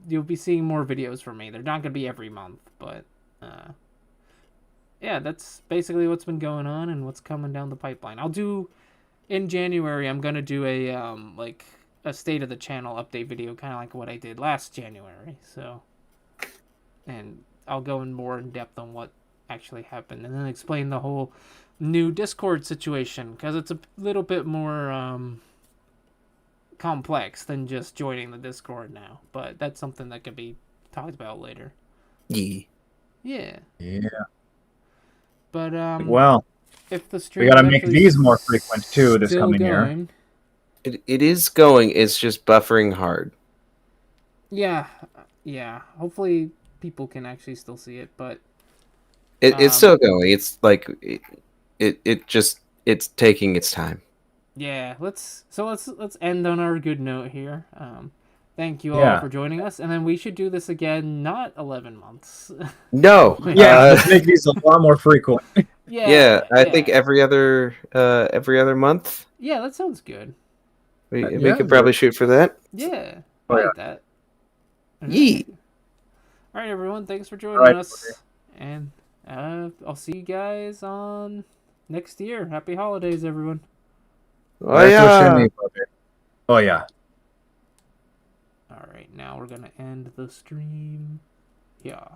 you'll be seeing more videos from me. They're not gonna be every month, but yeah, that's basically what's been going on and what's coming down the pipeline. I'll do in January. I'm gonna do a like a state of the channel update video, kind of like what I did last January. So, and I'll go in more in depth on what actually happened, and then explain the whole new Discord situation because it's a little bit more complex than just joining the Discord now. But that's something that could be talked about later. Yeah. Yeah. Yeah. But Well, if the stream we gotta make these more frequent too this coming year. It is going. It's just buffering hard. Yeah. Hopefully people can actually still see it, but It's still going. It's like it's taking its time. yeah. Let's end on our good note here. Thank you all for joining us, and then we should do this again, not 11 months. No. Let's make these a lot more frequent. Yeah, I think every other month. Yeah, that sounds good. We could probably shoot for that. Yeah, I like that. Yeet. All right, everyone. Thanks for joining us, and I'll see you guys on next year. Happy holidays, everyone. Oh yeah. Oh yeah. All right, now we're gonna end the stream. Yeah.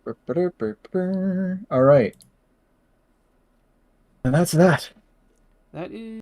All right. And that's that. That is.